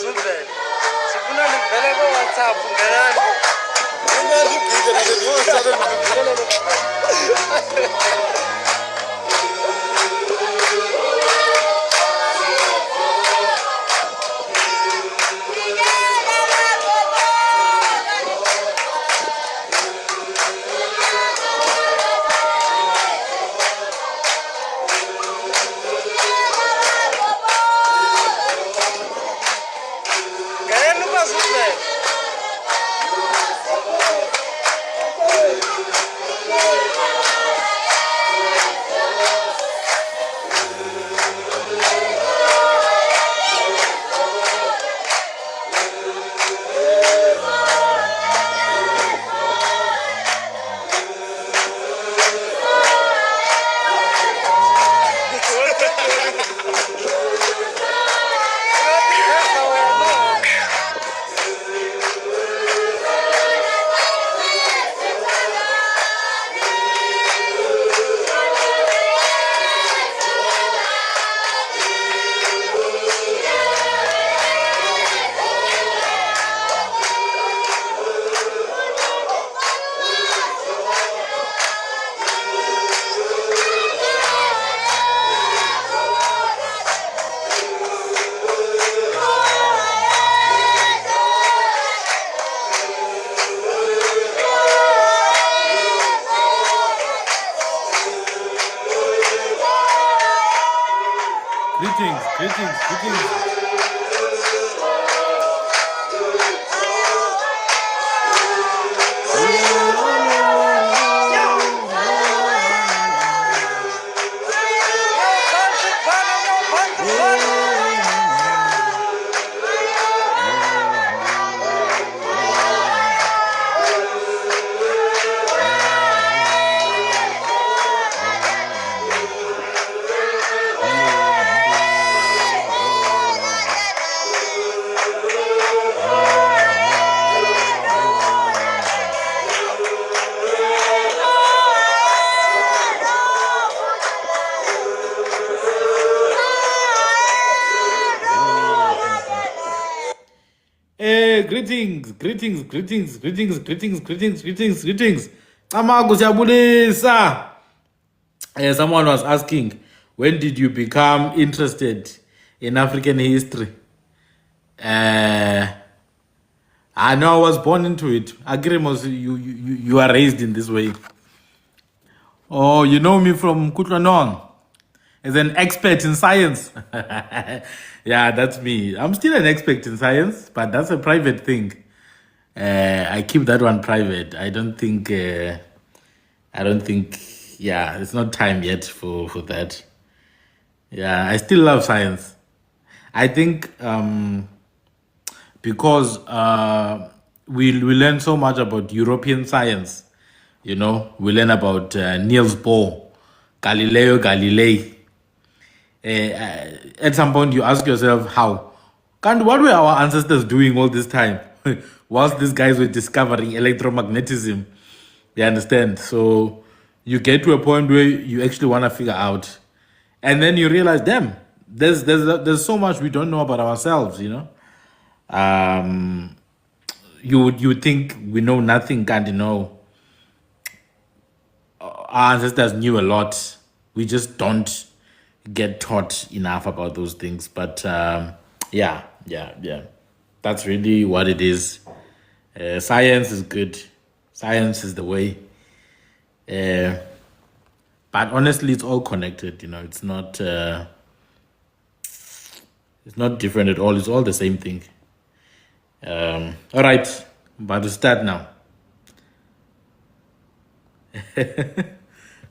mazuvela. Sifuna nivele ko WhatsApp ngenani. Ngenani igcike nale WhatsApp nivele. Greetings. Greetings. Amagu siyabulisa. Someone was asking, when did you become interested in African history? I know I was born into it. Agrimos, you are raised in this way. Oh, you know me from Colonial as an expert in science. Yeah, that's me. I'm still an expert in science, but that's a private thing. I keep that one private. I don't think. Yeah, it's not time yet for that. Yeah, I still love science. I think because we learn so much about European science. You know, we learn about Niels Bohr, Galileo Galilei. At some point, you ask yourself, how? What were our ancestors doing all this time? Whilst these guys were discovering electromagnetism. You understand? So you get to a point where you actually want to figure out. And then you realize, damn, there's so much we don't know about ourselves, you know? You think we know nothing, can't you know? Our ancestors knew a lot. We just don't get taught enough about those things. But yeah. That's really what it is. Science is good. Science is the way. But honestly, it's all connected. You know, it's not different at all. It's all the same thing. All right, I'm about to start now.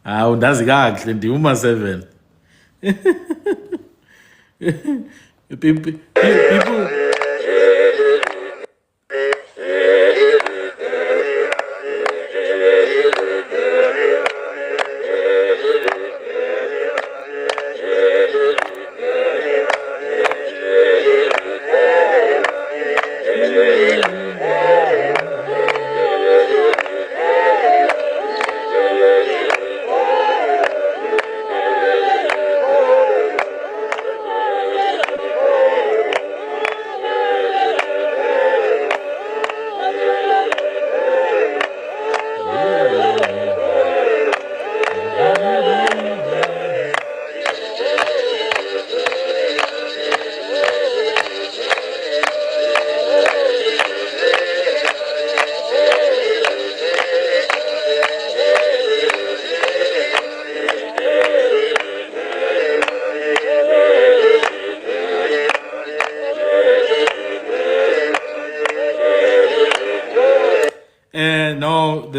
Undazi kahle ndiuma 7. People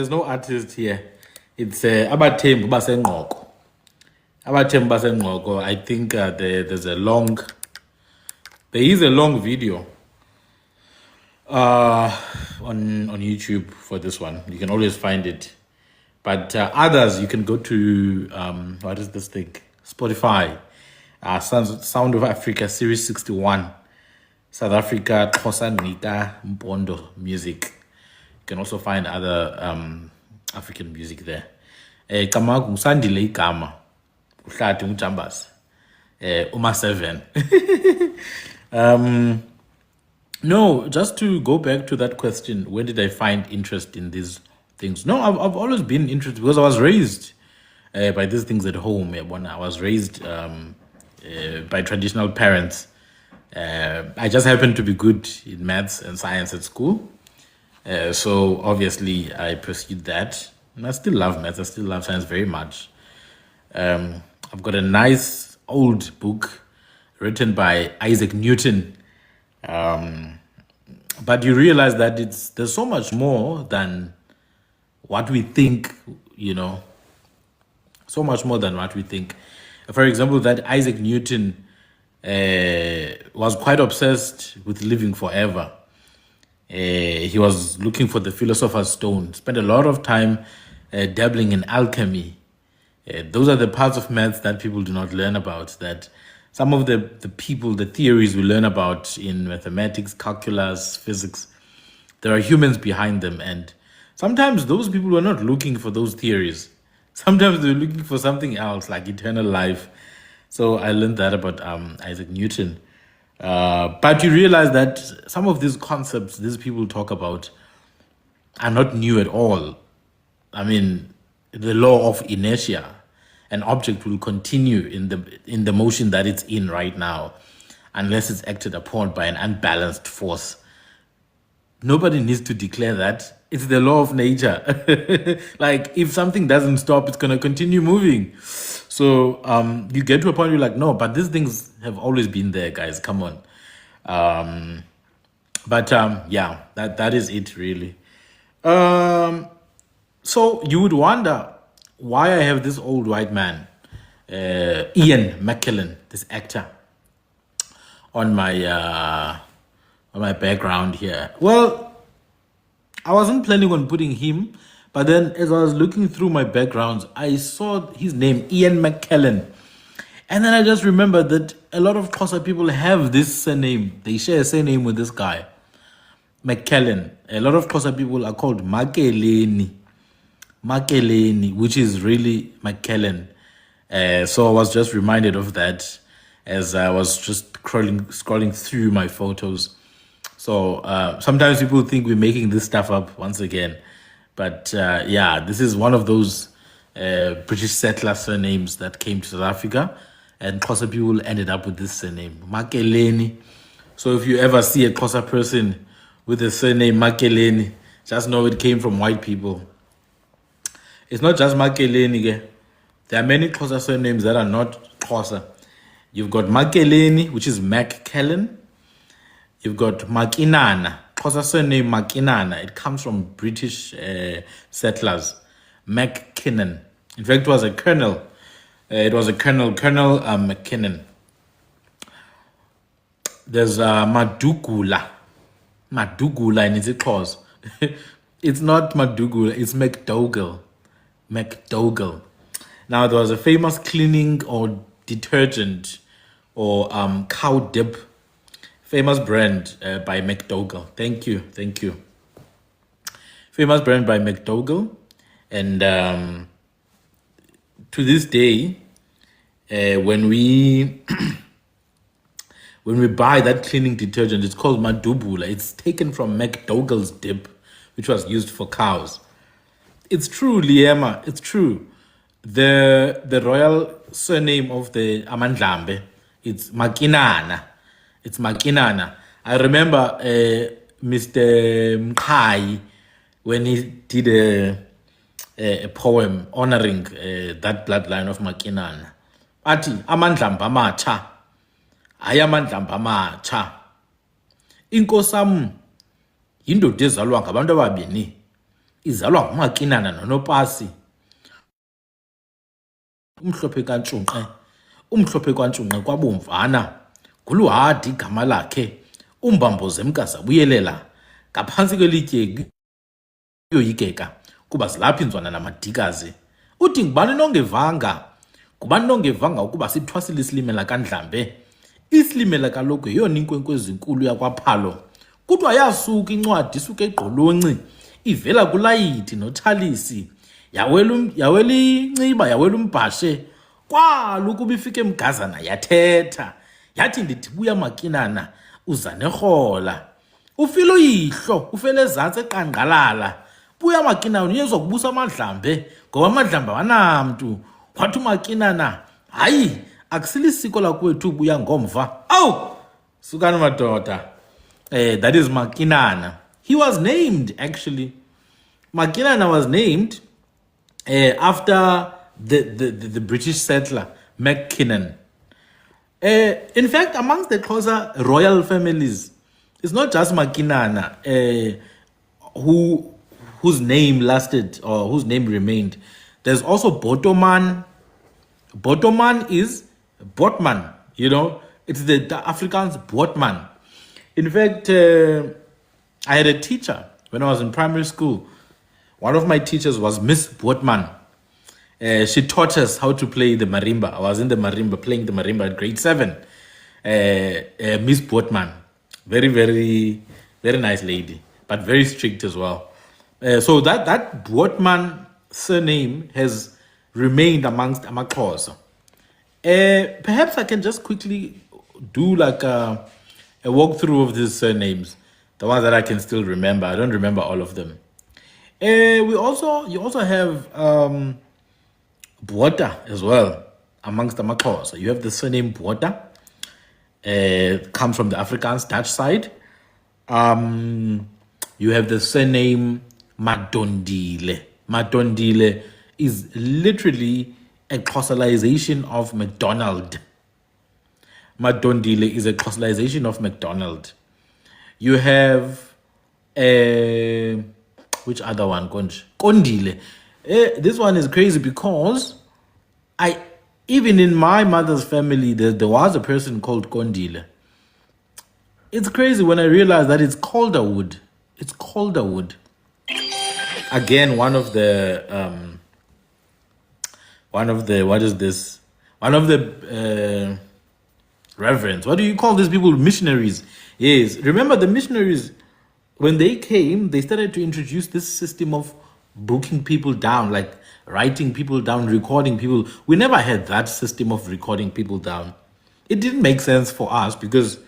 no artist here. It's Abathembu Basengqoko. Abathembu Basengqoko. I think there is a long video on YouTube for this one. You can always find it. But others, you can go to what is this thing? Spotify. Sound of Africa Series 61. South Africa, Xhosa Nika Mpondo music. You can also find other African music there. Kama kusandile igama. Uhlati ujambas. Uma 7. No, just to go back to that question, when did I find interest in these things? No, I've always been interested because I was raised by these things at home. When I was raised by traditional parents. I just happened to be good in maths and science at school. So obviously I pursued that. And I still love maths. I still love science very much. I've got a nice old book written by Isaac Newton. But you realize that there's so much more than what we think, so much more than what we think. For example, that Isaac Newton was quite obsessed with living forever. He was looking for the philosopher's stone, spent a lot of time dabbling in alchemy. Those are the parts of maths that people do not learn about, that some of the theories we learn about in mathematics, calculus, physics, there are humans behind them. And sometimes those people were not looking for those theories. Sometimes they were looking for something else, like eternal life. So I learned that about Isaac Newton. But you realize that some of these concepts these people talk about are not new at all. I mean, the law of inertia. An object will continue in the motion that it's in right now unless it's acted upon by an unbalanced force. Nobody needs to declare that. It's the law of nature. Like, if something doesn't stop, it's going to continue moving. So you get to a point where you're like, no, but these things have always been there, guys. Come on. Yeah, that is it, really. So you would wonder why I have this old white man, Ian McKellen, this actor, on my background here. Well, I wasn't planning on putting him, but then as I was looking through my backgrounds, I saw his name, Ian McKellen. And then I just remembered that a lot of Xhosa people have this surname. They share a surname with this guy, McKellen. A lot of Xhosa people are called Makeleni, which is really McKellen. So I was just reminded of that as I was just scrolling through my photos. So sometimes people think we're making this stuff up once again. But yeah, this is one of those British settler surnames that came to South Africa. And Xhosa people ended up with this surname, Makeleni. So if you ever see a Xhosa person with the surname Makeleni, just know it came from white people. It's not just Makeleni. There are many Xhosa surnames that are not Xhosa. You've got Makeleni, which is McKellen. You've got Makinana, Xhosa surname Makinana. It comes from British settlers. McKinnon. In fact, it was a colonel. Colonel McKinnon. There's Madugula. Madugula in Xhosa. It's not Madugula, it's McDougall. McDougall. Now, there was a famous cleaning or detergent or cow dip, famous brand by McDougall. Thank you. Famous brand by McDougall. And to this day, when we buy that cleaning detergent, it's called Madubula. It's taken from McDougall's dip, which was used for cows. It's true, Liema. It's true. The royal surname of the Amandlambe, it's Makinana. It's Makinana. I remember Mr. Mkai, when he did a poem honoring that bloodline of Makinana. Ati amandlamba macha. Ayamandlamba macha. Inkosam yindoda ezalwa ngabantu ababini. izalwa ngumakinana nonopasi. Umhlophe kantshunqe kwabomvana, nguluhadi igama lakhe, umbamboze mkazabuyelela, ngaphantsi kwelitye kuyoyikeka, kuba zilapha inzwana namadikazi. Uthi ngubani nongevanga ukuba sithwasile isilimela kaNdlambe. Isilimela kaloku yeyona inkwenkwezi enkulu yakwaPhalo. Kuthiwa yasuka incwadi isuka eGqolonci, ivela kuLayithi noTshalisi, yawela inciba yawela umbhashe, kwalukuba ifike eMgazana yathetha. Yathi ndithi buya makinana, uza nerhola. Ufile uyihlo, ufele ezantsi eqangqalala. Buya makinana uyezwa kubusa amadlambe, ngoba amadlambe awanamntu. Wathi umakinana, hayi, akusilisiko lakwethu buya ngomva. Awu, sukani madoda. That is Makinana. He was named, actually. Makinana was named after the British settler, Mackinnon. In fact, amongst the closer royal families, it's not just Makinana whose name lasted or whose name remained. There's also Botoman. Botoman is Botman, it's the Afrikaans Botman. In fact, I had a teacher when I was in primary school. One of my teachers was Miss Botman. She taught us how to play the marimba. I was in the marimba, playing the marimba at grade 7. Miss Botman. Very, very, very nice lady, but very strict as well. So that Botman surname has remained amongst Amaxhosa. Perhaps I can just quickly do like a walkthrough of these surnames, the ones that I can still remember. I don't remember all of them. You also have Bota as well amongst the Amaxhosa. You have the surname Bota, comes from the Afrikaans Dutch side. You have the surname Madondile. Madondile is literally a Xhosalization of McDonald. Madondile is a Xhosalization of McDonald. You have which other one? Kondile. This one is crazy because even in my mother's family, there was a person called Kondile. It's crazy when I realize that it's Calderwood. It's Calderwood. Again, one of the reverends. What do you call these people? Missionaries. Yes. Remember the missionaries, when they came, they started to introduce this system of booking people down, like writing people down, recording people. We never had that system of recording people down. It didn't make sense for us because,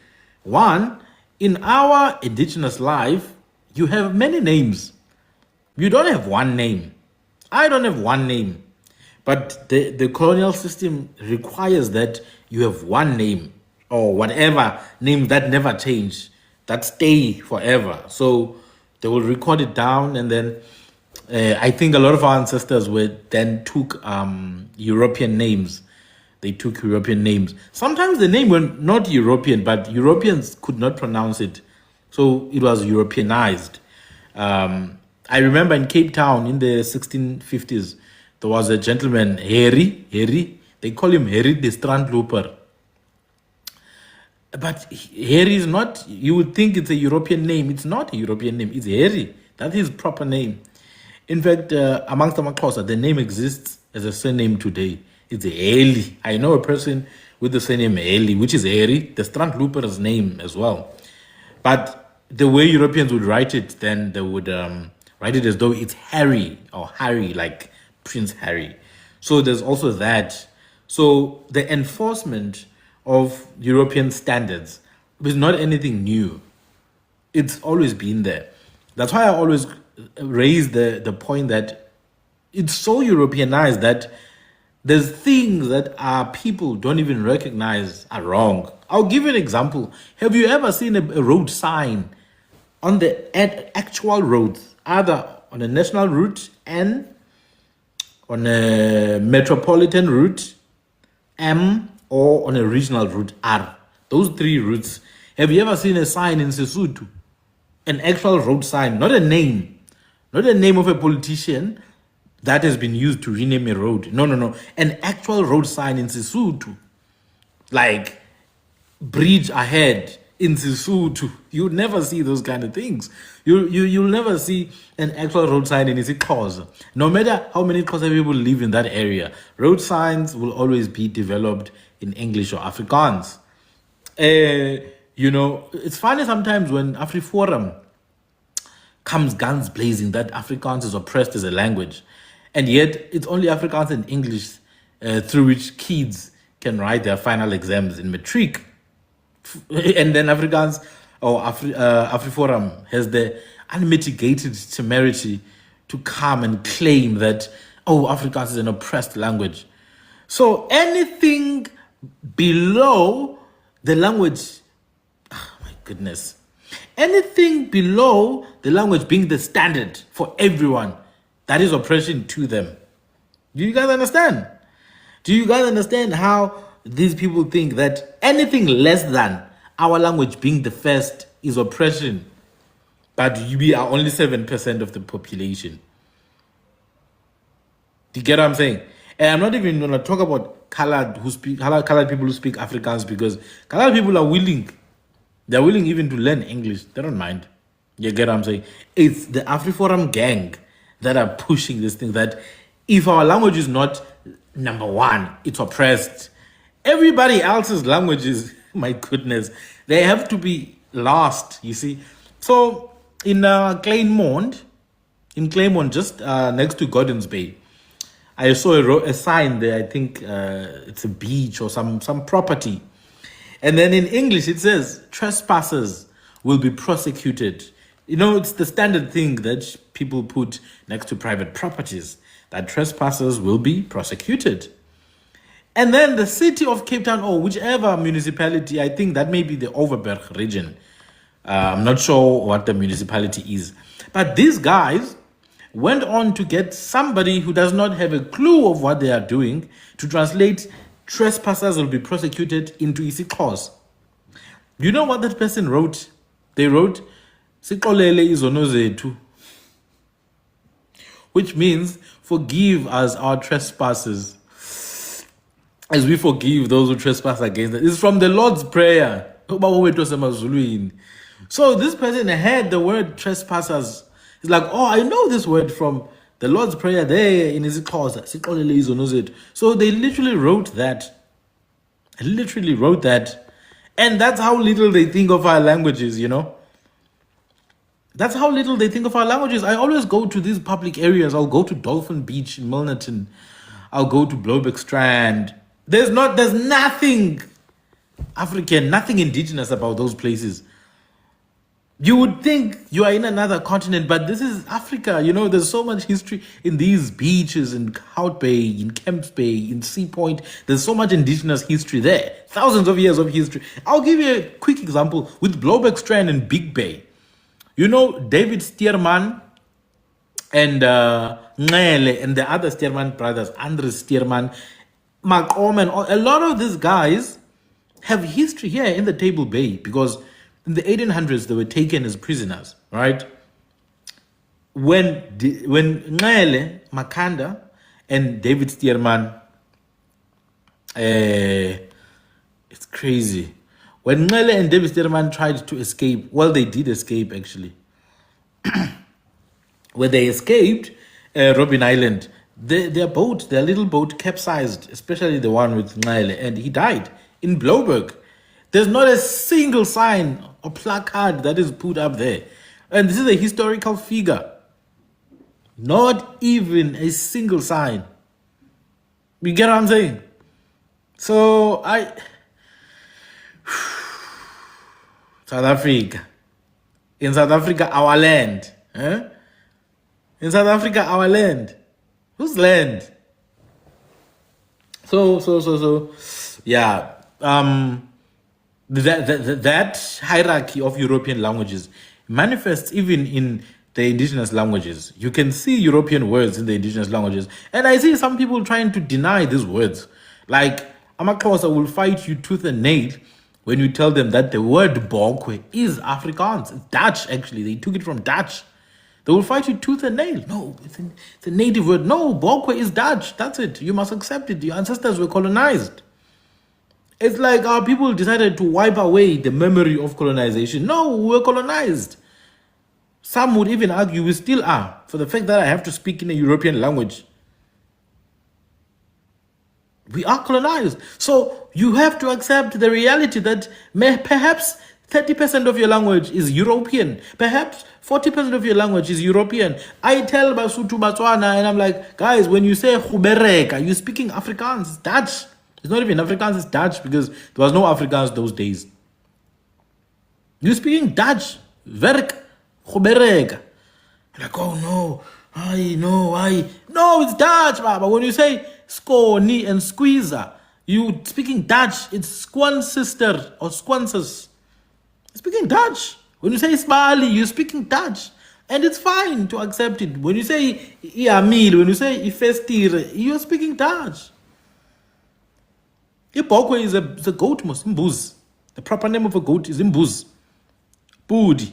one, in our indigenous life, you have many names. You don't have one name. I don't have one name. But the colonial system requires that you have one name or whatever name that never change, that stay forever. So they will record it down, and then I think a lot of our ancestors took European names. They took European names. Sometimes the name were not European, but Europeans could not pronounce it. So it was Europeanized. I remember in Cape Town in the 1650s, there was a gentleman, Harry. They call him Harry the Strandloper. But Harry is not, you would think it's a European name. It's not a European name. It's Harry. That's his proper name. In fact, amongst the Amaxhosa, the name exists as a surname today. It's Eli. I know a person with the surname Eli, which is Harry, the Strandloper's name as well. But the way Europeans would write it, then they would write it as though it's Harry or Harry, like Prince Harry. So there's also that. So the enforcement of European standards is not anything new. It's always been there. That's why I always raise the point that it's so Europeanized that there's things that our people don't even recognize are wrong. I'll give you an example. Have you ever seen a road sign on the actual roads, either on a national route and on a metropolitan route, M, or on a regional route, R? Those three routes. Have you ever seen a sign in Sesotho? An actual road sign, not a name, Not a name of a politician that has been used to rename a road. No, no, no. An actual road sign in Sesotho. Like, bridge ahead in Sesotho. You'd never see those kind of things. You'll never see an actual road sign in isiXhosa. No matter how many Xhosa people live in that area, road signs will always be developed in English or Afrikaans. You know, it's funny sometimes when AfriForum comes guns blazing that Afrikaans is oppressed as a language. And yet it's only Afrikaans and English through which kids can write their final exams in matric. And then Afrikaans or AfriForum has the unmitigated temerity to come and claim that, oh, Afrikaans is an oppressed language. So anything below the language, oh my goodness, anything below the language being the standard for everyone, that is oppression to them. Do you guys understand? Do you guys understand how these people think that anything less than our language being the first is oppression? But we are only 7% of the population. Do you get what I'm saying? And I'm not even going to talk about colored people who speak Afrikaans, because colored people are willing. They're willing even to learn English. They don't mind. You get what I'm saying? It's the AfriForum gang that are pushing this thing that if our language is not number one, it's oppressed. Everybody else's languages, my goodness, they have to be last, you see. So in Claremont, just next to Gordons Bay, I saw a sign there. I think it's a beach or some property. And then in English, it says, trespassers will be prosecuted. You know, it's the standard thing that people put next to private properties, that trespassers will be prosecuted. And then the city of Cape Town, or whichever municipality, I think that may be the Overberg region. I'm not sure what the municipality is. But these guys went on to get somebody who does not have a clue of what they are doing to translate trespassers will be prosecuted into isiXhosa. You know what that person wrote? They wrote, "Sixolele izono zethu," which means forgive us our trespasses as we forgive those who trespass against us. It's from the Lord's Prayer. So this person had the word trespassers. It's like, oh, I know this word from the Lord's Prayer there in isiXhosa. So they literally wrote that. And that's how little they think of our languages, you know. That's how little they think of our languages. I always go to these public areas. I'll go to Dolphin Beach in Milnerton. I'll go to Blobeck Strand. There's nothing African, nothing indigenous about those places. You would think you are in another continent, but this is Africa. You know, there's so much history in these beaches, in Hout Bay, in Kemps Bay, in Sea Point. There's so much indigenous history there. Thousands of years of history. I'll give you a quick example with Blobeck Strand and Big Bay. You know, David Stearman and Ngele and the other Stearman brothers, Andres Stearman, Macom, and a lot of these guys have history here in the Table Bay, because in the 1800s they were taken as prisoners, right? When Ngele, Makanda, and David Stearman, it's crazy. When Ngele and David Stearman tried to escape, well, they did escape actually. When they escaped Robben Island, their little boat capsized, especially the one with Ngele, and he died in Bloberg. There's not a single sign or placard that is put up there. And this is a historical figure. Not even a single sign. You get what I'm saying? So South Africa. In South Africa, our land. Eh? In South Africa, our land. Whose land? So, yeah. That hierarchy of European languages manifests even in the indigenous languages. You can see European words in the indigenous languages. And I see some people trying to deny these words. Like, AmaXhosa will fight you tooth and nail when you tell them that the word bokwe is Afrikaans. It's Dutch, actually. They took it from Dutch. They will fight you tooth and nail. No, it's a native word. No, Bokwe is Dutch. That's it. You must accept it. Your ancestors were colonized. It's like our people decided to wipe away the memory of colonization. No, we were colonized. Some would even argue we still are, for the fact that I have to speak in a European language. We are colonized. So you have to accept the reality that perhaps 30% of your language is European. Perhaps 40% of your language is European. I tell Basutu Batswana and I'm like, guys, when you say Hubereka, you're speaking Afrikaans, it's Dutch. It's not even Afrikaans, it's Dutch because there was no Afrikaans those days. You're speaking Dutch. Werk, Hubereka. Like, oh no, no, it's Dutch, Baba. When you say Skoni and Squeezer, you speaking Dutch, it's Squan sister or Squansus. You're speaking Dutch. When you say Smali, you're speaking Dutch. And it's fine to accept it. When you say Iamil, when you say Ifestire, you're speaking Dutch. Ibokwe is a goat, Imbuz. The proper name of a goat is Imbuz. Budi.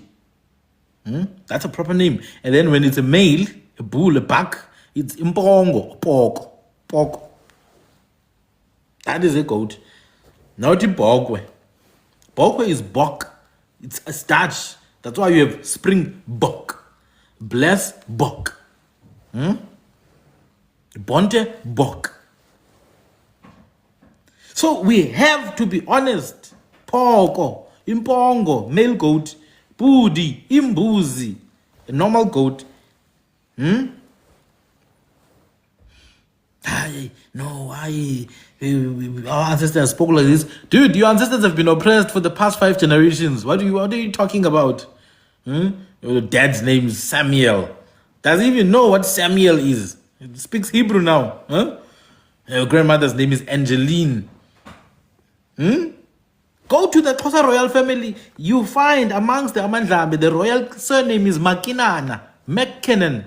That's a proper name. And then when it's a male, a bull, a buck, it's Impongo, Poko. That is a goat. Not Ibokwe. Bokwe is bok. It's a starch. That's why you have spring bok. Bless bok. Bonte bok. So we have to be honest. Poko, Impongo, male goat. Budi, Imbuzi, a normal goat. Our ancestors spoke like this. Dude, your ancestors have been oppressed for the past 5 generations. What are you talking about? Your dad's name is Samuel. Does he even know what Samuel is? He speaks Hebrew now. Your grandmother's name is Angeline. Go to the Xhosa royal family. You find amongst the Amandlambe, the royal surname is Makinana. McKinnon.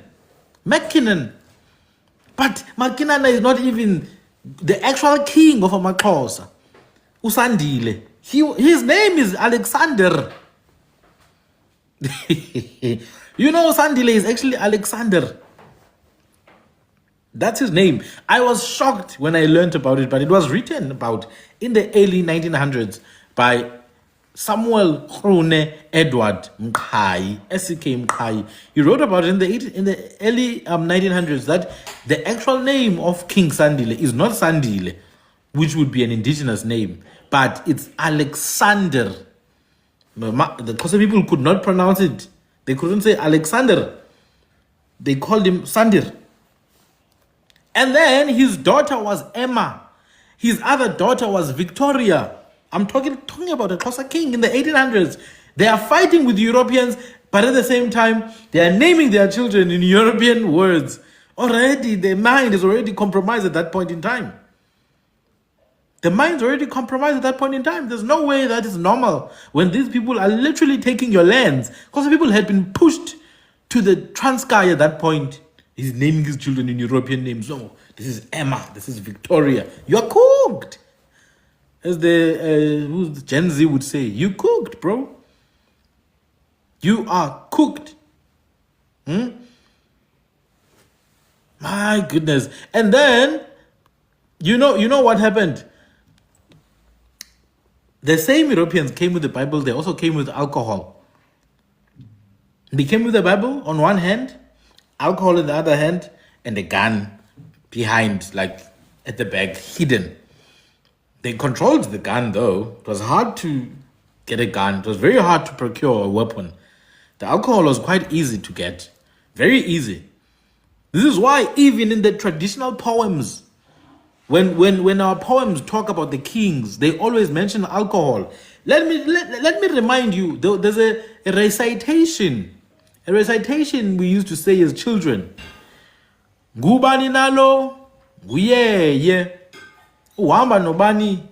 But Makinana is not even the actual king of Amaxhosa. Usandile. His name is Alexander. You know, Usandile is actually Alexander. That's his name. I was shocked when I learned about it, but it was written about in the early 1900s by Samuel Krone Edward Mkai, S.C.K. Mkai. He wrote about it in the early 1900s that the actual name of King Sandile is not Sandile, which would be an indigenous name, but it's Alexander. The Xhosa people could not pronounce it. They couldn't say Alexander. They called him Sandir. And then his daughter was Emma. His other daughter was Victoria. I'm talking about a Xhosa king in the 1800s. They are fighting with Europeans, but at the same time, they are naming their children in European words. Already, their mind is already compromised at that point in time. The mind's already compromised at that point in time. There's no way that is normal when these people are literally taking your lands. Because people had been pushed to the Transkei at that point. He's naming his children in European names. No, this is Emma. This is Victoria. You're cooked. As the Gen Z would say, you cooked, bro. You are cooked. My goodness. And then, you know what happened? The same Europeans came with the Bible. They also came with alcohol. They came with the Bible on one hand, alcohol in the other hand, and a gun behind, like at the back, hidden. They controlled the gun, though. It was hard to get a gun. It was very hard to procure a weapon. The alcohol was quite easy to get. Very easy. This is why even in the traditional poems, when our poems talk about the kings, they always mention alcohol. Let me remind you, there's a recitation. A recitation we used to say as children. Ngubani nalo, nguyeye. Uhamba nobani,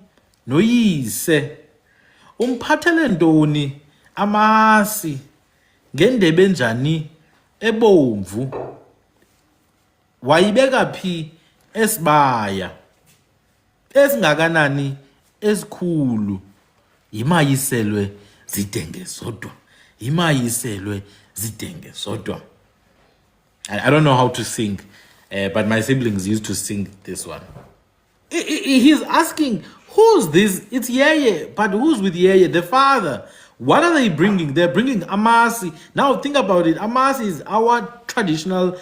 noyise. Umphathele ntoni, amasi, ngendebe njani, ebomvu. Wayibeka phi, esibaya. Esingakanani, esikhulu. Imayiselwe zidenge zodwa. Imayiselwe zidenge zodwa. I don't know how to sing, but my siblings used to sing this one. He's asking, who's this? It's Yeye, but who's with Yeye? The father. What are they bringing? They're bringing amasi. Now think about it. Amasi is our traditional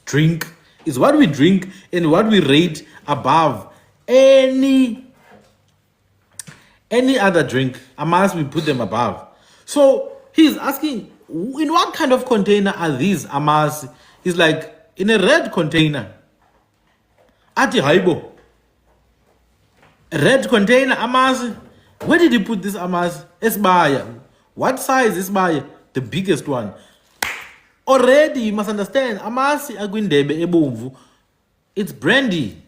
drink. It's what we drink and what we rate above any other drink. Amasi, we put them above. So he's asking, in what kind of container are these amasi? He's like, in a red container. Ati haibo. A red container, amasi. Where did he put this amasi? Esbaya. What size is Esbaya? The biggest one. Already, you must understand, amasi agwindebe ebomvu. It's brandy.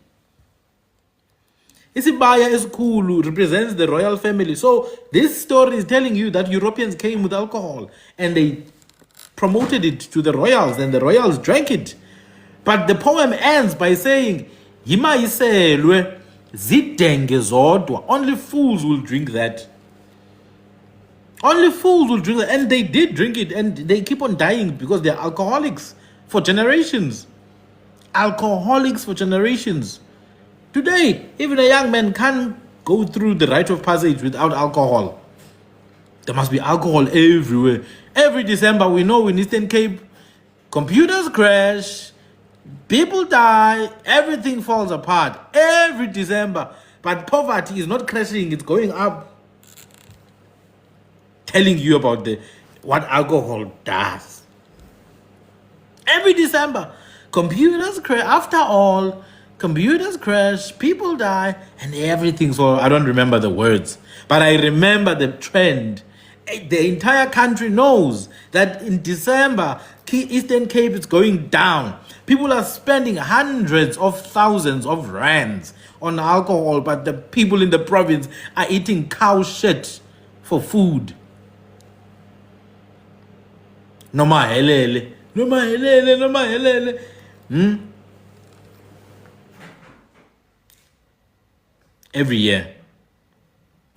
Isibaya is cool, represents the royal family. So this story is telling you that Europeans came with alcohol and they promoted it to the royals and the royals drank it. But the poem ends by saying, Yima iselwe zidenge zodwa. Only fools will drink that. Only fools will drink that. And they did drink it and they keep on dying because they're alcoholics for generations. Alcoholics for generations. Today, even a young man can't go through the rite of passage without alcohol. There must be alcohol everywhere. Every December, we know in Eastern Cape, computers crash, people die, everything falls apart. Every December. But poverty is not crashing, it's going up. Telling you about what alcohol does. Every December, computers crash. After all, computers crash, people die, and everything. So I don't remember the words, but I remember the trend. The entire country knows that in December, Eastern Cape is going down. People are spending hundreds of thousands of rands on alcohol, but the people in the province are eating cow shit for food. Noma helele, noma helele, noma helele. Every year.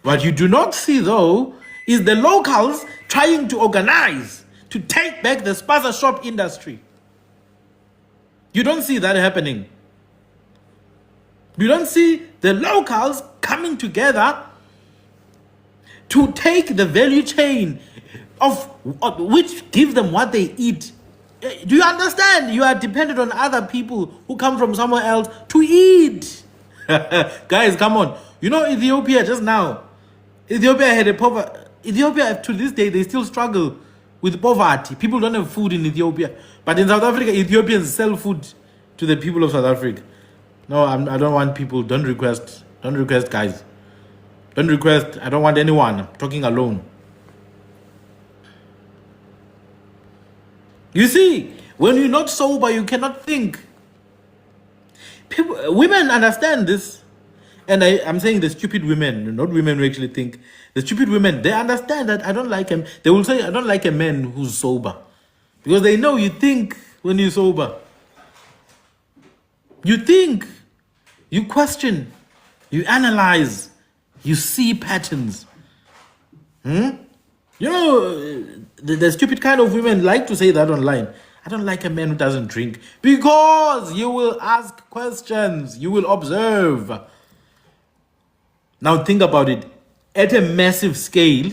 What you do not see, though, is the locals trying to organize to take back the spaza shop industry. You don't see that happening. You don't see the locals coming together to take the value chain of which gives them what they eat. Do you understand? You are dependent on other people who come from somewhere else to eat. Guys, come on. You know Ethiopia just now. Ethiopia had a poverty. Ethiopia to this day, they still struggle with poverty. People don't have food in Ethiopia. But in South Africa, Ethiopians sell food to the people of South Africa. No, I don't want people. Don't request. Don't request, guys. Don't request. I don't want anyone. I'm talking alone. You see, when you're not sober, you cannot think. Women understand this. And I'm saying the stupid women, not women who actually think. The stupid women, they understand that I don't like him. They will say, I don't like a man who's sober. Because they know you think when you're sober. You think. You question. You analyze. You see patterns. You know, the stupid kind of women like to say that online. I don't like a man who doesn't drink. Because you will ask questions. You will observe. Now think about it. At a massive scale,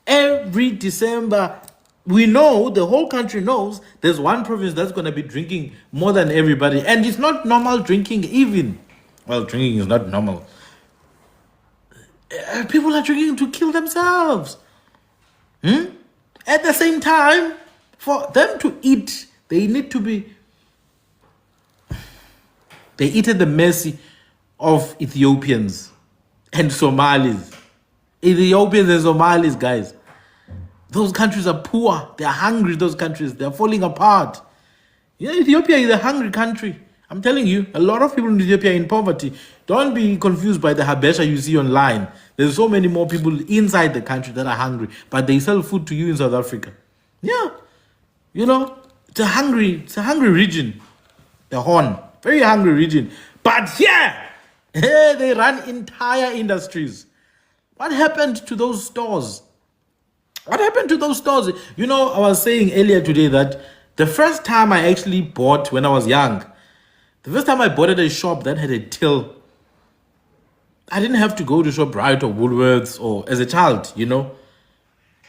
every December, we know, the whole country knows, there's one province that's going to be drinking more than everybody. And it's not normal drinking even. Well, drinking is not normal. People are drinking to kill themselves. At the same time, for them to eat, they need to be... They eat at the mercy of Ethiopians and Somalis. Ethiopians and Somalis, guys. Those countries are poor. They are hungry, those countries. They are falling apart. Yeah, Ethiopia is a hungry country. I'm telling you, a lot of people in Ethiopia are in poverty. Don't be confused by the Habesha you see online. There's so many more people inside the country that are hungry, but they sell food to you in South Africa. Yeah. You know, it's a hungry region. The Horn. Very hungry region. But yeah, they run entire industries. What happened to those stores? What happened to those stores? You know, I was saying earlier today that the first time I actually bought when I was young, the first time I bought at a shop that had a till, I didn't have to go to ShopRite or Woolworths or as a child, you know.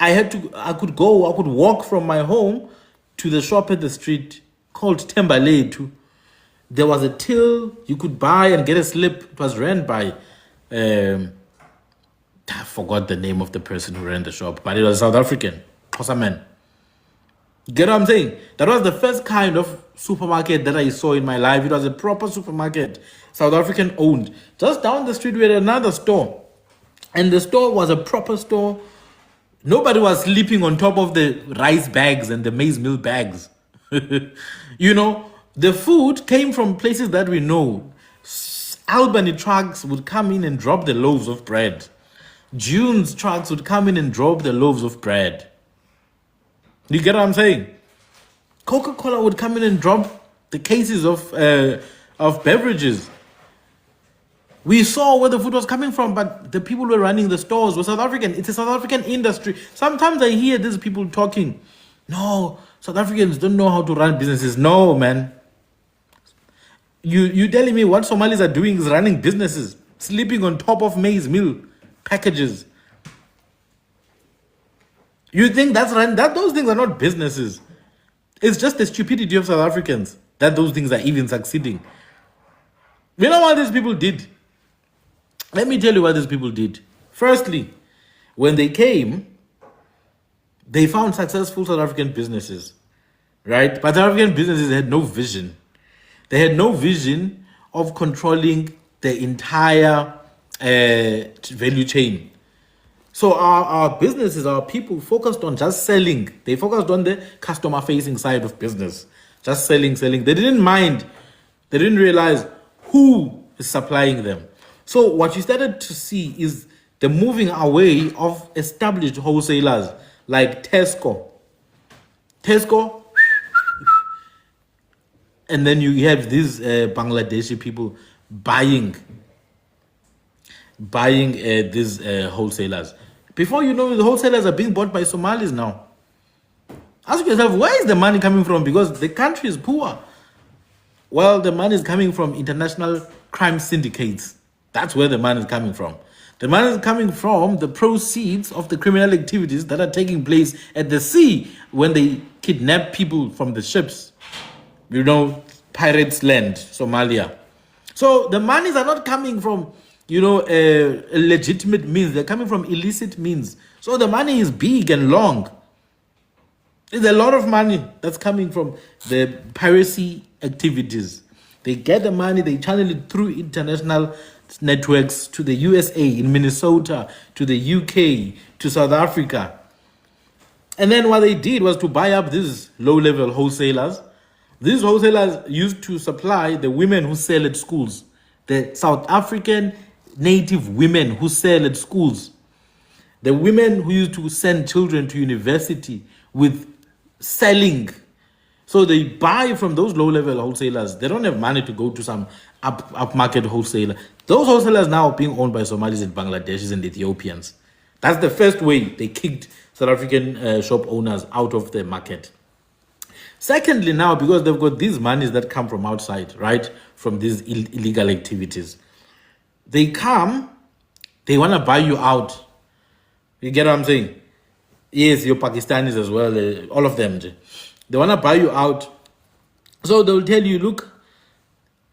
I could walk from my home to the shop at the street called Tembaletu. There was a till you could buy and get a slip. It was ran by, I forgot the name of the person who ran the shop, but it was South African, man. Get what I'm saying? That was the first kind of supermarket that I saw in my life. It was a proper supermarket, South African owned. Just down the street we had another store. And the store was a proper store. Nobody was sleeping on top of the rice bags and the maize meal bags. You know, the food came from places that we know. Albany trucks would come in and drop the loaves of bread. June's trucks would come in and drop the loaves of bread. You get what I'm saying? Coca-Cola would come in and drop the cases of beverages. We saw where the food was coming from, but the people who were running the stores were South African. It's a South African industry. Sometimes I hear these people talking, no, South Africans don't know how to run businesses. No, man. You telling me what Somalis are doing is running businesses, sleeping on top of maize meal packages. You think that those things are not businesses. It's just the stupidity of South Africans that those things are even succeeding. You know what these people did? Let me tell you what these people did. Firstly, when they came, they found successful South African businesses, right? But South African businesses had no vision. They had no vision of controlling the entire value chain. So our businesses, our people focused on just selling. They focused on the customer-facing side of business. Just selling. They didn't mind. They didn't realize who is supplying them. So what you started to see is the moving away of established wholesalers like Tesco, and then you have these Bangladeshi people buying these wholesalers. Before you know, the wholesalers are being bought by Somalis now. Ask yourself, where is the money coming from? Because the country is poor. Well, the money is coming from international crime syndicates. That's where the money is coming from. The money is coming from the proceeds of the criminal activities that are taking place at the sea when they kidnap people from the ships. You know, pirates land, Somalia. So the monies are not coming from, legitimate means. They're coming from illicit means. So the money is big and long. There's a lot of money that's coming from the piracy activities. They get the money, they channel it through international networks to the USA, in Minnesota, to the UK, to South Africa. And then what they did was to buy up these low-level wholesalers. These wholesalers used to supply the women who sell at schools, the South African native women who sell at schools, the women who used to send children to university with selling. So they buy from those low-level wholesalers. They don't have money to go to some upmarket wholesaler. Those wholesalers now are being owned by Somalis and Bangladeshis and Ethiopians. That's the first way they kicked South African shop owners out of the market. Secondly, now, because they've got these monies that come from outside, right, from these illegal activities, they come, they want to buy you out. You get what I'm saying? Yes, you're Pakistanis as well, all of them. They want to buy you out. So they'll tell you, look,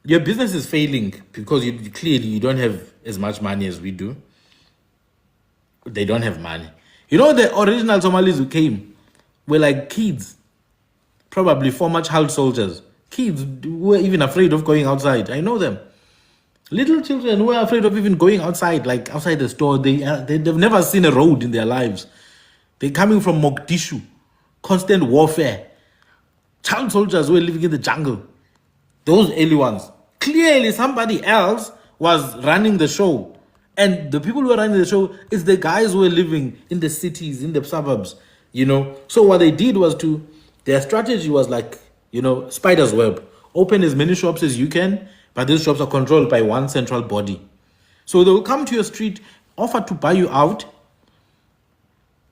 your business is failing because you don't have as much money as we do. They don't have money. You know, the original Somalis who came were like kids, probably former child soldiers. Kids who were even afraid of going outside. I know them. Little children who are afraid of even going outside, like outside the store. They've never seen a road in their lives. They're coming from Mogadishu, constant warfare. Child soldiers who were living in the jungle. Those early ones. Clearly somebody else was running the show. And the people who are running the show is the guys who are living in the cities, in the suburbs, So what they did was their strategy was like, spider's web. Open as many shops as you can, but these shops are controlled by one central body. So they will come to your street, offer to buy you out.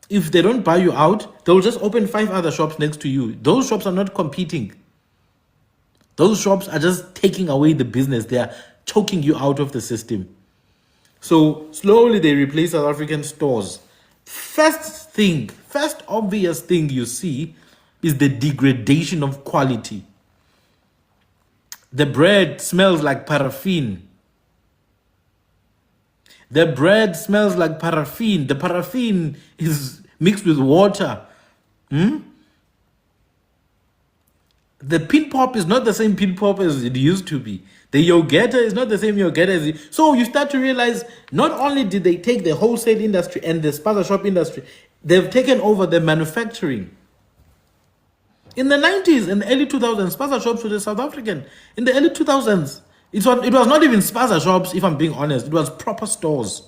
If they don't buy you out, they'll just open 5 other shops next to you. Those shops are not competing. Those shops are just taking away the business. They are choking you out of the system. So slowly they replace South African stores. First obvious thing you see is the degradation of quality. The bread smells like paraffin. The bread smells like paraffin. The paraffin is mixed with water. The pin pop is not the same pin pop as it used to be. The yogurta is not the same yogurta as it. So you start to realize not only did they take the wholesale industry and the spaza shop industry, they've taken over the manufacturing. In the 90s and early 2000s, spaza shops were South African. In the early 2000s, it was not even spaza shops, if I'm being honest. It was proper stores.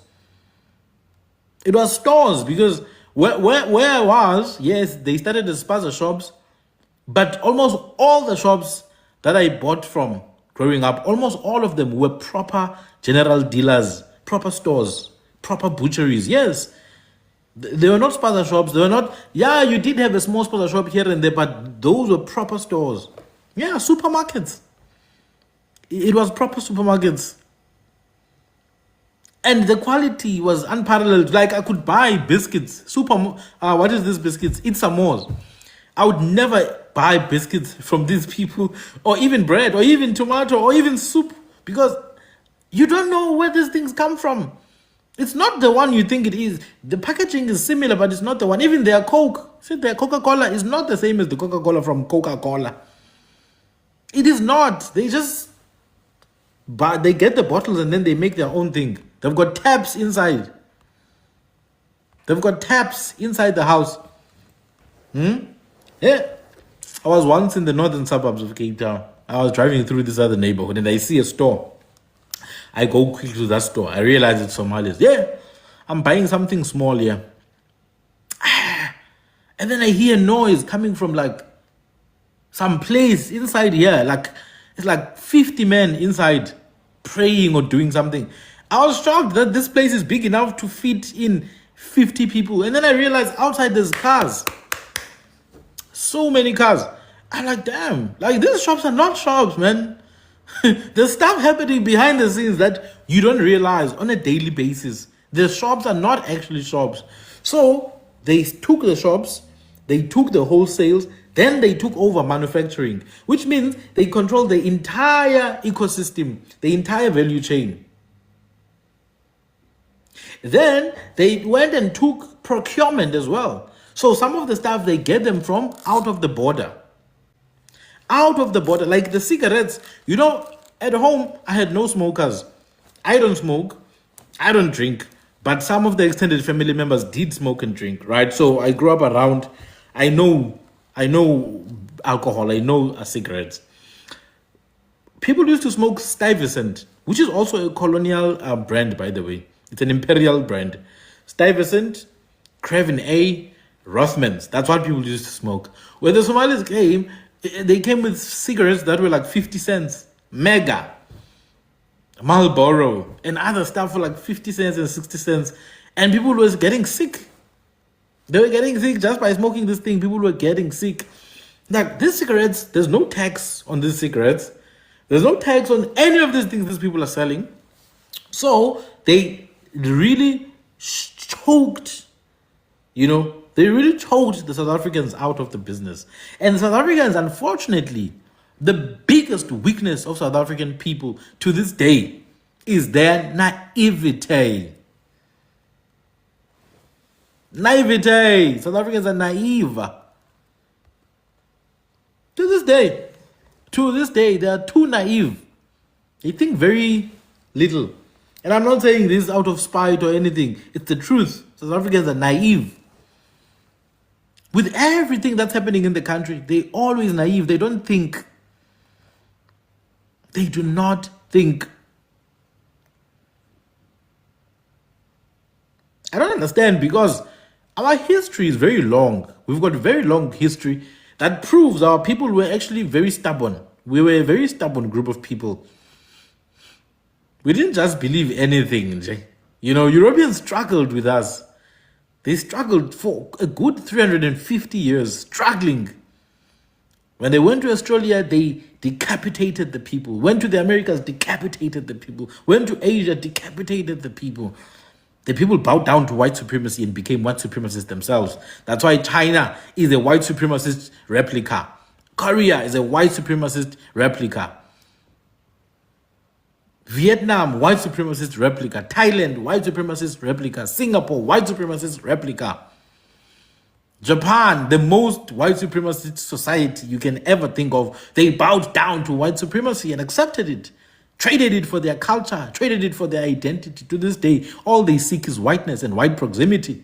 It was stores because where I was, yes, they started as spaza shops, but almost all the shops that I bought from growing up, almost all of them were proper general dealers, proper stores, proper butcheries. Yes, they were not spaza shops. They were not, yeah, you did have a small spaza shop here and there, but those were proper stores. Yeah, supermarkets. It was proper supermarkets. And the quality was unparalleled. Like I could buy biscuits. What is this biscuits? It's Samoa's. I would never buy biscuits from these people, or even bread, or even tomato, or even soup, because you don't know where these things come from. It's not the one you think it is. The packaging is similar, but it's not the one. Even their Coke, their Coca-Cola is not the same as the Coca-Cola from Coca-Cola. It is not. They get the bottles and then they make their own thing. They've got taps inside. They've got taps inside the house. Yeah. I was once in the northern suburbs of Cape Town. I was driving through this other neighborhood and I see a store. I go quickly to that store. I realize it's Somalis. Yeah, I'm buying something small here. And then I hear noise coming from like some place inside here. Like it's like 50 men inside praying or doing something. I was shocked that this place is big enough to fit in 50 people. And then I realized outside there's cars. So many cars. I'm like, damn, like these shops are not shops, man. There's stuff happening behind the scenes that you don't realize on a daily basis. The shops are not actually shops. So they took the shops, they took the wholesales, then they took over manufacturing, which means they control the entire ecosystem, the entire value chain. Then they went and took procurement as well. So some of the stuff they get them from out of the border. Out of the border, like the cigarettes. You know, at home, I had no smokers. I don't smoke. I don't drink. But some of the extended family members did smoke and drink, right? So I grew up around, I know alcohol, I know cigarettes. People used to smoke Stuyvesant, which is also a Colonial brand, by the way. It's an imperial brand. Stuyvesant, Craven A, Rothmans. That's what people used to smoke. When the Somalis came, they came with cigarettes that were like 50 cents. Mega, Marlboro, and other stuff for like 50 cents and 60 cents. And people were getting sick. They were getting sick just by smoking this thing. People were getting sick. Like these cigarettes, there's no tax on these cigarettes. There's no tax on any of these things these people are selling. So they really choked, they really choked the South Africans out of the business. And the South Africans, unfortunately, the biggest weakness of South African people to this day is their naivete. Naivete. South Africans are naive. To this day, they are too naive. They think very little. And I'm not saying this out of spite or anything. It's the truth. South Africans are naive. With everything that's happening in the country, they're always naive. They don't think. They do not think. I don't understand, because our history is very long. We've got a very long history that proves our people were actually very stubborn. We were a very stubborn group of people. We didn't just believe anything. Europeans struggled with us. They struggled for a good 350 years, struggling. When they went to Australia, they decapitated the people. Went to the Americas, decapitated the people. Went to Asia, decapitated the people. The people bowed down to white supremacy and became white supremacists themselves. That's why China is a white supremacist replica. Korea is a white supremacist replica. Vietnam, white supremacist replica. Thailand, white supremacist replica. Singapore, white supremacist replica. Japan, the most white supremacist society you can ever think of, they bowed down to white supremacy and accepted it, traded it for their culture, traded it for their identity. To this day, all they seek is whiteness and white proximity.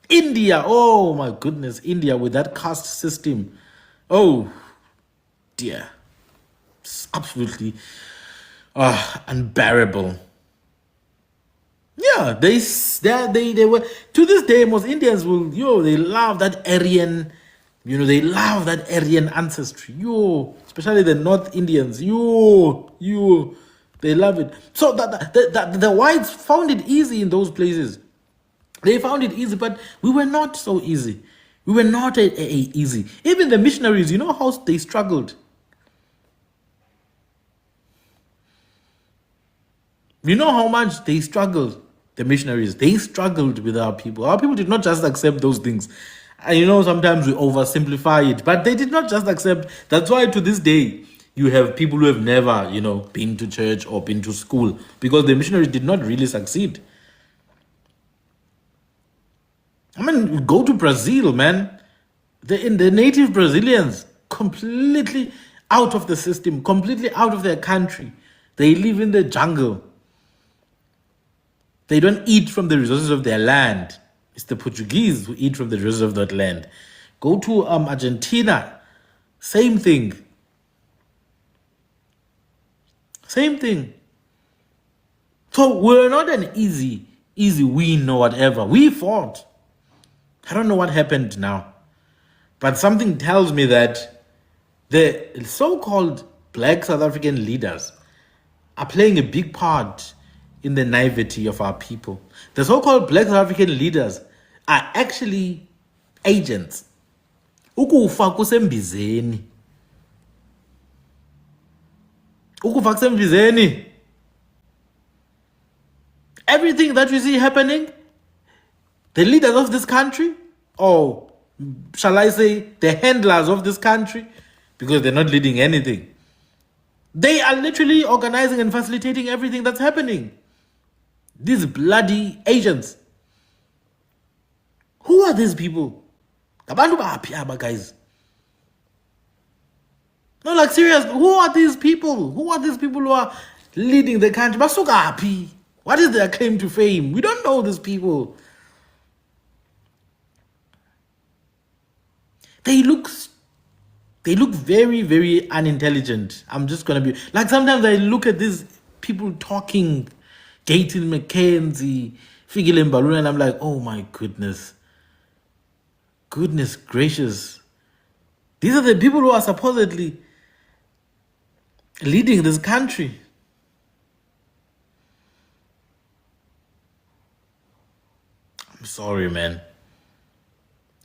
India, oh my goodness, India with that caste system. Oh dear, it's absolutely unbearable. Yeah, they were, to this day, most Indians will, they love that Aryan, they love that Aryan ancestry. Especially the North Indians. They love it. So the whites found it easy in those places. They found it easy, but we were not so easy. We were not easy. Even the missionaries, you know how they struggled. You know how much they struggled, the missionaries. They struggled with our people. Our people did not just accept those things. And sometimes we oversimplify it, but they did not just accept. That's why to this day, you have people who have never, been to church or been to school, because the missionaries did not really succeed. I mean, go to Brazil, man. The native Brazilians, completely out of the system, completely out of their country. They live in the jungle. They don't eat from the resources of their land. It's the Portuguese who eat from the resources of that land. Go to Argentina, same thing. Same thing. So we're not an easy win or whatever. We fought. I don't know what happened now. But something tells me that the so-called black South African leaders are playing a big part in the naivety of our people. The so-called black South African leaders are actually agents. Ukufa kusembizeni. Ukufa kusembizeni. Everything that we see happening, the leaders of this country, or shall I say the handlers of this country, because they're not leading anything, they are literally organizing and facilitating everything that's happening. These bloody agents. Who are these people? Abantu baphi aba guys? No, like serious. Who are these people? Who are these people who are leading the country? Basuka aphi? What is their claim to fame? We don't know these people. They look very, very unintelligent. I'm just gonna be like, sometimes I look at these people talking, Gaten McKenzie, Figile Mbalula, and I'm like, oh my goodness. Goodness gracious. These are the people who are supposedly leading this country. I'm sorry, man.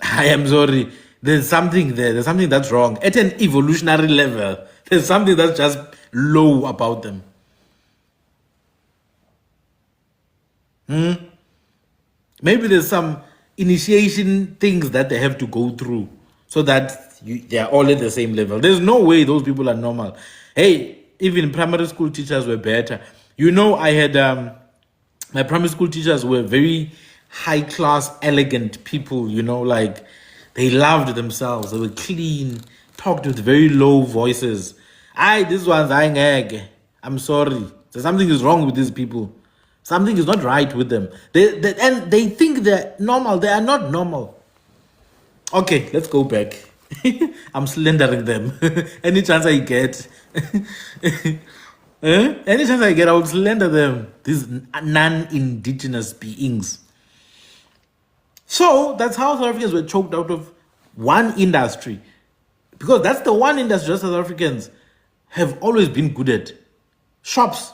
I am sorry. There's something there. There's something that's wrong. At an evolutionary level, there's something that's just low about them. Maybe there's some initiation things that they have to go through so that they are all at the same level. There's no way those people are normal. Hey, even primary school teachers were better. I had my primary school teachers were very high class, elegant people, like they loved themselves. They were clean, talked with very low voices. These ones, I'm sorry. So something is wrong with these people. Something is not right with them. And they think they're normal. They are not normal. Okay, let's go back. I'm slandering them. Any chance I get. Any chance I get, I will slander them. These non-indigenous beings. So that's how South Africans were choked out of one industry. Because that's the one industry that South Africans have always been good at. Shops,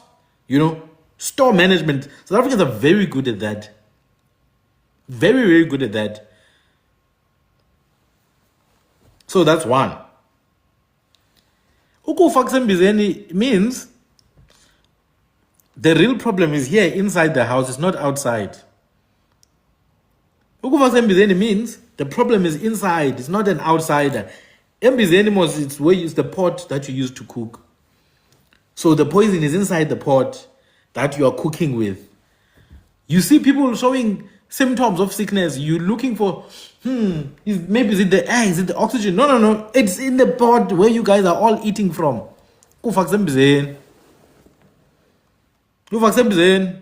store management. South Africans are very good at that. Very, very good at that. So that's one. Ukufa kusembizeni means the real problem is here inside the house, it's not outside. Ukufa kusembizeni means the problem is inside, it's not an outsider. Embizeni mos, it's where it's the pot that you use to cook. So the poison is inside the pot that you are cooking with. You see people showing symptoms of sickness. You're looking for, maybe is it the air? Is it the oxygen? No. It's in the pot where you guys are all eating from. Kufa kusembizeni. Kufa kusembizeni.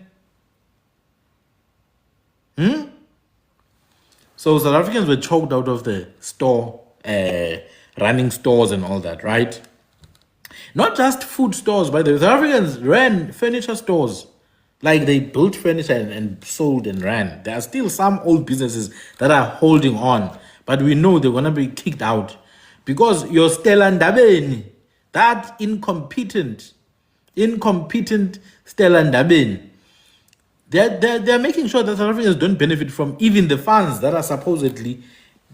So South Africans were choked out of the store, running stores and all that, right? Not just food stores, by the way. South Africans ran furniture stores. Like they built furniture and sold and ran. There are still some old businesses that are holding on. But we know they're going to be kicked out. Because your Stella Ndabeni, that incompetent Stella Ndabeni, they're making sure that South Africans don't benefit from even the funds that are supposedly,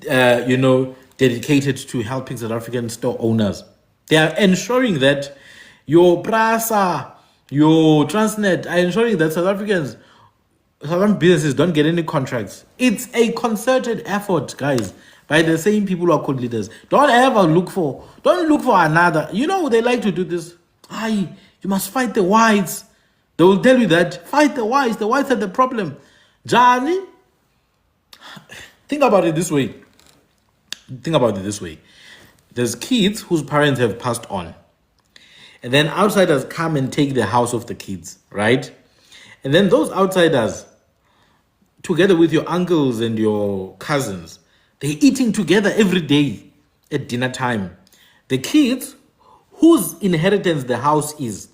dedicated to helping South African store owners. They are ensuring that your Prasa, your Transnet are ensuring that South African businesses don't get any contracts. It's a concerted effort, guys, by the same people who are called leaders. Don't look for another. You know, they like to do this. You must fight the whites. They will tell you that, fight the whites. The whites are the problem. Johnny, think about it this way. There's kids whose parents have passed on. And then outsiders come and take the house of the kids, right? And then those outsiders, together with your uncles and your cousins, they're eating together every day at dinner time. The kids whose inheritance the house is,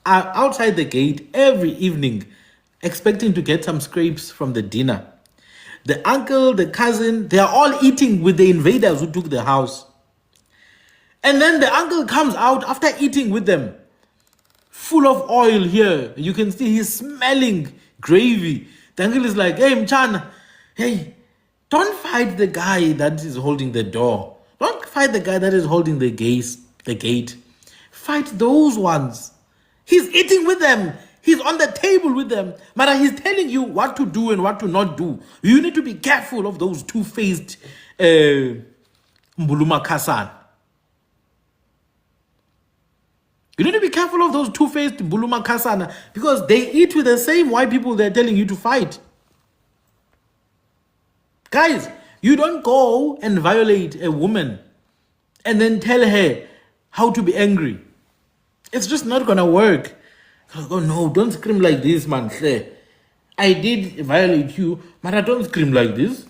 are outside the gate every evening expecting to get some scrapes from the dinner. The uncle, the cousin, they are all eating with the invaders who took the house. And then the uncle comes out after eating with them, full of oil here. You can see he's smelling gravy. The uncle is like, hey, Mchana, hey, don't fight the guy that is holding the door. Don't fight the guy that is holding the gate. Fight those ones. He's eating with them. He's on the table with them. Mara, he's telling you what to do and what to not do. You need to be careful of those two-faced Mbuluma Kasan. You need to be careful of those two-faced Mbuluma Kasan because they eat with the same white people they're telling you to fight. Guys, you don't go and violate a woman and then tell her how to be angry. It's just not going to work. Oh no, don't scream like this, man. I did violate you, but I don't scream like this.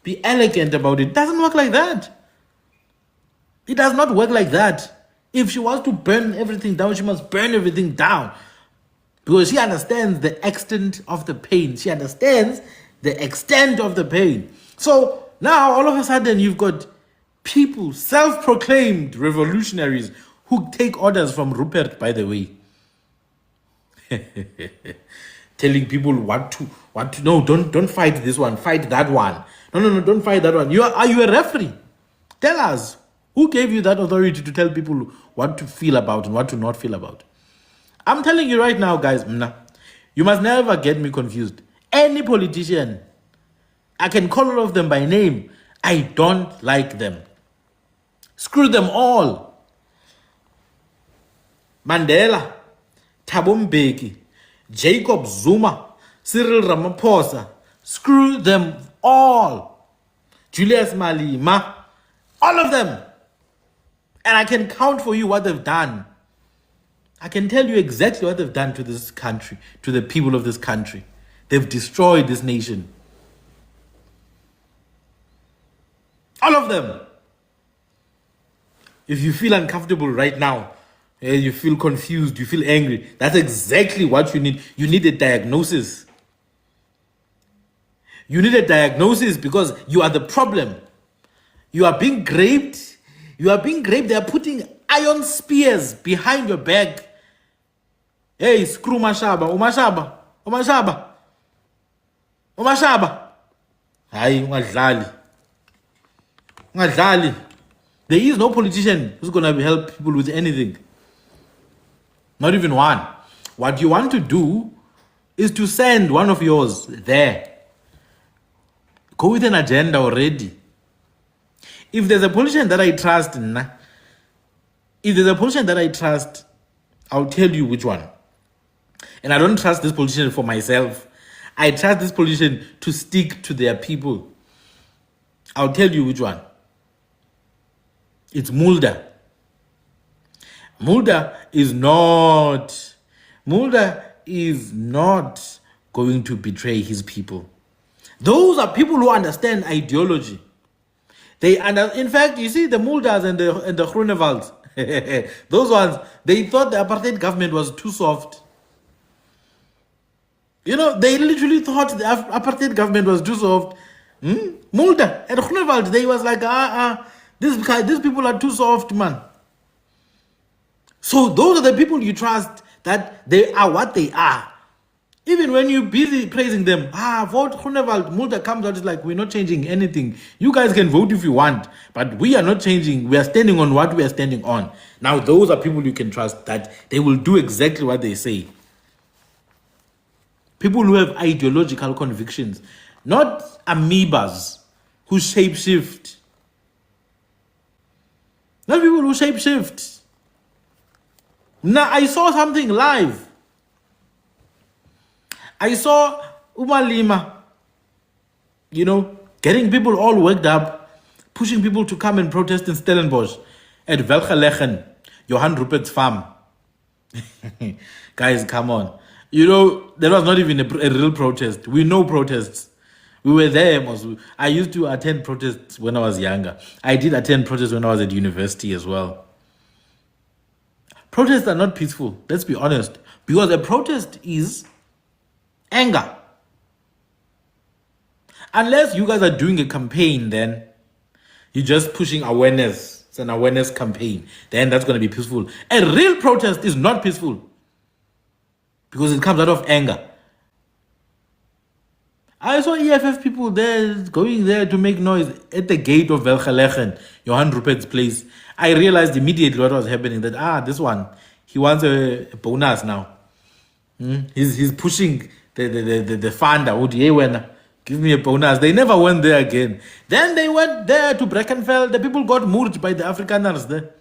Be elegant about it. It doesn't work like that. It does not work like that. If she wants to burn everything down, she must burn everything down. Because she understands the extent of the pain. She understands the extent of the pain. So now all of a sudden you've got people, self-proclaimed revolutionaries who take orders from Rupert, by the way. Telling people what to no, don't fight this one, fight that one. No, don't fight that one. Are you a referee? Tell us, who gave you that authority to tell people what to feel about and what to not feel about? I'm telling you right now, guys, you must never get me confused. Any politician, I can call all of them by name. I don't like them. Screw them all. Mandela, Thabo Mbeki, Jacob Zuma, Cyril Ramaphosa, screw them all. Julius Malema, all of them. And I can count for you what they've done. I can tell you exactly what they've done to this country, to the people of this country. They've destroyed this nation. All of them. If you feel uncomfortable right now, you feel confused, you feel angry, that's exactly what you need. You need a diagnosis. You need a diagnosis because you are the problem. You are being raped. They are putting iron spears behind your back. Hey, screw Mashaba. Umashaba. Umashaba. Umashaba. Hayi, ungadlali. Ungadlali. There is no politician who's going to help people with anything. Not even one. What you want to do is to send one of yours there. Go with an agenda already. If there's a politician that I trust, I'll tell you which one. And I don't trust this politician for myself. I trust this politician to stick to their people. I'll tell you which one. It's Mulder. Mulder is not going to betray his people. Those are people who understand ideology. In fact, you see the Mulders and the Groenewalds, those ones, they thought the apartheid government was too soft. You know, they literally thought the apartheid government was too soft. Mulder and Groenewald, they was like, these people are too soft, man. So those are the people you trust, that they are what they are. Even when you're busy praising them, vote Groenewald, Mulder comes out, it's like, we're not changing anything. You guys can vote if you want, but we are not changing. We are standing on what we are standing on. Now, those are people you can trust, that they will do exactly what they say. People who have ideological convictions, not amoebas who shapeshift. Not people who shapeshift. Now, I saw something live. I saw Umalima, getting people all worked up, pushing people to come and protest in Stellenbosch at Velgelegen, Johan Rupert's farm. Guys, come on. There was not even a real protest. We know protests. We were there. I used to attend protests when I was younger. I did attend protests when I was at university as well. Protests are not peaceful, let's be honest. Because a protest is anger. Unless you guys are doing a campaign, then you're just pushing awareness. It's an awareness campaign. Then that's going to be peaceful. A real protest is not peaceful because it comes out of anger. I saw EFF people there going there to make noise at the gate of Velgelegen, Johan Rupert's place. I realized immediately what was happening, that this one, he wants a bonus now. He's pushing the funder, give me a bonus. They never went there again. Then they went there to Brackenfell. The people got murdered by the Afrikaners there.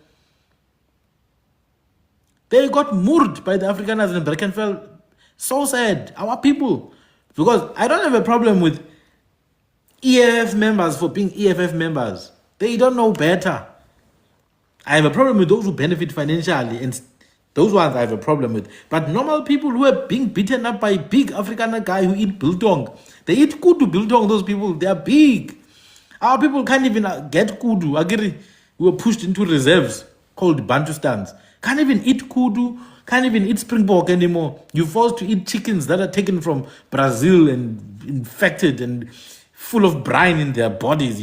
They got murdered by the Afrikaners in Brackenfell. So sad. Our people. Because I don't have a problem with EFF members for being EFF members. They don't know better. I have a problem with those who benefit financially, and those ones I have a problem with. But normal people who are being beaten up by big Afrikaner guy who eat biltong, they eat kudu biltong, those people, they are big. Our people can't even get kudu. Agiri, we were pushed into reserves called Bantustans. Can't even eat kudu, can't even eat springbok anymore. You're forced to eat chickens that are taken from Brazil and infected and full of brine in their bodies,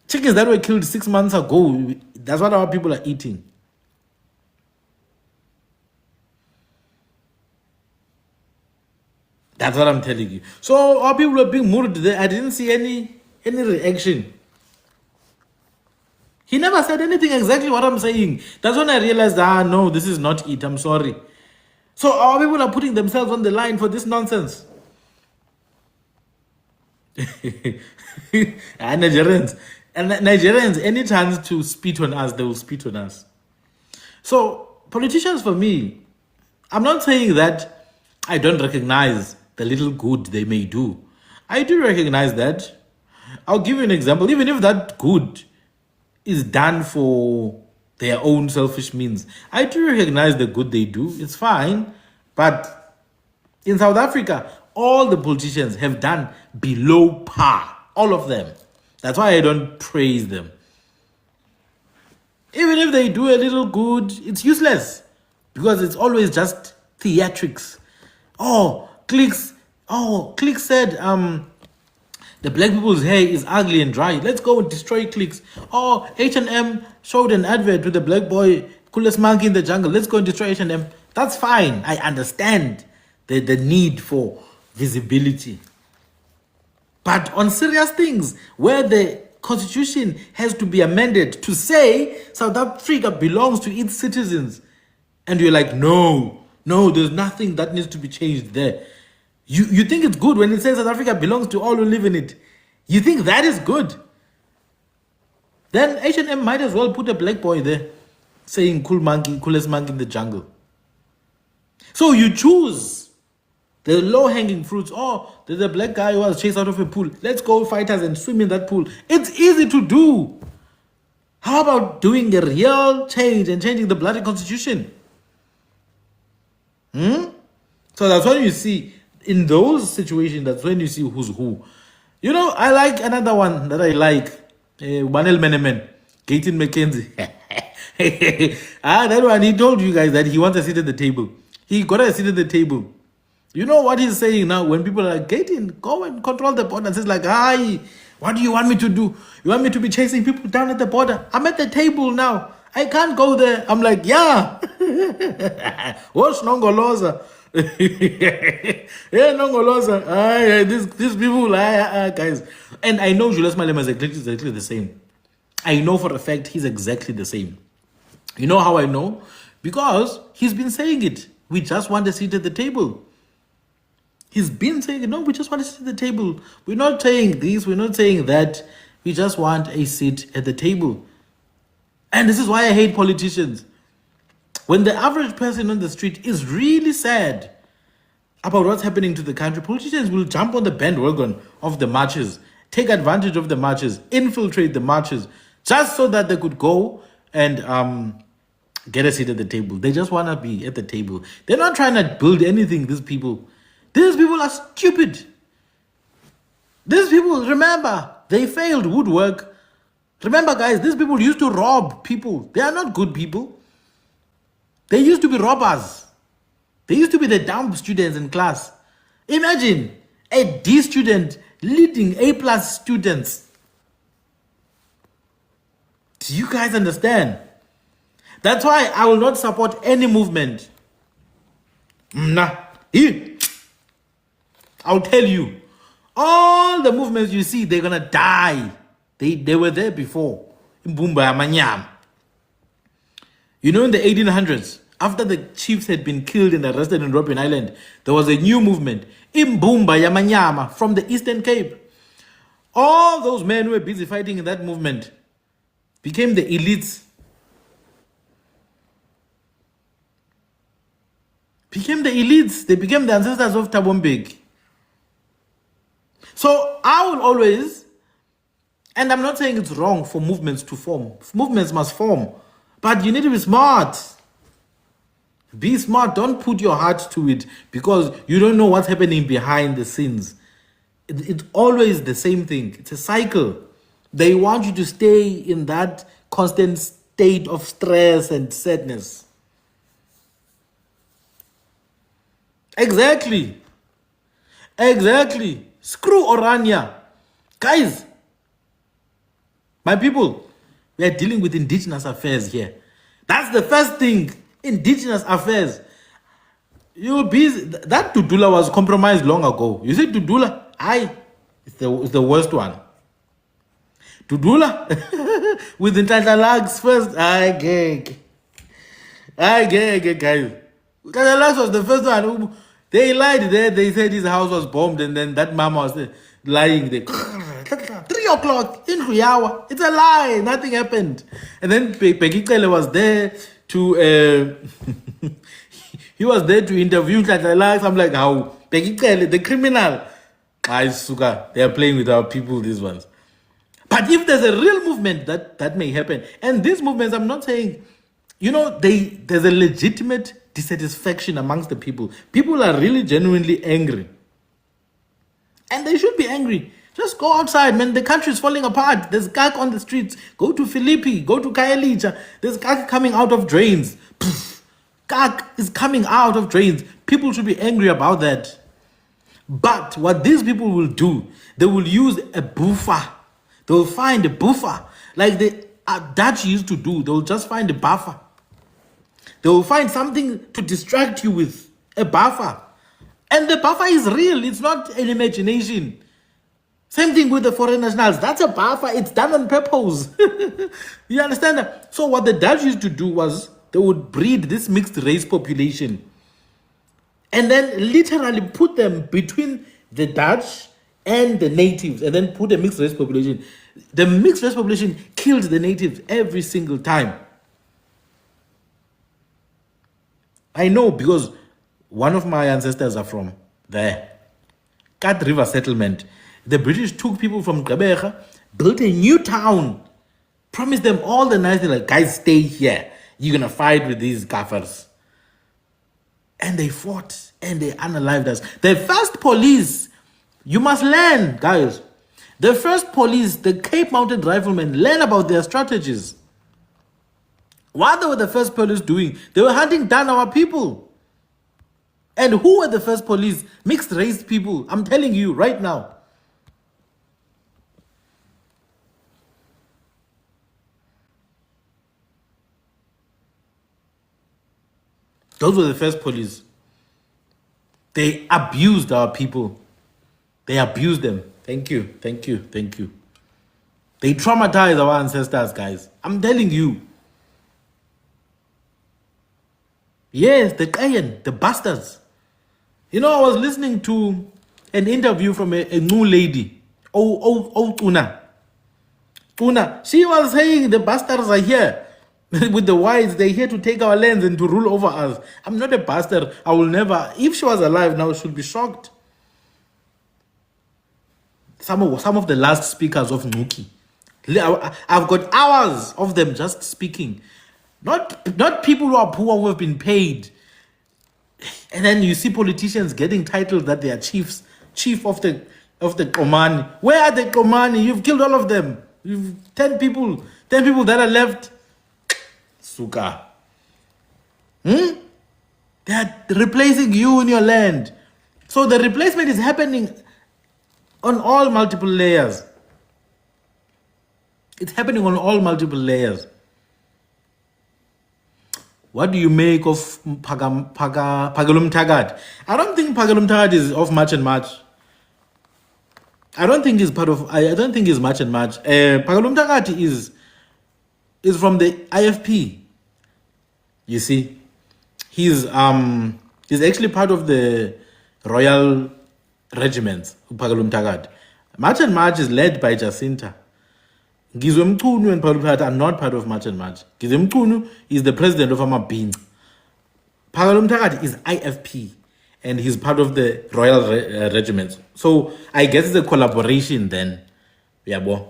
Chickens that were killed 6 months ago, that's what our people are eating. That's what I'm telling you. So our people are being murdered there. I didn't see any reaction. He never said anything exactly what I'm saying. That's when I realized, no, this is not it. I'm sorry. So our people are putting themselves on the line for this nonsense. Nigerians, any chance to spit on us, they will spit on us. So politicians, for me, I'm not saying that I don't recognize the little good they may do. I do recognize that. I'll give you an example. Even if that good is done for their own selfish means, I do recognize the good they do. It's fine. But in South Africa, all the politicians have done below par. All of them. That's why I don't praise them. Even if they do a little good, it's useless. Because it's always just theatrics. Clicks said the black people's hair is ugly and dry. Let's go and destroy Clicks. H&M showed an advert with the black boy, coolest monkey in the jungle. Let's go and destroy H&M. That's fine. I understand the need for visibility. But on serious things, where the constitution has to be amended to say South Africa belongs to its citizens, and you're like, no, there's nothing that needs to be changed there. You think it's good when it says South Africa belongs to all who live in it. You think that is good. Then H&M might as well put a black boy there saying cool monkey, coolest monkey in the jungle. So you choose the low-hanging fruits. Oh, there's a black guy who was chased out of a pool. Let's go fighters and swim in that pool. It's easy to do. How about doing a real change and changing the bloody constitution? So that's when you see, in those situations, that's when you see who's who. You know, I like another one that I like. Wanel Menemen, Gaten McKenzie. That one, he told you guys that he wants a seat at the table. He got a seat at the table. You know what he's saying now when people are like, Gaten, go and control the border. And says like, hi, what do you want me to do? You want me to be chasing people down at the border? I'm at the table now. I can't go there. I'm like, yeah. What's Nongoloza? Yeah, Nongoloza. These people, guys. And I know Julius Malema is exactly the same. I know for a fact he's exactly the same. You know how I know? Because he's been saying it. We just want a seat at the table. He's been saying, no, we just want to sit at the table. We're not saying this, we're not saying that. We just want a seat at the table. And this is why I hate politicians. When the average person on the street is really sad about what's happening to the country, politicians will jump on the bandwagon of the marches, take advantage of the marches, infiltrate the marches, just so that they could go and get a seat at the table. They just want to be at the table. They're not trying to build anything, these people. These people are stupid. These people, remember, they failed woodwork. Remember, guys, these people used to rob people. They are not good people. They used to be robbers. They used to be the dumb students in class. Imagine a D student leading A+ students. Do you guys understand? That's why I will not support any movement. I'll tell you, all the movements you see, they're gonna die. They were there before. Imbumba Manyam. You know, in the 1800s, after the chiefs had been killed and arrested in Robben Island, there was a new movement, Imbumba Yamanyama, from the Eastern Cape. All those men who were busy fighting in that movement became the elites. They became the ancestors of Thabo Mbeki. So I will always, and I'm not saying it's wrong for movements to form. Movements must form. But you need to be smart. Be smart. Don't put your heart to it because you don't know what's happening behind the scenes. It's always the same thing. It's a cycle. They want you to stay in that constant state of stress and sadness. Exactly. Screw Orania. Guys, my people, we are dealing with indigenous affairs here. That's the first thing. Indigenous affairs. You'll be that Dudula was compromised long ago. You see Dudula? It's the worst one. Dudula with the Tantalags first. I get guys. Tantalags was the first one. They lied there. They said his house was bombed, and then that mama was lying there. 3 o'clock in Huyawa. It's a lie. Nothing happened. And then Peggy Kele was there to he was there to interview Tantalags. I'm like, how Peggy Kele, the criminal. They are playing with our people, these ones. But if there's a real movement that may happen, and these movements, I'm not saying, you know, there's a legitimate dissatisfaction amongst the people. People are really genuinely angry. And they should be angry. Just go outside, man. The country is falling apart. There's gag on the streets. Go to Philippi. Go to Kayalija. There's gag coming out of drains. Gag is coming out of drains. People should be angry about that. But what these people will do, they will use a buffer. They will find a buffer. Like the Dutch used to do. They will just find a buffer. They will find something to distract you with, a buffer. And the buffer is real, it's not an imagination. Same thing with the foreign nationals. That's a buffer, it's done on purpose. You understand that? So what the Dutch used to do was they would breed this mixed race population and then literally put them between the Dutch and the natives and then put a mixed race population. The mixed race population killed the natives every single time. I know because one of my ancestors are from there. Cat River settlement. The British took people from Gqeberha, built a new town, promised them all the nice things like, guys, stay here. You're going to fight with these Kafirs. And they fought and they unalived us. The first police, you must learn, guys. The first police, the Cape Mounted Riflemen, learn about their strategies. What they were the first police doing? They were hunting down our people. And who were the first police? Mixed race people. I'm telling you right now. Those were the first police. They abused our people. They abused them. Thank you, thank you, thank you. They traumatized our ancestors, guys. I'm telling you. Yes, the Kayan, the bastards. You know, I was listening to an interview from a new lady. Tuna. She was saying the bastards are here. With the whites, they're here to take our lands and to rule over us. I'm not a bastard. I will never. If she was alive now, she would be shocked. Some of the last speakers of Nuki. I've got hours of them just speaking. Not people who are poor who have been paid. And then you see politicians getting titles that they are chiefs. Chief of the Komani. Where are the Komani? You've killed all of them. You've 10 people that are left. Suka. They are replacing you in your land. So the replacement is happening on all multiple layers. It's happening on all multiple layers. What do you make of Pagalum Tagat? I don't think Pagalum Tagat is of much and much. I don't think he's part of. I don't think he's much and much. Pagalum Tagat is from the IFP. You see, he's actually part of the Royal Regiments. Pagalum Tagat. March and March is led by Jacinta. Ngizwe Mchunu and Pagalum Tagat are not part of March and March. Ngizwe Mchunu is the president of Amabing. Pagalum Tagat is IFP. And he's part of the Royal Regiments. So I guess it's a collaboration then. Yeah, boy.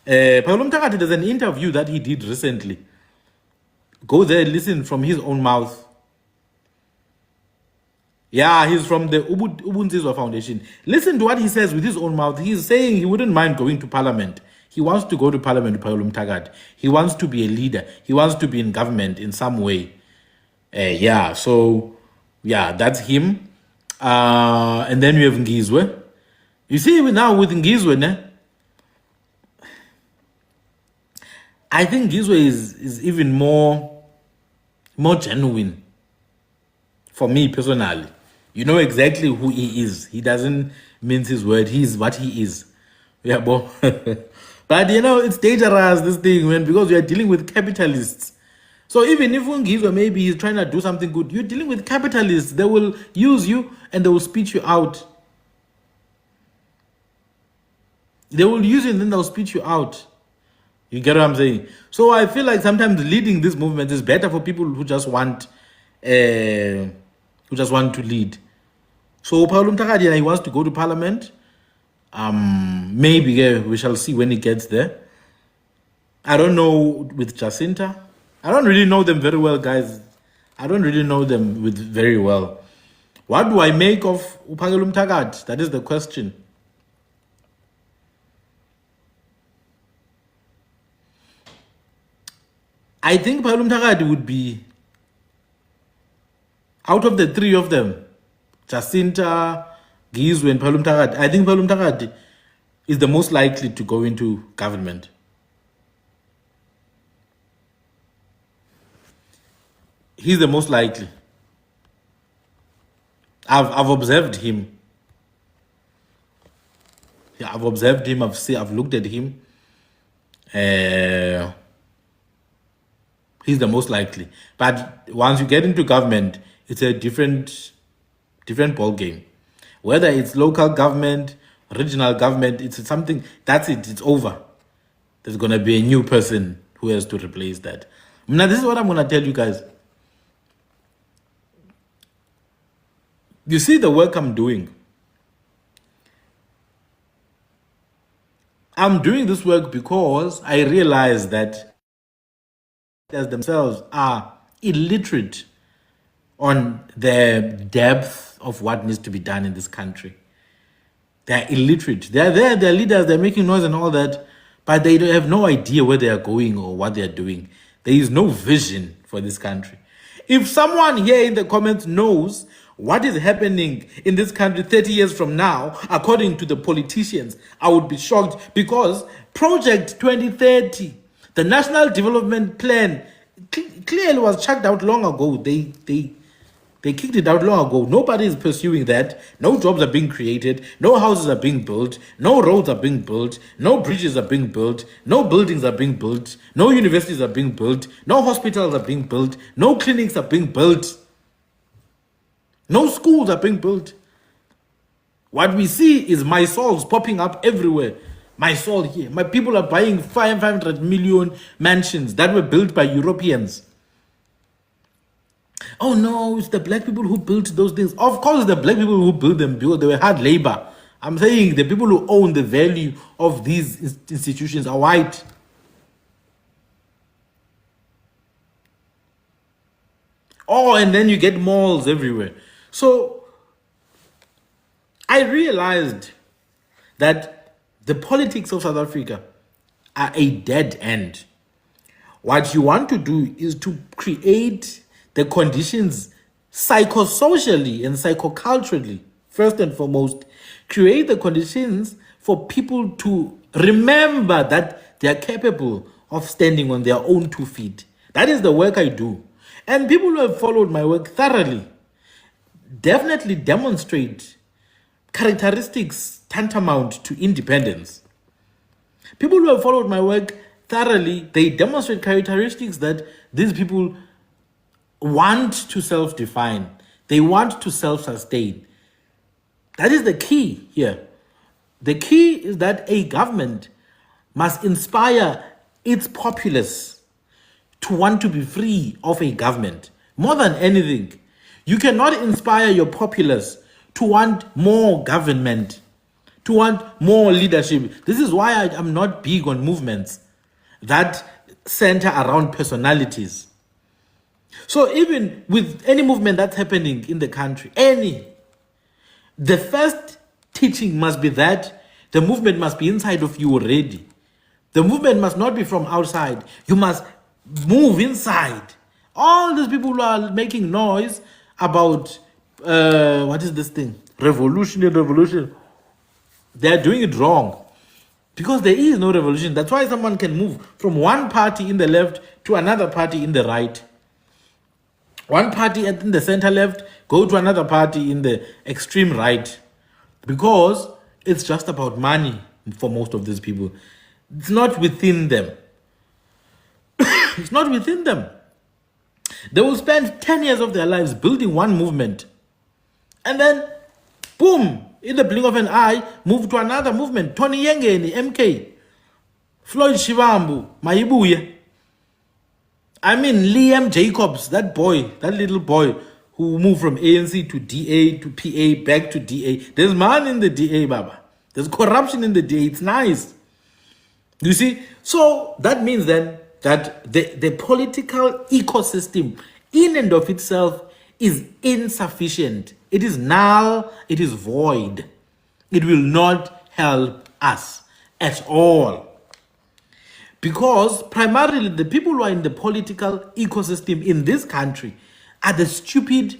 Pagalum Tagat, there's an interview that he did recently. Go there, listen from his own mouth. Yeah, he's from the Ubuntu Foundation. Listen to what he says with his own mouth. He's saying he wouldn't mind going to parliament. He wants to go to parliament with Pagalum Tagat. He wants to be a leader. He wants to be in government in some way. Yeah, so, yeah, that's him. And then we have Ngizwe. You see, now with Ngizwe, ne? I think Ngizwe is even more genuine for me personally. You know exactly who he is. He doesn't mince his word. He is what he is. Yeah, boy. But you know, it's dangerous, this thing, man, because we are dealing with capitalists. So even if Ngizwe maybe he's trying to do something good, you're dealing with capitalists. They will use you and they will spit you out. They will use you and then they'll spit you out. You get what I'm saying? So I feel like sometimes leading this movement is better for people who just want to lead. So Pagalum Tagat, he wants to go to parliament. Maybe we shall see when he gets there. I don't know with Jacinta. I don't really know them very well, guys. I don't really know them very well. What do I make of Pagalum Tagat? That is the question. I think Pagalum Tagat would be, out of the three of them, Jacinta, Ngizwe, and Pagalum Tagat, I think Pagalum Tagat is the most likely to go into government. He's the most likely. I've observed him. Yeah, I've observed him. I've looked at him. He's the most likely. But once you get into government, it's a different ball game. Whether it's local government, regional government, it's something. That's it. It's over. There's gonna be a new person who has to replace that. Now, this is what I'm gonna tell you guys. You see the work I'm doing. I'm doing this work because I realize that as themselves are illiterate on the depth of what needs to be done in this country. They're illiterate. They're there, they're leaders, they're making noise and all that, but they have no idea where they are going or what they are doing. There is no vision for this country. If someone here in the comments knows what is happening in this country 30 years from now, according to the politicians, I would be shocked, because Project 2030, the National Development Plan, clearly was chucked out long ago. They kicked it out long ago. Nobody is pursuing that. No jobs are being created. No houses are being built. No roads are being built. No bridges are being built. No buildings are being built. No universities are being built. No hospitals are being built. No clinics are being built. No schools are being built. What we see is my souls popping up everywhere. My soul here. My people are buying 500 million mansions that were built by Europeans. Oh no, it's the black people who built those things. Of course, the black people who built them because they were hard labor. I'm saying the people who own the value of these institutions are white. Oh, and then you get malls everywhere. So I realized that the politics of South Africa are a dead end. What you want to do is to create the conditions psychosocially and psychoculturally, first and foremost, create the conditions for people to remember that they are capable of standing on their own 2 feet. That is the work I do. And people who have followed my work thoroughly definitely demonstrate characteristics tantamount to independence. People who have followed my work thoroughly, they demonstrate characteristics that these people want to self-define. They want to self-sustain. That is the key here. The key is that a government must inspire its populace to want to be free of a government. More than anything, you cannot inspire your populace to want more government, to want more leadership. This is why I'm not big on movements that center around personalities. So even with any movement that's happening in the country, the first teaching must be that the movement must be inside of you already. The movement must not be from outside. You must move inside. All these people who are making noise about, what is this thing? Revolution. They're doing it wrong. Because there is no revolution. That's why someone can move from one party in the left to another party in the right. One party in the center left, go to another party in the extreme right. Because it's just about money for most of these people. It's not within them. It's not within them. They will spend 10 years of their lives building one movement. And then, boom, in the blink of an eye, move to another movement. Tony Yengeni, MK. Floyd Shivambu, Maibuye. I mean, Liam Jacobs, that little boy who moved from ANC to DA to PA, back to DA. There's man in the DA, Baba. There's corruption in the DA. It's nice. You see? So that means then that the political ecosystem in and of itself is insufficient. It is null. It is void. It will not help us at all. Because primarily the people who are in the political ecosystem in this country are the stupid,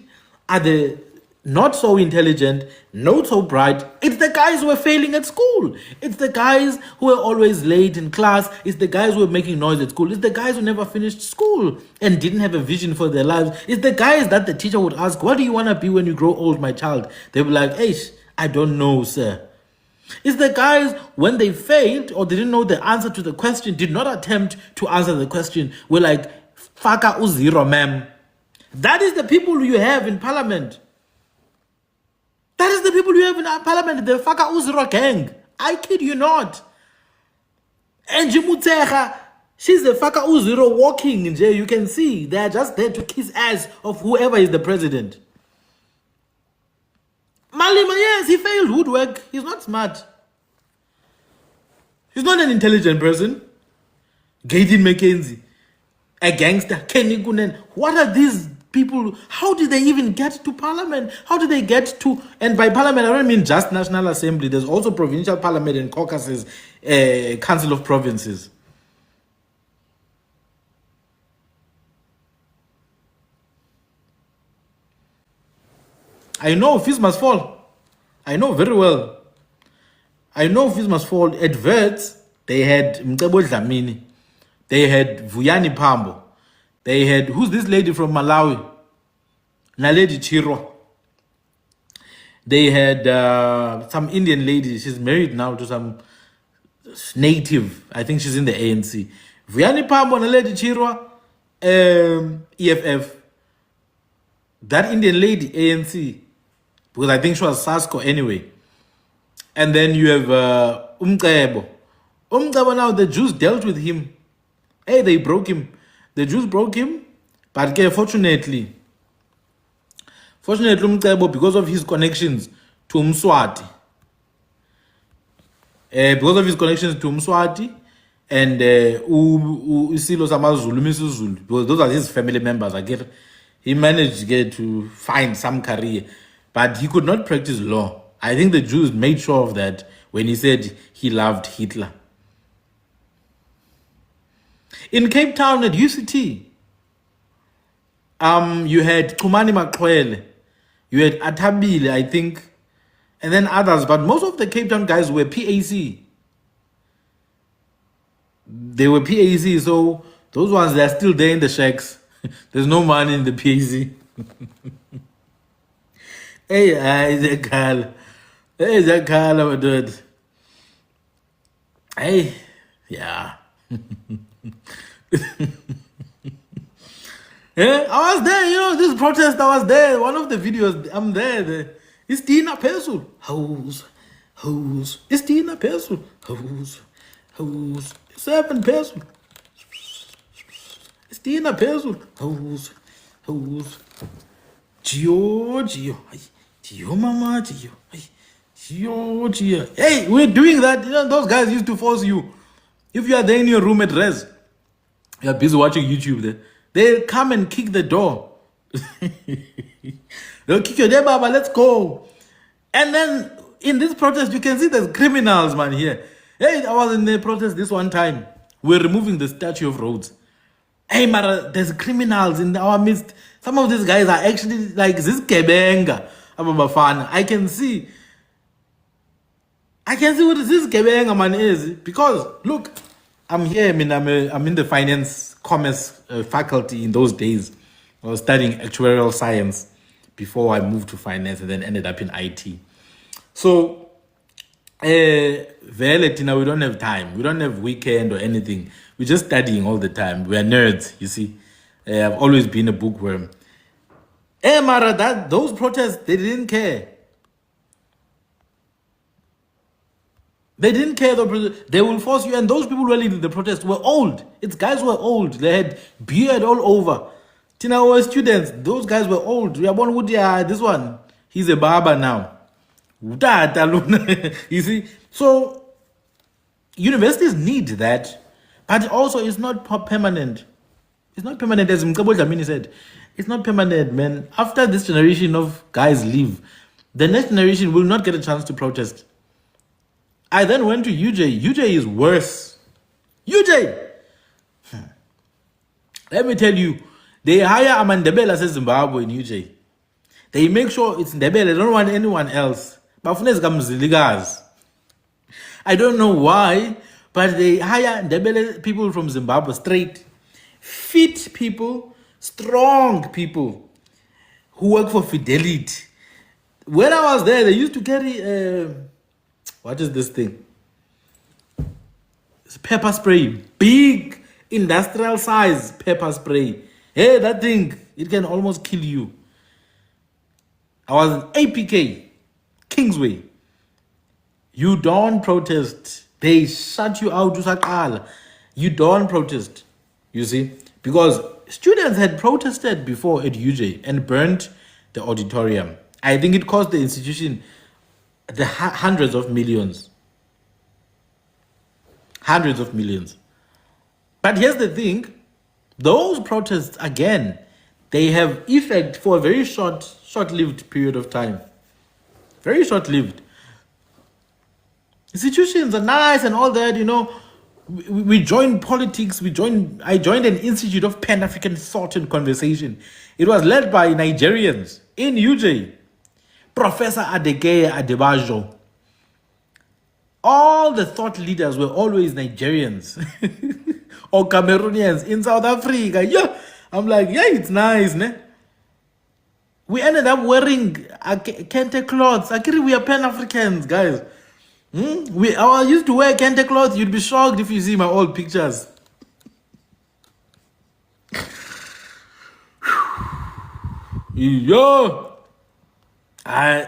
are the not so intelligent, not so bright. It's the guys who are failing at school. It's the guys who are always late in class. It's the guys who are making noise at school. It's the guys who never finished school and didn't have a vision for their lives. It's the guys that the teacher would ask, what do you want to be when you grow old, my child? They'd be like, hey, I don't know, sir. It's the guys, when they failed or they didn't know the answer to the question, did not attempt to answer the question, were like, Faka uziro, ma'am. That is the people you have in parliament. That is the people you have in our parliament, the Faka uziro gang. I kid you not. And Jimutsecha, she's the Faka uziro walking in jail. You can see they're just there to kiss ass of whoever is the president. Malima, yes, he failed woodwork. He's not smart. He's not an intelligent person. Gaydin McKenzie, a gangster. Kenny Gunen. What are these people? How did they even get to parliament? How did they get to, and by parliament, I don't mean just National Assembly. There's also provincial parliament and caucuses, Council of Provinces. I know fees must fall. I know very well. I know fees must fall. At Verts, they had Mcebo Dlamini. They had Vuyani Pambo. They had, who's this lady from Malawi? Naledi Chirwa. They had some Indian lady. She's married now to some native. I think she's in the ANC. Vuyani Pambo, Naledi Chirwa, EFF. That Indian lady, ANC. Because I think she was Sasko anyway. And then you have Umcebo. Umcebo now, the Jews dealt with him. Hey, they broke him. The Jews broke him. But fortunately, Umcebo, because of his connections to Mswati. Because of his connections to Mswati and Isilo Samazulu, Mrs. Zulu, because those are his family members. He managed to get to find some career. But he could not practice law. I think the Jews made sure of that when he said he loved Hitler. In Cape Town at UCT, you had Kumani Makwele, you had Atabile, I think, and then others. But most of the Cape Town guys were PAC. They were PAC, so those ones, they're still there in the shacks. There's no money in the PAC. Hey, Zakala. Hey, Zakala, dude. Hey, yeah. Yeah, I was there, this protest, I was there. One of the videos, I'm there. It's Tina Pesul. Hose. It's Tina Pesul. Hose. 7 Pesul. It's Tina Pesul. Hose. Gio. Gio, mama, Gio. Gio. Hey, we're doing that. Those guys used to force you. If you are there in your room at res, you're busy watching YouTube there, they'll come and kick the door. They'll kick your door, Baba, let's go. And then in this protest, you can see there's criminals, man, here. Hey, I was in the protest this one time. We're removing the statue of Rhodes. Hey, Mara, there's criminals in our midst. Some of these guys are actually like this Kebenga. I can see what this Kebenga man is. Because, look, I'm here. I'm in the finance commerce faculty in those days. I was studying actuarial science before I moved to finance and then ended up in IT. So, we don't have time. We don't have weekend or anything. We're just studying all the time. We're nerds, you see. I've always been a bookworm. Mara, those protests, they didn't care. They didn't care. They will force you. And those people who were leading the protest were old. It's guys who were old. They had beard all over. Tina were students. Those guys were old. This one, he's a barber now. You see? So, universities need that. But also, it's not permanent. It's not permanent, as Mkabo Dlamini said. It's not permanent, man. After this generation of guys leave, the next generation will not get a chance to protest. I then went to UJ. UJ is worse. UJ! Let me tell you, they hire Amandebela as Zimbabwe in UJ. They make sure it's Ndebele. They don't want anyone else. Bafuna zikamzilikazi. I don't know why, but they hire Ndebele people from Zimbabwe straight. Fit people, strong people who work for Fidelity. When I was there, they used to carry, what is this thing? It's pepper spray. Big industrial size pepper spray. Hey, that thing, it can almost kill you. I was in APK, Kingsway. You don't protest. They shut you out to Sakala. You don't protest. You see? Because students had protested before at UJ and burnt the auditorium. I think it cost the institution the hundreds of millions. Hundreds of millions. But here's the thing. Those protests, again, they have effect for a very short-lived period of time. Very short-lived. Institutions are nice and all that, you know. We joined politics. I joined an institute of Pan-African thought and conversation. It was led by Nigerians in UJ. Professor Adekeye Adebajo. All the thought leaders were always Nigerians or Cameroonians in South Africa. Yeah, I'm like, yeah, it's nice, ne? We ended up wearing kente clothes. We are Pan-Africans, guys. I used to wear kente clothes. You'd be shocked if you see my old pictures. Yo, I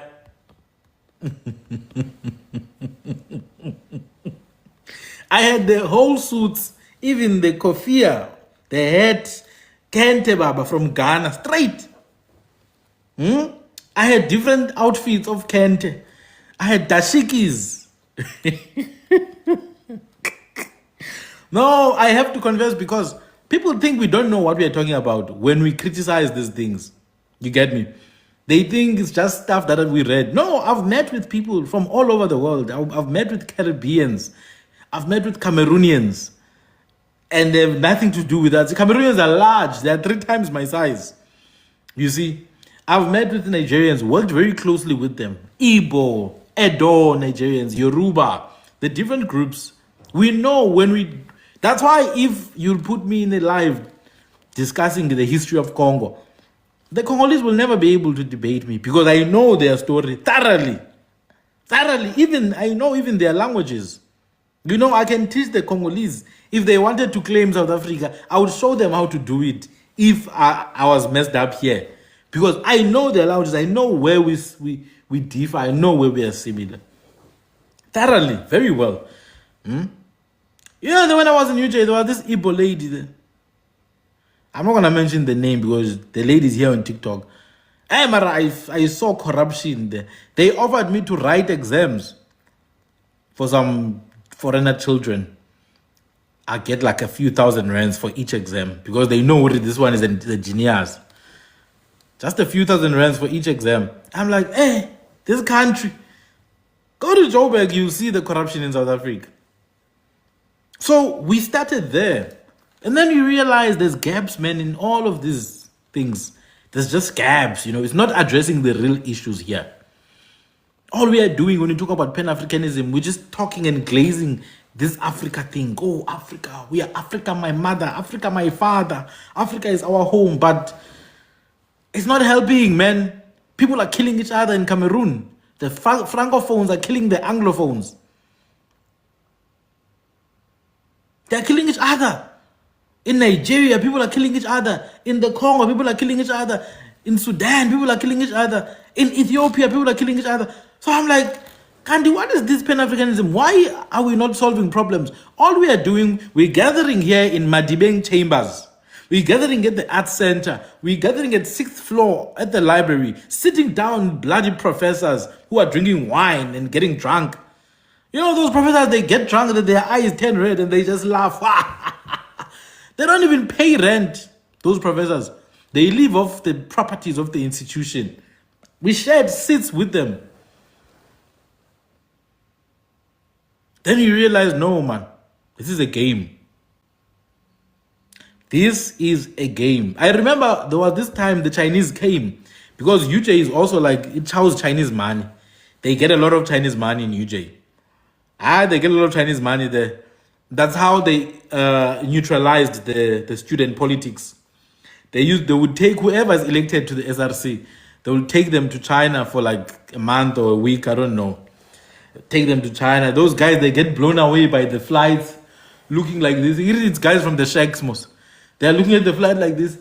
had the whole suits, even the kofia, the hat, kente baba from Ghana, straight. I had different outfits of kente. I had dashikis. No, I have to confess, because people think we don't know what we are talking about when we criticize these things. You get me? They think it's just stuff that we read. No, I've met with people from all over the world. I've met with Caribbeans. I've met with Cameroonians. And they have nothing to do with that. The Cameroonians are large. They are 3 times my size. You see? I've met with Nigerians, worked very closely with them. Igbo, Edo Nigerians, Yoruba, the different groups. We know when we... That's why if you put me in a live discussing the history of Congo, the Congolese will never be able to debate me, because I know their story thoroughly. Thoroughly. I know even their languages. You know, I can teach the Congolese. If they wanted to claim South Africa, I would show them how to do it if I was messed up here. Because I know their languages. I know where we differ. I know where we are similar. Thoroughly. Very well. You know, when I was in UJ, there was this Igbo lady there. I'm not going to mention the name because the lady's here on TikTok. Hey, Mara, I saw corruption there. They offered me to write exams for some foreigner children. I get like a few thousand rands for each exam because they know this one is the genius. Just a few thousand rands for each exam. I'm like, hey, this country. Go to Joburg, you'll see the corruption in South Africa. So we started there. And then you realize there's gaps, man, in all of these things. There's just gaps, you know. It's not addressing the real issues here. All we are doing when we talk about Pan-Africanism, we're just talking and glazing this Africa thing. Oh, Africa. We are Africa, my mother. Africa, my father. Africa is our home. But it's not helping, man. People are killing each other in Cameroon. The Francophones are killing the Anglophones. They're killing each other. In Nigeria, people are killing each other. In the Congo, people are killing each other. In Sudan, people are killing each other. In Ethiopia, people are killing each other. So I'm like, Kandi, what is this Pan-Africanism? Why are we not solving problems? All we are doing, we're gathering here in Madibeng chambers. We're gathering at the Arts Center. We're gathering at 6th floor at the library, sitting down bloody professors who are drinking wine and getting drunk. You know, those professors, they get drunk and their eyes turn red and they just laugh. They don't even pay rent, those professors. They live off the properties of the institution. We shared seats with them. Then you realize, no, man, this is a game. This is a game. I remember there was this time the Chinese came Because UJ is also like, it chows Chinese money. They get a lot of Chinese money in UJ. They get a lot of Chinese money there. That's how they neutralized the student politics. They would take whoever is elected to the SRC, they will take them to China for like a month or a week, I don't know. Take them to China. Those guys, they get blown away by the flights, looking like this. It's guys from the shacks, most. They're looking at the flight like this.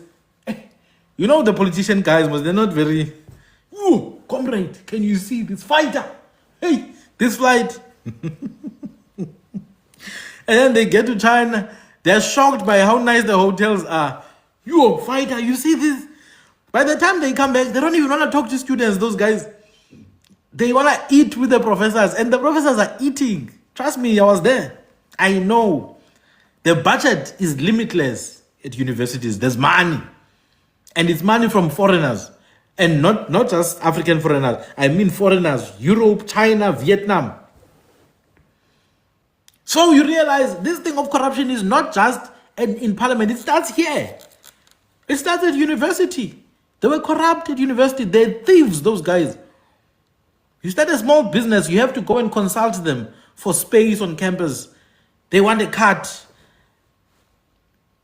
You know the politician guys, most, they're not very, "Ooh, comrade, can you see this fighter? Hey, this flight." And then they get to China. They're shocked by how nice the hotels are. "You fighter, you see this?" By the time they come back, they don't even want to talk to students, those guys. They want to eat with the professors, and the professors are eating. Trust me, I was there. I know. The budget is limitless at universities. There's money. And it's money from foreigners. And not just African foreigners. I mean foreigners. Europe, China, Vietnam. So you realize this thing of corruption is not just in parliament. It starts here. It starts at university. They were corrupt at university. They're thieves, those guys. You start a small business, you have to go and consult them for space on campus. They want a cut.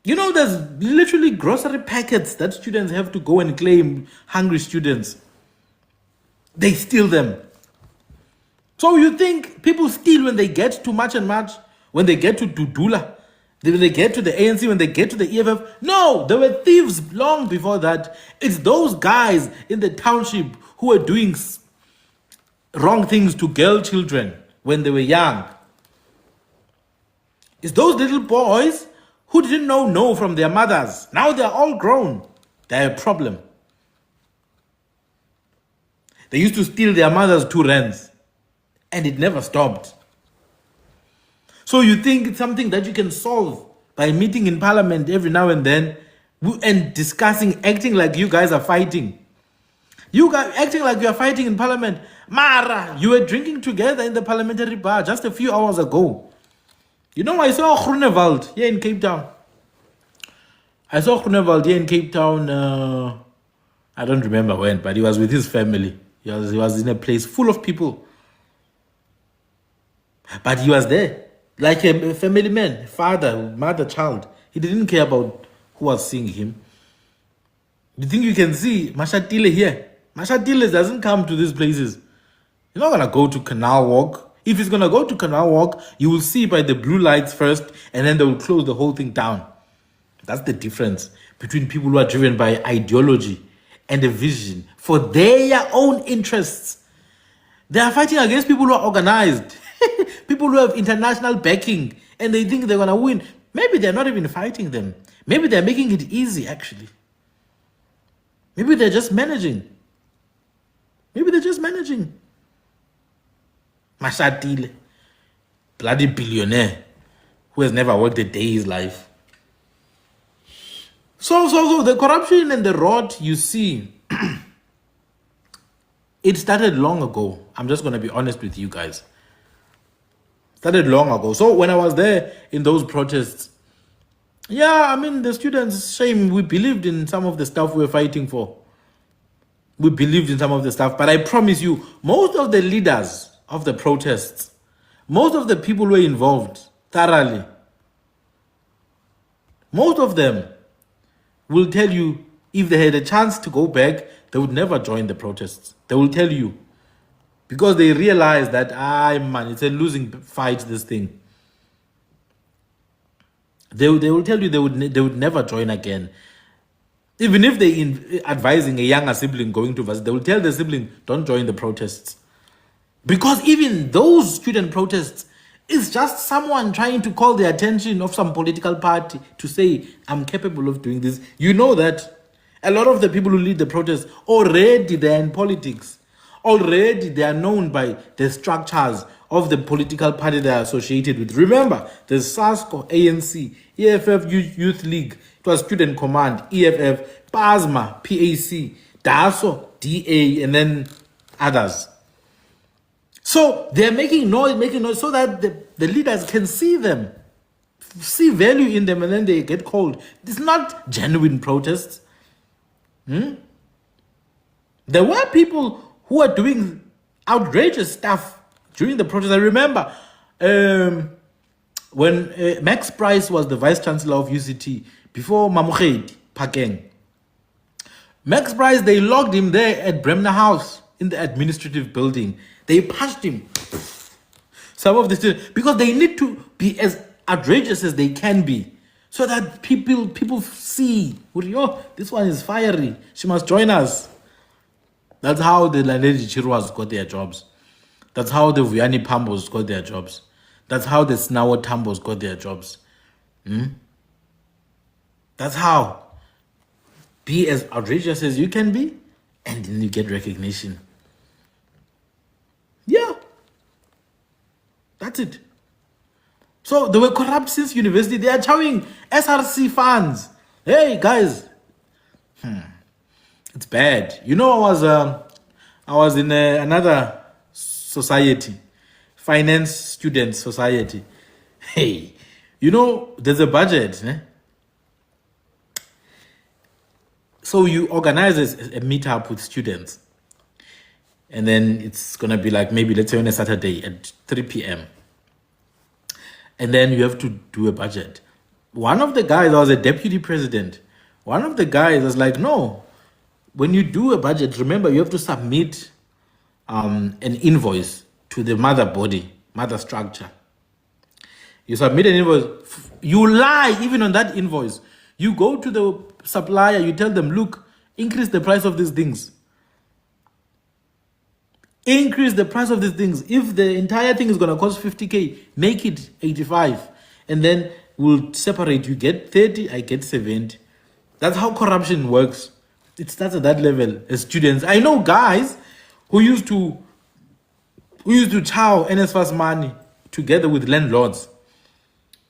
You know, there's literally grocery packets that students have to go and claim, hungry students. They steal them. So you think people steal when they get to March and March, when they get to Dudula, when they get to the ANC, when they get to the EFF? No, they were thieves long before that. It's those guys in the township who were doing wrong things to girl children when they were young. It's those little boys who didn't know no from their mothers. Now they're all grown. They're a problem. They used to steal their mother's 2 rands, and it never stopped. So you think it's something that you can solve by meeting in parliament every now and then and discussing, acting like you guys are fighting. You guys acting like you are fighting in parliament. Mara, you were drinking together in the parliamentary bar just a few hours ago. You know, I saw Groenewald here in Cape Town. I don't remember when, but he was with his family. He was in a place full of people. But he was there, like a family man, father, mother, child. He didn't care about who was seeing him. You think you can see Mashatile here? Mashatile doesn't come to these places. You're not going to go to Canal Walk. If he's going to go to Canal Walk, you will see by the blue lights first, and then they will close the whole thing down. That's the difference between people who are driven by ideology and a vision for their own interests. They are fighting against people who are organized, people who have international backing, and they think they're going to win. Maybe they're not even fighting them. Maybe they're making it easy, actually. Maybe they're just managing. Mashatile, bloody billionaire who has never worked a day in his life. So the corruption and the rot you see, it started long ago. I'm just going to be honest with you guys. Started long ago. So when I was there in those protests, yeah, I mean, the students, shame, we believed in some of the stuff we were fighting for. We believed in some of the stuff, but I promise you, most of the leaders of the protests, most of the people who were involved thoroughly, most of them will tell you if they had a chance to go back, they would never join the protests. They will tell you. Because they realize that, man, it's a losing fight, this thing. They will tell you they would never join again. Even if they're advising a younger sibling going to visit, they will tell the sibling, don't join the protests. Because even those student protests is just someone trying to call the attention of some political party to say, I'm capable of doing this. You know that a lot of the people who lead the protests, already they're in politics. Already they are known by the structures of the political party they are associated with. Remember, there's SASCO, ANC, EFF Youth League, it was Student Command, EFF, PASMA, PAC, DASO, DA, and then others. So they're making noise so that the leaders can see them, see value in them, and then they get called. It's not genuine protests. There were people who were doing outrageous stuff during the protest. I remember when Max Price was the vice chancellor of UCT before Mamukedi Pakeng. Max Price, they locked him there at Bremner House in the administrative building. They pushed him. Some of this, because they need to be as outrageous as they can be, so that people see, oh, this one is fiery. She must join us. That's how the Landedi Chirwas got their jobs. That's how the Vuyani Pambos got their jobs. That's how the Snawa Tambos got their jobs. That's how. Be as outrageous as you can be, and then you get recognition. Yeah. That's it. So they were corrupt since university. They are chowing SRC funds. Hey, guys. It's bad. You know, I was in another society, finance student society. Hey, you know, there's a budget. So you organize a meetup with students. And then it's going to be like maybe, let's say on a Saturday at 3 p.m. And then you have to do a budget. One of the guys, I was a deputy president. One of the guys was like, no, when you do a budget, remember you have to submit an invoice to the mother structure. You submit an invoice, you lie even on that invoice. You go to the supplier, you tell them, look, increase the price of these things. Increase the price of these things. If the entire thing is going to cost 50K, make it 85. And then we'll separate. You get 30, I get 70. That's how corruption works. It starts at that level as students. I know guys who used to chow NSFAS money together with landlords.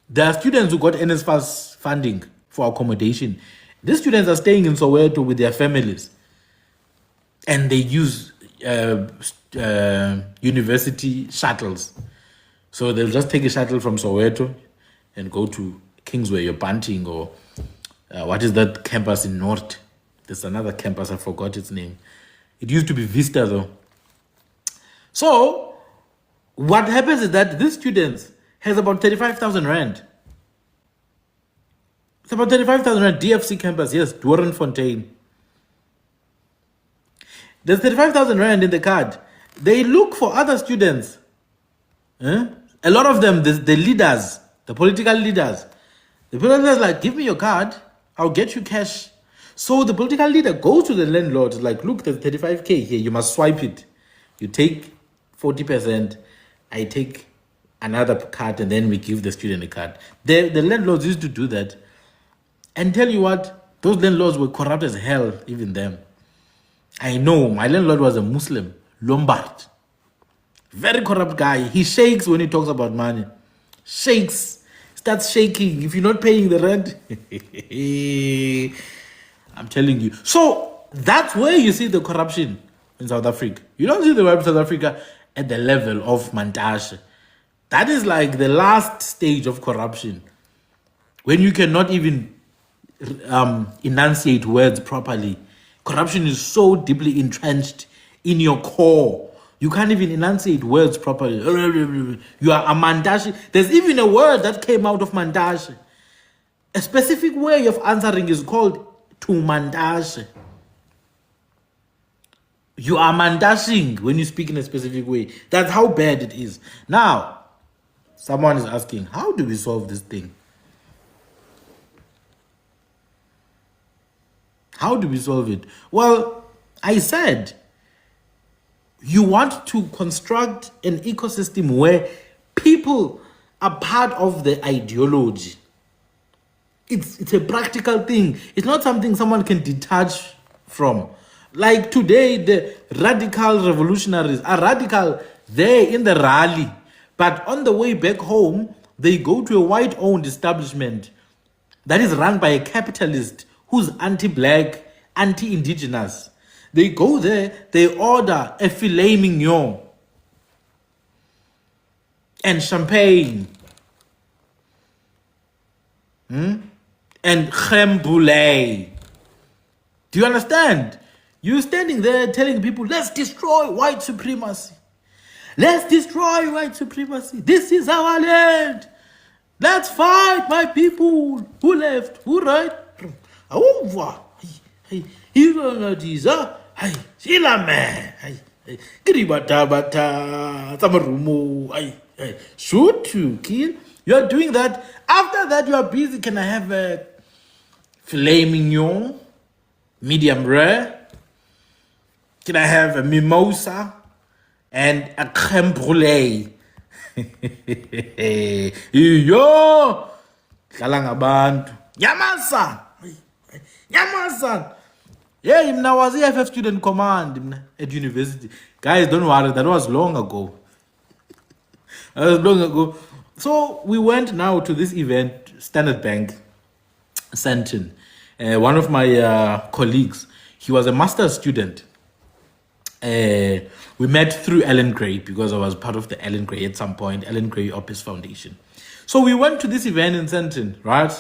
There are students who got NSFAS funding for accommodation. These students are staying in Soweto with their families. And they use university shuttles. So they'll just take a shuttle from Soweto and go to Kingsway or Bunting or what is that campus in North? There's another campus, I forgot its name. It used to be Vista though. So what happens is that these students has about 35,000 rand. It's about 35,000 rand, DFC campus, yes, Doornfontein. There's 35,000 rand in the card. They look for other students. A lot of them, the leaders, the political leaders. The political leaders like, give me your card, I'll get you cash. So the political leader goes to the landlord, like, look, there's 35K here, you must swipe it. You take 40%, I take another card, and then we give the student a card. The landlords used to do that. And tell you what, those landlords were corrupt as hell, even them. I know, my landlord was a Muslim, Lombard. Very corrupt guy. He shakes when he talks about money. Shakes. Starts shaking if you're not paying the rent. I'm telling you. So that's where you see the corruption in South Africa. You don't see the corruption in South Africa at the level of Mantashe. That is like the last stage of corruption. When you cannot even enunciate words properly. Corruption is so deeply entrenched in your core. You can't even enunciate words properly. You are a Mantashe. There's even a word that came out of Mantashe. A specific way of answering is called to Mantashe. You are Mandashing when you speak in a specific way. That's how bad it is. Now, someone is asking, how do we solve this thing? How do we solve it? Well, I said, you want to construct an ecosystem where people are part of the ideology. It's a practical thing. It's not something someone can detach from. Like today, the radical revolutionaries are radical there in the rally. But on the way back home, they go to a white-owned establishment that is run by a capitalist who's anti-black, anti-indigenous. They go there, they order a filet mignon and champagne and creme brulee. Do you understand? You standing there telling people, let's destroy white supremacy. Let's destroy white supremacy. This is our land. Let's fight, my people. Who left? Who right? Over. You don't know this, huh? Hey, Sila man. Hey, Kiribata, Samarumo. Hey, shoot to kill. You are doing that. After that, you are busy. Can I have a filet mignon, medium rare? Can I have a mimosa and a creme brulee? Yo, dlala ngabantu. Nyamaza. Nyamaza. Yeah, I was EFF student command at university. Guys, don't worry, that was long ago. That was long ago. So we went now to this event, Standard Bank, Sandton. One of my colleagues, he was a master's student. We met through Ellen Gray because I was part of the Ellen Gray at some point, Ellen Gray Opus Foundation. So we went to this event in Sandton, right?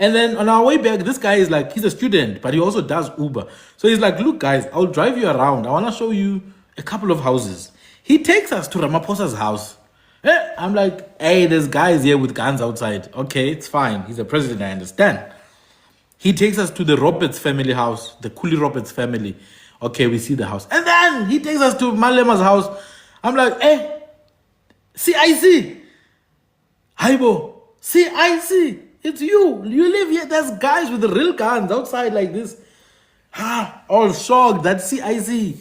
And then on our way back, this guy is like, he's a student, but he also does Uber. So he's like, look, guys, I'll drive you around. I want to show you a couple of houses. He takes us to Ramaphosa's house. I'm like, hey, there's guys here with guns outside. Okay, it's fine. He's a president, I understand. He takes us to the Roberts family house, the Cooley Roberts family. Okay, we see the house. And then he takes us to Malema's house. I'm like, hey, CIC. Haibo, CIC. It's you. You live here. There's guys with the real guns outside like this. All shocked. That's CIC.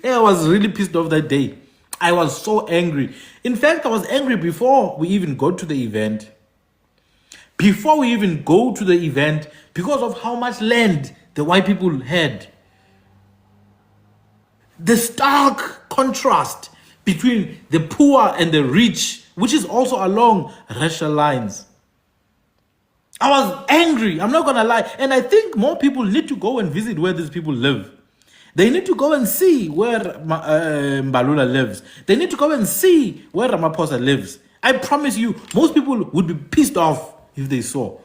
I was really pissed off that day. I was so angry. In fact, I was angry before we even go to the event. Before we even go to the event, because of how much land the white people had. The stark contrast between the poor and the rich, which is also along racial lines. I was angry, I'm not gonna lie. And I think more people need to go and visit where these people live. They need to go and see where Mbalula lives. They need to go and see where Ramaphosa lives. I promise you, most people would be pissed off if they saw.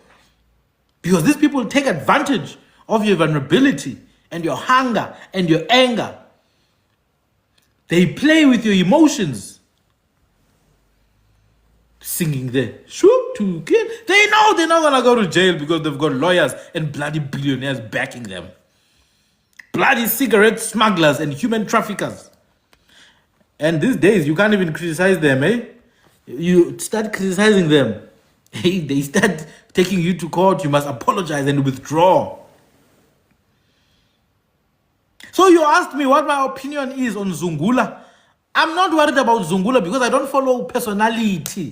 Because these people take advantage of your vulnerability and your hunger and your anger. They play with your emotions. Singing there, shoot to kill. They know they're not gonna go to jail because they've got lawyers and bloody billionaires backing them. Bloody cigarette smugglers and human traffickers. And these days, you can't even criticize them, eh? You start criticizing them. Hey, they start taking you to court. You must apologize and withdraw. So you asked me what my opinion is on Zungula. I'm not worried about Zungula because I don't follow personality.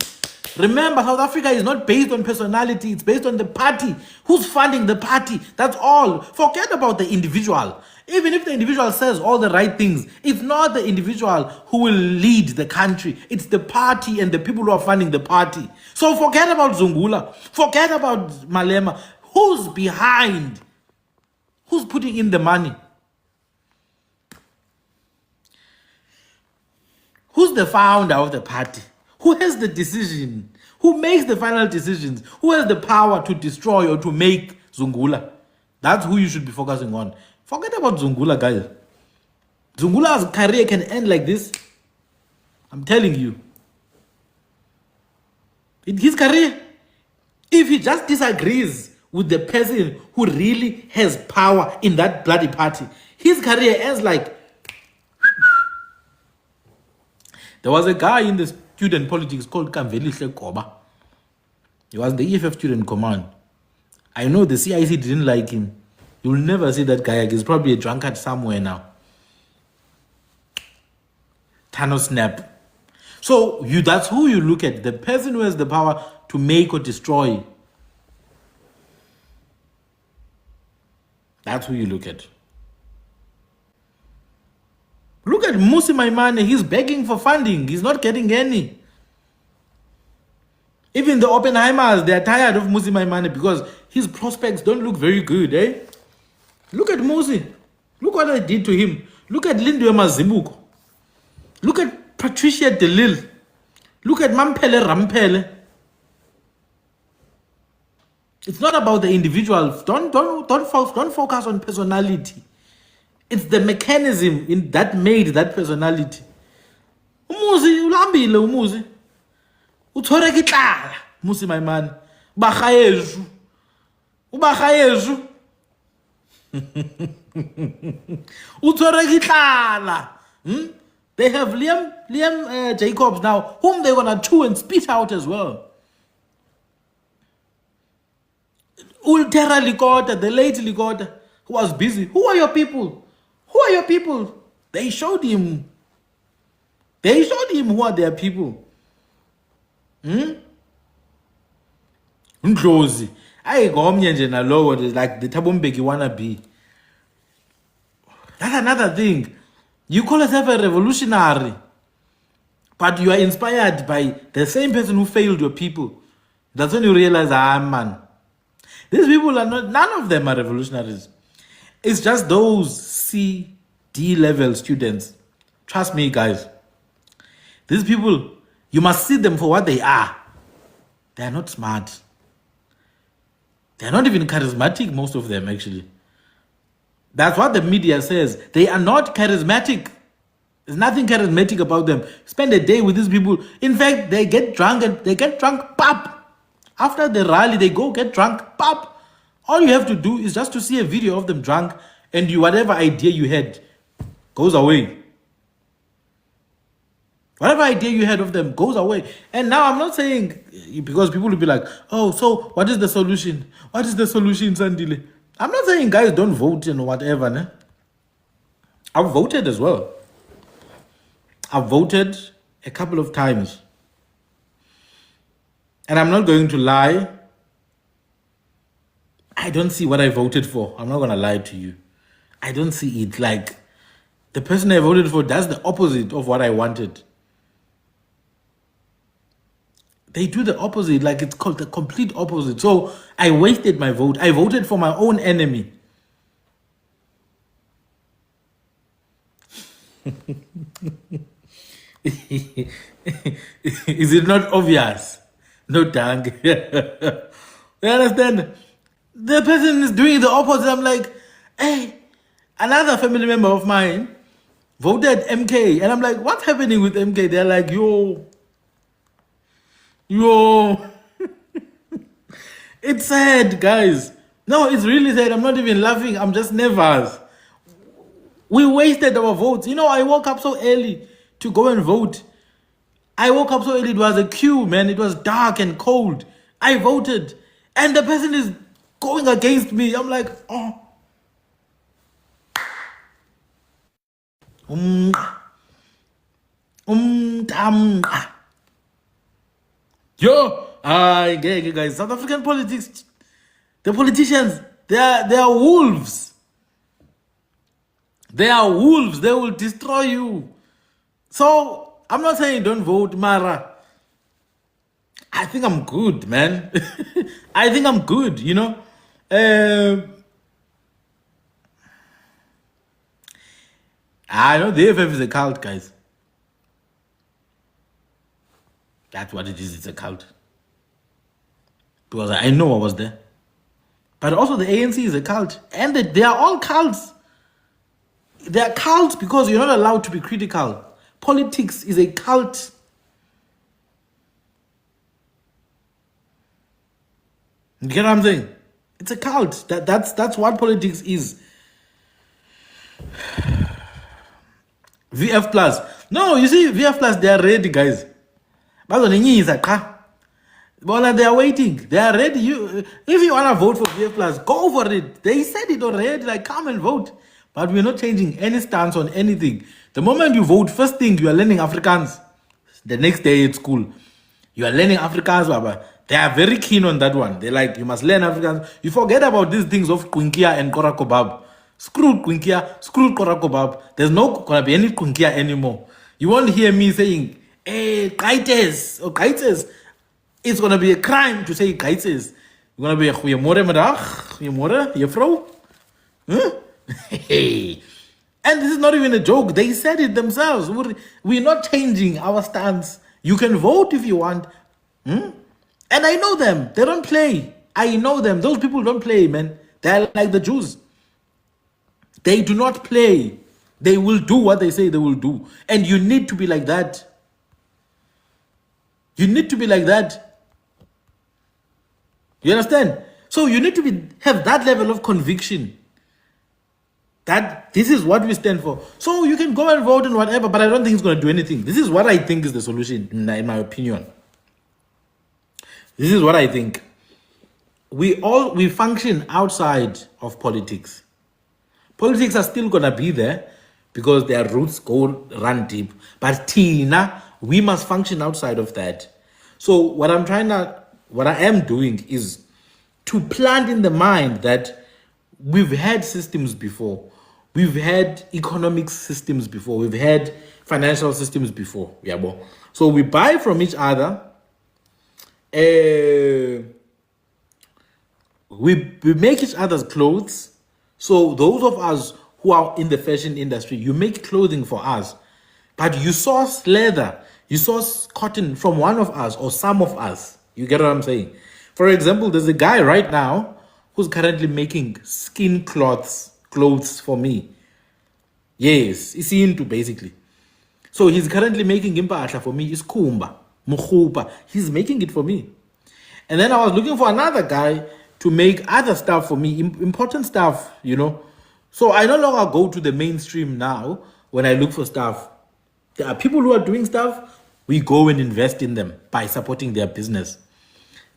Remember, South Africa is not based on personality. It's based on the party. Who's funding the party? That's all. Forget about the individual. Even if the individual says all the right things, it's not the individual who will lead the country. It's the party and the people who are funding the party. So forget about Zungula. Forget about Malema. Who's behind? Who's putting in the money? Who's the founder of the party? Who has the decision? Who makes the final decisions? Who has the power to destroy or to make Zungula? That's who you should be focusing on. Forget about Zungula, guys. Zungula's career can end like this. I'm telling you. In his career, if he just disagrees with the person who really has power in that bloody party, his career ends like... There was a guy in the student politics called Kamvelihle Koba. He was the EFF student command. I know the CIC didn't like him. You'll never see that guy. He's probably a drunkard somewhere now. Thanos snap. So that's who you look at. The person who has the power to make or destroy. That's who you look at. Look at Musi Maimane. He's begging for funding. He's not getting any. Even the Oppenheimers, they're tired of Musi Maimane because his prospects don't look very good, eh? Look at Musi. Look what I did to him. Look at Lindwe Mazibuko. Look at Patricia DeLille. Look at Mampele Rampele. It's not about the individual. Don't focus on personality. It's the mechanism in that made that personality. Umuzi ulambile umuzi. Uthore kitlala, musi my man. Bakhayezu. Ubakhayezu. Uthore kitlala. They have Liam Jacobs now, whom they're gonna chew and spit out as well. Ultera Likota, the late Likota, who was busy. Who are your people? Who are your people? They showed him. They showed him who are their people. Ndlozi. I go nje na lower like the Tabombeki wanna be. That's another thing. You call yourself a revolutionary, but you are inspired by the same person who failed your people. That's when you realize, man, these people are not, none of them are revolutionaries. It's just those C, D level students. Trust me, guys. These people, you must see them for what they are. They are not smart. They are not even charismatic, most of them, actually. That's what the media says. They are not charismatic. There's nothing charismatic about them. Spend a day with these people. In fact, they get drunk and they get drunk, pop. After the rally, they go get drunk, pop. All you have to do is just to see a video of them drunk and you, whatever idea you had goes away. Whatever idea you had of them goes away. And now I'm not saying, because people will be like, oh, so what is the solution? What is the solution, Sandile? I'm not saying guys don't vote and whatever. Ne? I've voted as well. I've voted a couple of times. And I'm not going to lie. I don't see what I voted for. I'm not going to lie to you. I don't see it. Like, the person I voted for does the opposite of what I wanted. They do the opposite, like it's called the complete opposite. So I wasted my vote. I voted for my own enemy. Is it not obvious? No, thank. You understand? The person is doing the opposite. I'm like, hey, another family member of mine voted MK. And I'm like, what's happening with MK? They're like, yo. It's sad, guys. No, it's really sad. I'm not even laughing. I'm just nervous. We wasted our votes. You know, I woke up so early to go and vote. I woke up so early. It was a queue, man. It was dark and cold. I voted. And the person is going against me. I'm like, oh. Yo, guys, South African politics, the politicians, they are wolves. They are wolves. They will destroy you. So I'm not saying don't vote, Mara. I think I'm good, man. I think I'm good, you know. I know the AFF is a cult, guys. That's what it is. It's a cult. Because I know I was there. But also the ANC is a cult. And they are all cults. They are cults because you're not allowed to be critical. Politics is a cult. You get what I'm saying? It's a cult. That's what politics is. VF Plus. No, you see, VF Plus, they are ready, guys. But they are waiting. They are ready. If you want to vote for VF Plus, go for it. They said it already, like, come and vote. But we're not changing any stance on anything. The moment you vote, first thing, you are learning Afrikaans. The next day at school, you are learning Afrikaans, Baba. They are very keen on that one. They're like, you must learn Afrikaans. You forget about these things of Kwinkia and Korakobab. Screw Kwinkia, screw Korakobab. There's no gonna be any Kwinkia anymore. You won't hear me saying, hey, Kaites, or Kaites. It's gonna be a crime to say Kaites. You're gonna be a Goeiemorgen middag, Goeiemorgen, juffrou. Huh? Hey. And this is not even a joke. They said it themselves. We're not changing our stance. You can vote if you want. And I know them. They don't play. I know them. Those people don't play, man. They're like the Jews. They do not play. They will do what they say they will do. And you need to be like that. You need to be like that. You understand? So you need to have that level of conviction that this is what we stand for. So you can go and vote and whatever, but I don't think it's going to do anything. This is what I think is the solution, in my opinion. This is what I think. We function outside of politics. Politics are still going to be there because their roots run deep. But Tina, we must function outside of that. So what I am doing is to plant in the mind that we've had systems before. We've had economic systems before. We've had financial systems before. Yeah, so we buy from each other. We make each other's clothes. So those of us who are in the fashion industry, you make clothing for us, but you source leather, you source cotton from one of us or some of us. You get what I'm saying? For example, there's a guy right now who's currently making skin clothes for me. Yes, it's into basically. So he's currently making impahla for me. It's kumba, mukhupa. He's making it for me. And then I was looking for another guy to make other stuff for me, important stuff, So I no longer go to the mainstream now when I look for stuff. There are people who are doing stuff, we go and invest in them by supporting their business.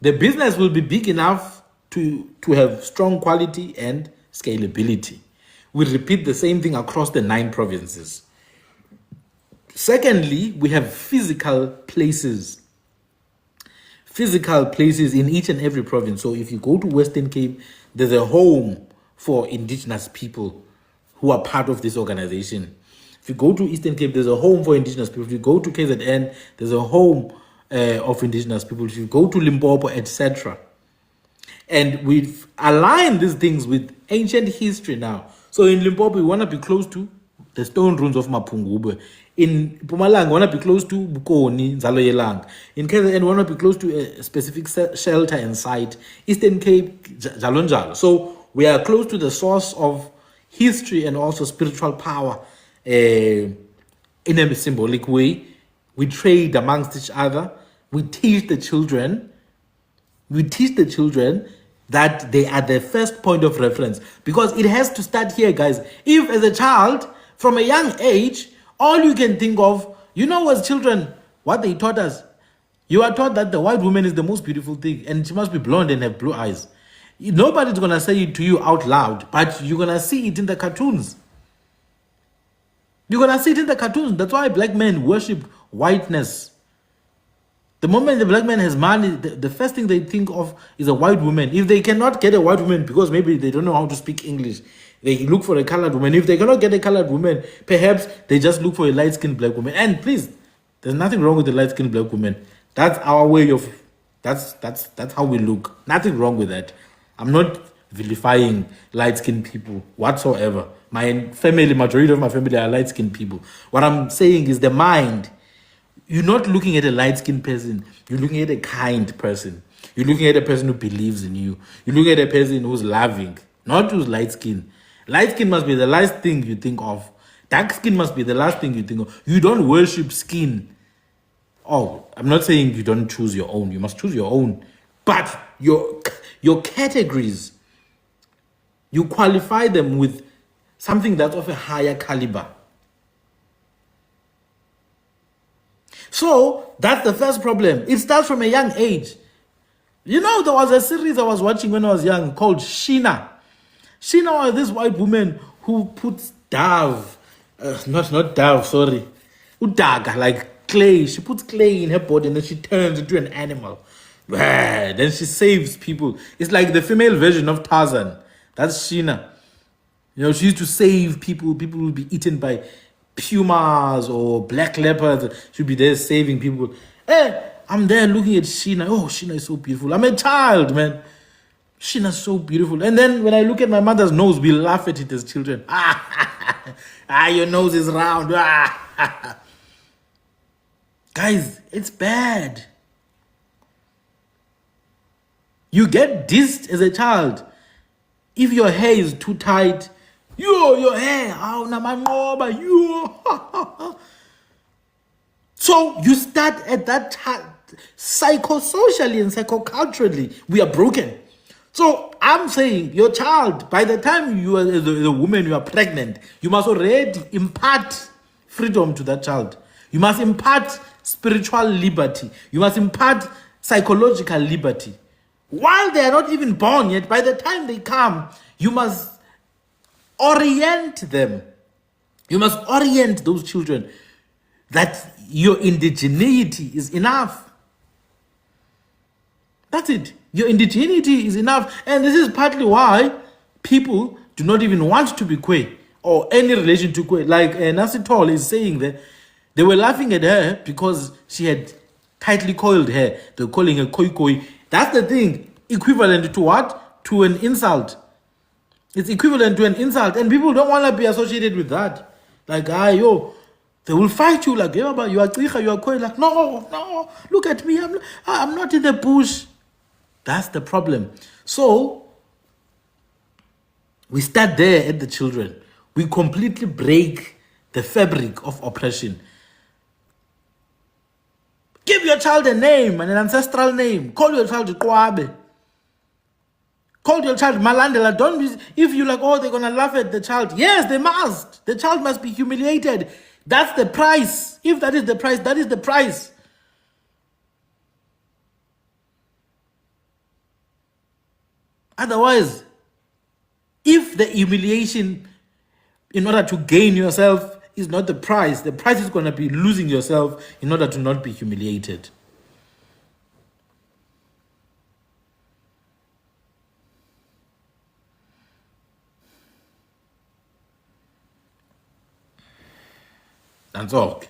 The business will be big enough to have strong quality and scalability. We repeat the same thing across the 9 provinces. Secondly, we have physical places in each and every province. So if you go to Western Cape, there's a home for indigenous people who are part of this organization. If you go to Eastern Cape, there's a home for indigenous people. If you go to KZN, there's a home of indigenous people. If you go to Limpopo, etc. And we've aligned these things with ancient history now. So in Limpopo, we want to be close to the stone ruins of Mapungubwe. In Mpumalanga, we want to be close to Bukoni, Nzalo Yelang. In KZN, we want to be close to a specific shelter and site. Eastern Cape, Jalonjalo. So we are close to the source of history and also spiritual power in a symbolic way. We trade amongst each other. We teach the children that they are the first point of reference, because it has to start here, guys. If as a child, from a young age, all you can think of, as children, what they taught us, you are taught that the white woman is the most beautiful thing and she must be blonde and have blue eyes. Nobody's going to say it to you out loud, but you're going to see it in the cartoons. You're going to see it in the cartoons. That's why black men worship whiteness. The moment the black man has money, the first thing they think of is a white woman. If they cannot get a white woman because maybe they don't know how to speak English, they look for a colored woman. If they cannot get a colored woman, perhaps they just look for a light-skinned black woman. And please, there's nothing wrong with the light-skinned black woman. That's our way of, that's how we look. Nothing wrong with that. I'm not vilifying light-skinned people whatsoever. My family, majority of my family are light-skinned people. What I'm saying is the mind. You're not looking at a light-skinned person. You're looking at a kind person. You're looking at a person who believes in you. You're looking at a person who's loving, not who's light-skinned. Light skin must be the last thing you think of. Dark skin must be the last thing you think of. You don't worship skin. Oh, I'm not saying you don't choose your own. You must choose your own. But your categories, you qualify them with something that's of a higher caliber. So that's the first problem. It starts from a young age. There was a series I was watching when I was young called Sheena. Sheena was this white woman who puts Dove, not Dove, sorry, Udaga, like clay. She puts clay in her body and then she turns into an animal. Then she saves people. It's like the female version of Tarzan. That's Sheena. She used to save people. People would be eaten by pumas or black leopards. She'd be there saving people. Hey, I'm there looking at Sheena. Oh, Sheena is so beautiful. I'm a child, man. Sheena's so beautiful. And then when I look at my mother's nose, we laugh at it as children. Your nose is round. Guys, it's bad. You get dissed as a child. If your hair is too tight, your hair, so you start at that time, psychosocially and psychoculturally, we are broken. So I'm saying your child, by the time you are as a woman, you are pregnant, you must already impart freedom to that child. You must impart spiritual liberty. You must impart psychological liberty. While they are not even born yet, by the time they come, you must orient them. You must orient those children that your indigeneity is enough. That's it. Your indigeneity is enough. And this is partly why people do not even want to be Kwe or any relation to Kwe. Like Nasi Tall is saying that they were laughing at her because she had tightly coiled hair. They're calling her Koi Koi. That's the thing. Equivalent to what? To an insult. It's equivalent to an insult. And people don't want to be associated with that. Like, they will fight you like, yeah, but you are Koi, you are Koi. Like, no, look at me. I'm not in the bush. That's the problem. So, we start there at the children. We completely break the fabric of oppression. Give your child a name, an ancestral name. Call your child Kwabe. Call your child Malandela. Don't be, if you like, they're going to laugh at the child. Yes, they must. The child must be humiliated. That's the price. If that is the price, that is the price. Otherwise, if the humiliation in order to gain yourself is not the price is going to be losing yourself in order to not be humiliated. That's all.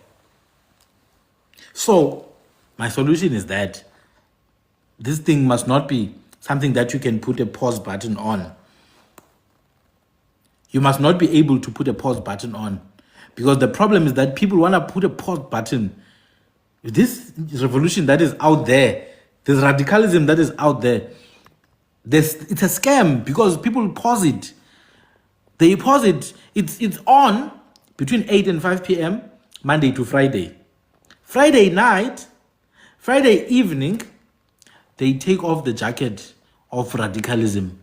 So, my solution is that this thing must not be something that you can put a pause button on. You must not be able to put a pause button on. Because the problem is that people want to put a pause button. This revolution that is out there, this radicalism that is out there, it's a scam because people pause it. They pause it. It's on between 8 and 5 p.m., Monday to Friday. Friday night, Friday evening, they take off the jacket of radicalism.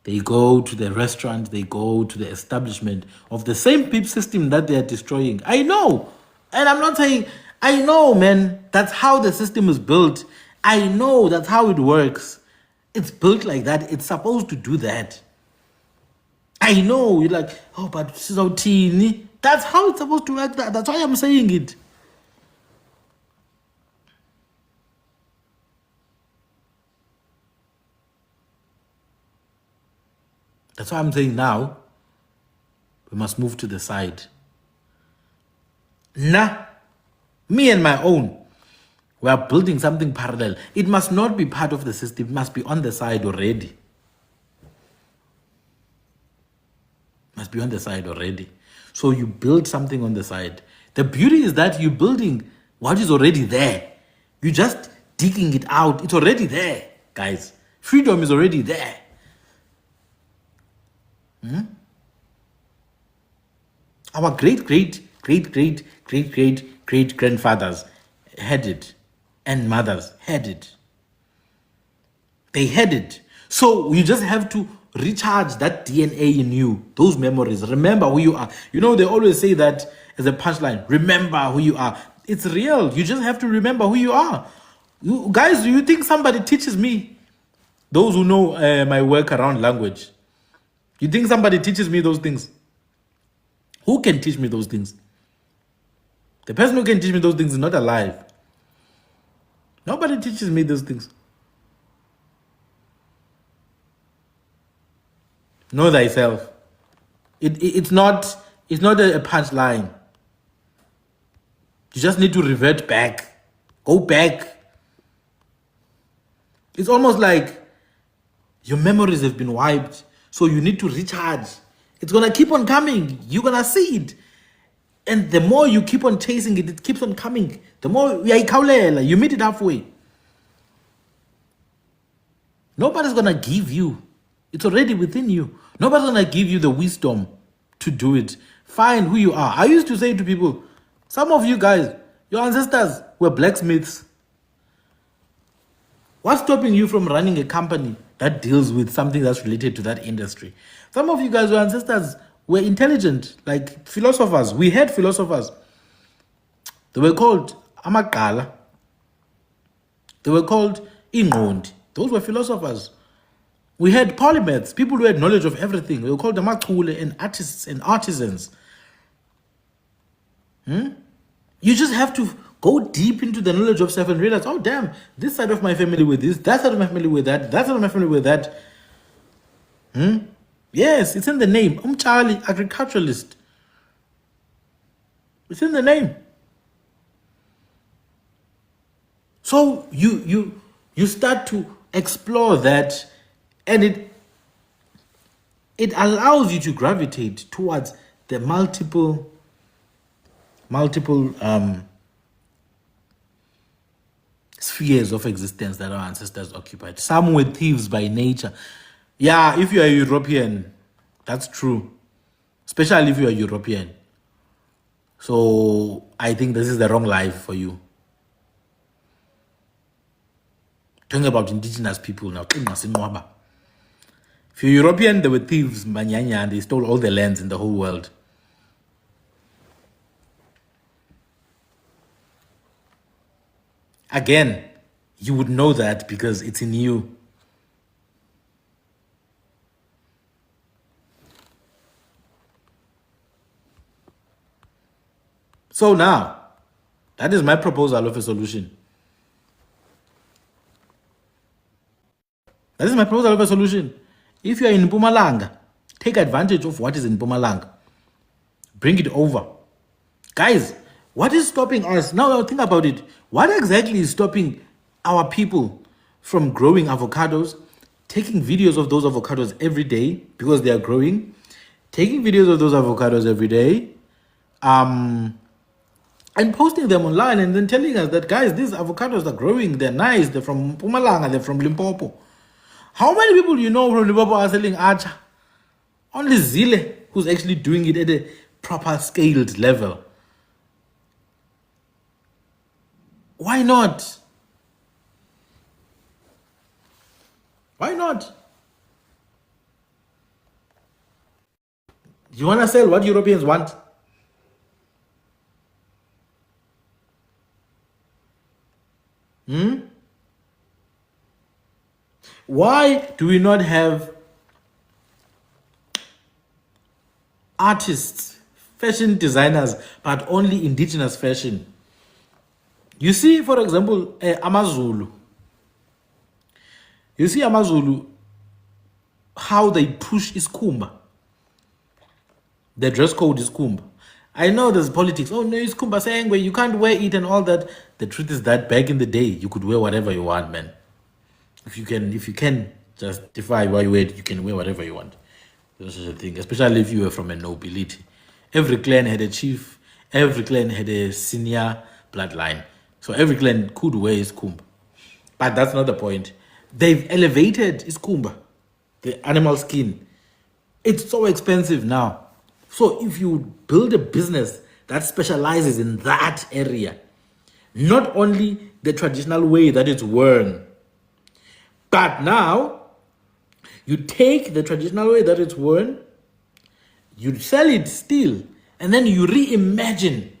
They go to the restaurant, they go to the establishment of the same PIP system that they are destroying. I know. And I'm not saying, I know, man, that's how the system is built. I know that's how it works. It's built like that. It's supposed to do that. I know. You're like, but so teeny. That's how it's supposed to work. That's why I'm saying it. That's why I'm saying now, we must move to the side. Me and my own, we are building something parallel. It must not be part of the system. It must be on the side already. Must be on the side already. So you build something on the side. The beauty is that you're building what is already there. You're just digging it out. It's already there, guys. Freedom is already there. Our great grandfathers had it, and mothers had it. They had it. So you just have to recharge that DNA in you, those memories. Remember who you are. You know, they always say that as a punchline, remember who you are. It's real. You just have to remember who you are. Guys, do you think somebody teaches me? Those who know my work around language. You think somebody teaches me those things? Who can teach me those things? The person who can teach me those things is not alive. Nobody teaches me those things. Know thyself. It's not a punchline. You just need to revert back. Go back. It's almost like your memories have been wiped. So you need to recharge. It's going to keep on coming. You're going to see it. And the more you keep on chasing it, it keeps on coming. The more you meet it halfway. Nobody's gonna give you. It's already within you. Nobody's gonna give you the wisdom to do it. Find who you are. I used to say to people, some of you guys, your ancestors were blacksmiths. What's stopping you from running a company that deals with something that's related to that industry? Some of you guys, your ancestors were intelligent, like philosophers. We had philosophers. They were called amagala. They were called ingqondi. Those were philosophers. We had polymaths, people who had knowledge of everything. We were called amachule and artists and artisans. You just have to go deep into the knowledge of self and realize, oh damn, this side of my family with this, that side of my family with that, that side of my family with that. Yes, it's in the name. I'm Charlie, agriculturalist. It's in the name. So you start to explore that, and it allows you to gravitate towards the multiple spheres of existence that our ancestors occupied. Some were thieves by nature. Yeah, if you are European, that's true. Especially if you are European. So I think this is the wrong life for you. Talking about indigenous people now. If you're European, they were thieves, manyanya, and they stole all the lands in the whole world. Again, you would know that because it's in you. So now, that is my proposal of a solution. That is my proposal of a solution. If you are in Mpumalanga, take advantage of what is in Mpumalanga. Bring it over. Guys, what is stopping us? Now think about it. What exactly is stopping our people from growing avocados, taking videos of those avocados every day because they are growing, taking videos of those avocados every day, and posting them online and then telling us that, guys, these avocados are growing, they're nice, they're from Mpumalanga, they're from Limpopo. How many people you know from Limpopo are selling acha? Only Zile, who's actually doing it at a proper scaled level. Why not? Why not? You want to sell what Europeans want? Why do we not have artists, fashion designers, but only indigenous fashion? You see, for example, Amazulu. You see Amazulu, how they push iskumba. The dress code is kumba. I know there's politics. Oh no, it's kumba saying where you can't wear it and all that. The truth is that back in the day, you could wear whatever you want, man. If you can justify why you wear it, you can wear whatever you want. There's such a thing, especially if you were from a nobility. Every clan had a chief. Every clan had a senior bloodline. So every clan could wear iskumba. But that's not the point. They've elevated iskumba, the animal skin. It's so expensive now. So if you build a business that specializes in that area, not only the traditional way that it's worn, but now you take the traditional way that it's worn, you sell it still, and then you reimagine.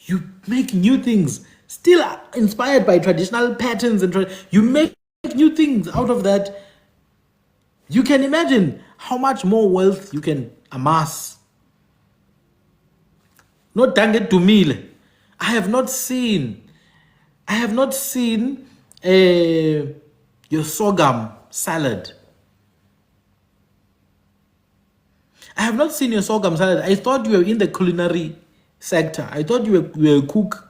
You make new things, still inspired by traditional patterns, and you make new things out of that. You can imagine how much more wealth you can amass. Not danget to meal. I have not seen your sorghum salad. I have not seen your sorghum salad. I thought you were in the culinary sector. I thought you were a cook.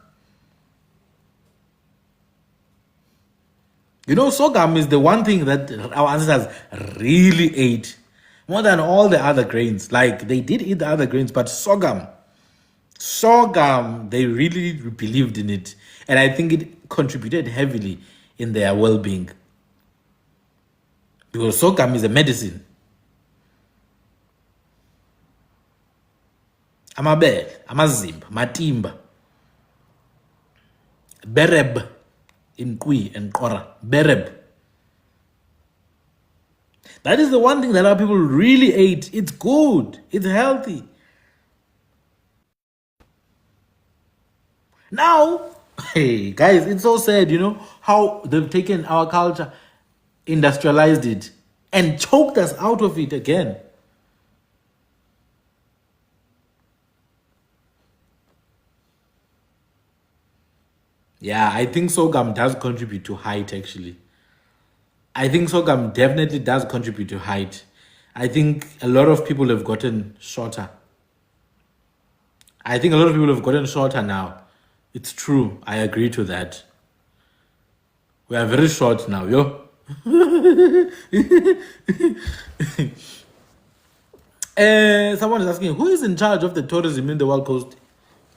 You know, sorghum is the one thing that our ancestors really ate. More than all the other grains. Like, they did eat the other grains, but sorghum, they really believed in it. And I think it contributed heavily in their well-being. Because sorghum is a medicine. Amabele, amazimba, matimba, bereb, in Kui and Kora, bereb. That is the one thing that our people really ate. It's good. It's healthy. Now, hey, guys, it's so sad, how they've taken our culture, industrialized it, and choked us out of it again. Yeah, I think sorghum does contribute to height, actually. I think sorghum definitely does contribute to height. I think a lot of people have gotten shorter. I think a lot of people have gotten shorter now. It's true. I agree to that. We are very short now, yo. Someone is asking, who is in charge of the tourism in the Wild Coast?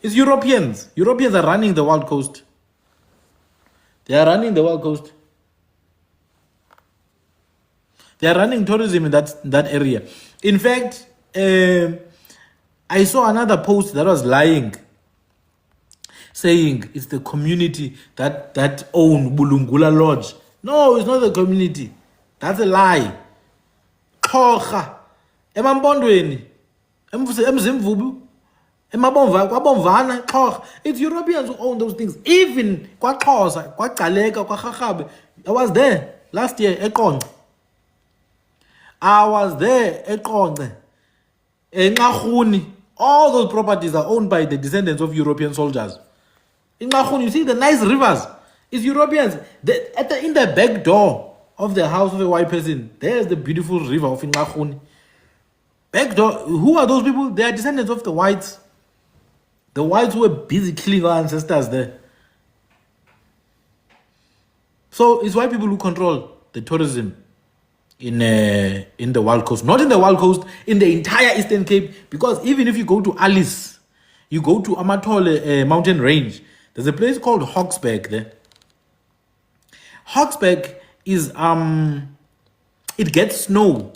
It's Europeans. Europeans are running the Wild Coast. They are running the Wild Coast. They are running tourism in that area. In fact, I saw another post that was lying, saying it's the community that own Bulungula Lodge. No, it's not the community. That's a lie. Xhosa, emambondweni, emzimvubu, kwabomvana, Xhosa. It's Europeans who own those things. Even kwaXhosa, kwaGcaleka, kwaRharhabe. I was there last year, eQonce. I was there, eQonce, eNxarhuni. All those properties are owned by the descendants of European soldiers. In Nxarhuni, you see the nice rivers. It's Europeans. In the back door of the house of a white person, there's the beautiful river of Nxarhuni. Back door. Who are those people? They are descendants of the whites. The whites who were busy killing our ancestors there. So it's white people who control the tourism in the Wild Coast. Not in the Wild Coast, in the entire Eastern Cape. Because even if you go to Alice, you go to Amatole mountain range, there's a place called Hawksberg there. Hawksberg is, it gets snow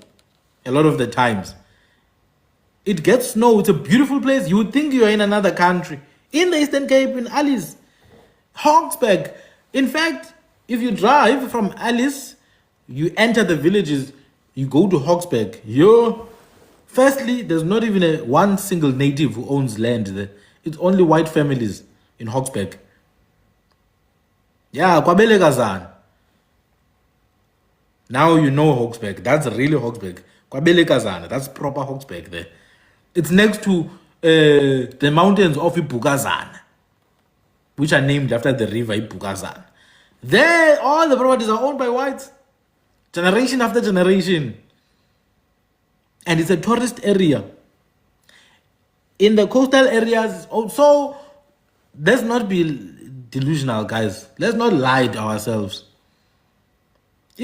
a lot of the times. It gets snow. It's a beautiful place. You would think you're in another country. In the Eastern Cape, in Alice. Hawksberg. In fact, if you drive from Alice, you enter the villages, you go to Hawksberg. Firstly, there's not even one single native who owns land there. It's only white families in Hawksberg. Yeah, Kwabelekazana. Now you know Hawksberg. That's really Hawksberg. Kwabelekazana. That's proper Hawksberg there. It's next to the mountains of Ibukazana, which are named after the river Ibukazana. There, all the properties are owned by whites. Generation after generation. And it's a tourist area. In the coastal areas, also, let's not be delusional, guys. Let's not lie to ourselves.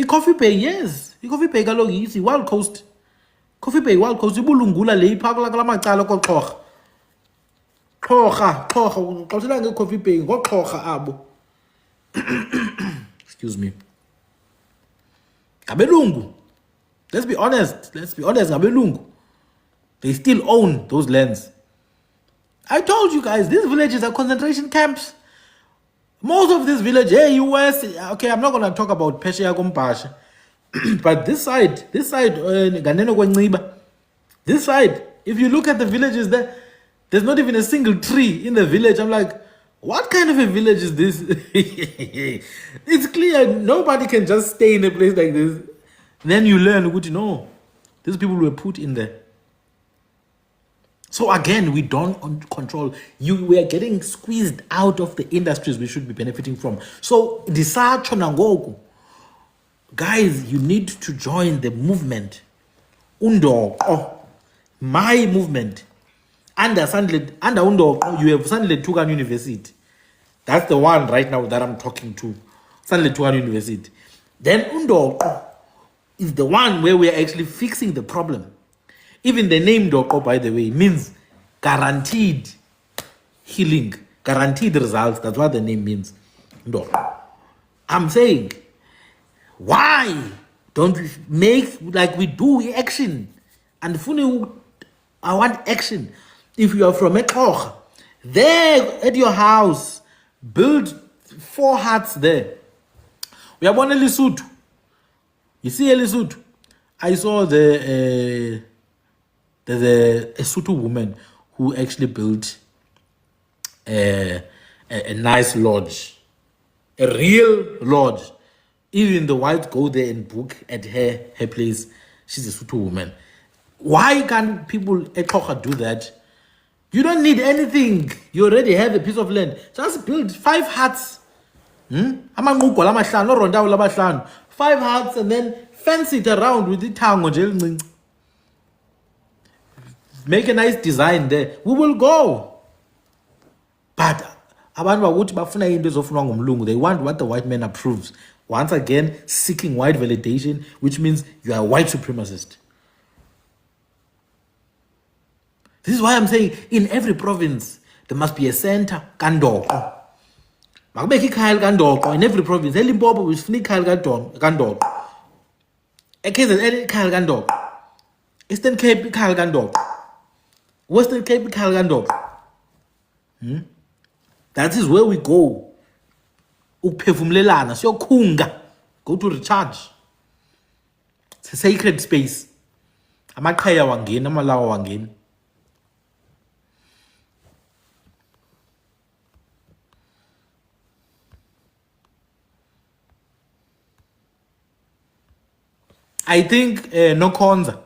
Coffee Bay, yes. Coffee Bay, it's Wild Coast. Coffee Bay, Wild Coast. Ibulungula le ipakula kala macala ko Xhosa. Xhosa. Xhosa Coffee Bay, go Xhosa abo. Excuse me. Gabelungu. Let's be honest. Gabelungu. They still own those lands. I told you guys, these villages are concentration camps. Most of these villages, US, okay, I'm not going to talk about Peshe Yagompasha. But this side, Ganeno Kwenciba, this side, if you look at the villages there, there's not even a single tree in the village. I'm like, what kind of a village is this? It's clear nobody can just stay in a place like this. Then you learn, good to know, these people were put in there. So again, we don't control. We are getting squeezed out of the industries we should be benefiting from. So, guys, you need to join the movement. My movement. Under Undo, you have Sandle Tugan University. That's the one right now that I'm talking to. Sandle Tugan University. Then Undo is the one where we are actually fixing the problem. Even the name Doko, by the way, means guaranteed healing, guaranteed results. That's what the name means. Doko. I'm saying, why don't we make like we do action? And I want action. If you are from Ekloch, there at your house, build 4 huts there. We have one in Lesotho. You see Lesotho? I saw there's a Lesotho woman who actually built a nice lodge, a real lodge. Even the whites go there and book at her place. She's a Lesotho woman. Why can't people at Kocha do that? You don't need anything. You already have a piece of land. Just build 5 huts. 5 huts and then fence it around with the tango. Make a nice design there. We will go. But they want what the white man approves. Once again, seeking white validation, which means you are a white supremacist. This is why I'm saying in every province, there must be a center, Kandoko. In every province, Limpopo will sneak Kandoko. Kandoko. Eastern Cape, Kandoko. Western Cape, Kandoko. That is where we go. Ukuphefumlelana, siyokhunga. Go to recharge. It's a sacred space. Amaqhaya wangena, amalawa wangena. I think no Konza.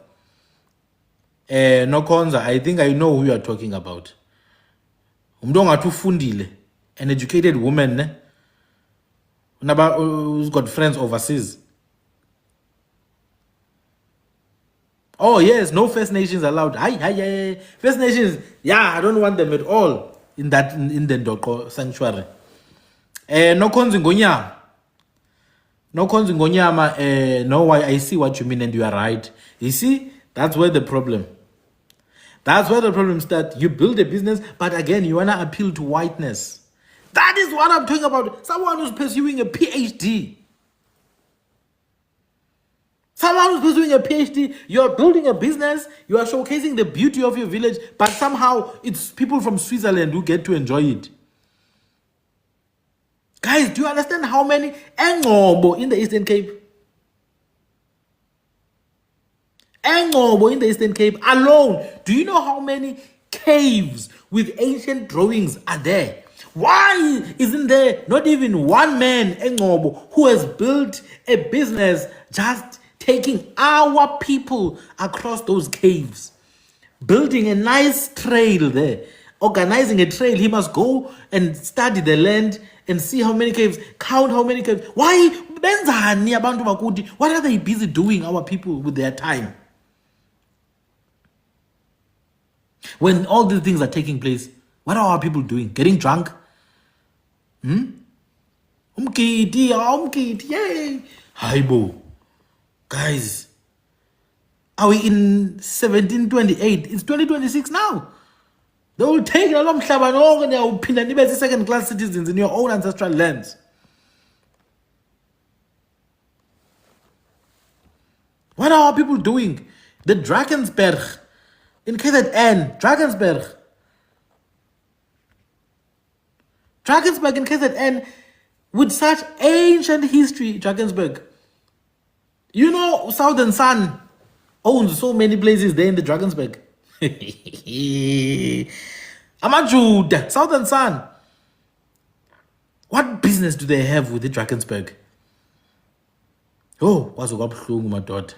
No Konza. I think I know who you are talking about. Fundile, an educated woman, who's got friends overseas. Oh yes, no First Nations allowed. Hi. First Nations, yeah, I don't want them at all in that in the Ndoko sanctuary. No Konzingonyama. No Konzingonyama. No, I see what you mean, and you are right. You see, that's where the problem. That's where the problem starts. You build a business, but again, you wanna appeal to whiteness. That is what I'm talking about. Someone who's pursuing a PhD. Someone who's pursuing a PhD, you're building a business, you are showcasing the beauty of your village, but somehow it's people from Switzerland who get to enjoy it. Guys, do you understand how many Engobo in the Eastern Cape? Engobo in the Eastern Cape alone. Do you know how many caves with ancient drawings are there? Why isn't there not even one man, Engobo, who has built a business just taking our people across those caves, building a nice trail there, organizing a trail? He must go and study the land and see how many caves, count how many caves. Why? What are they busy doing, our people, with their time? When all these things are taking place, what are our people doing? Getting drunk? Umkiti, yay! Haibo. Guys, are we in 1728? It's 2026 now. They will take a long time and they will pin second class citizens in your own ancestral lands. What are our people doing? The Drakensberg in KZN, Drakensberg in KZN with such ancient history, Drakensberg. You know, Southern Sun owns so many places there in the Drakensberg. Amajude, Southern Sun. What business do they have with the Drakensberg? Oh, kwaze kwabuhlungu madoda.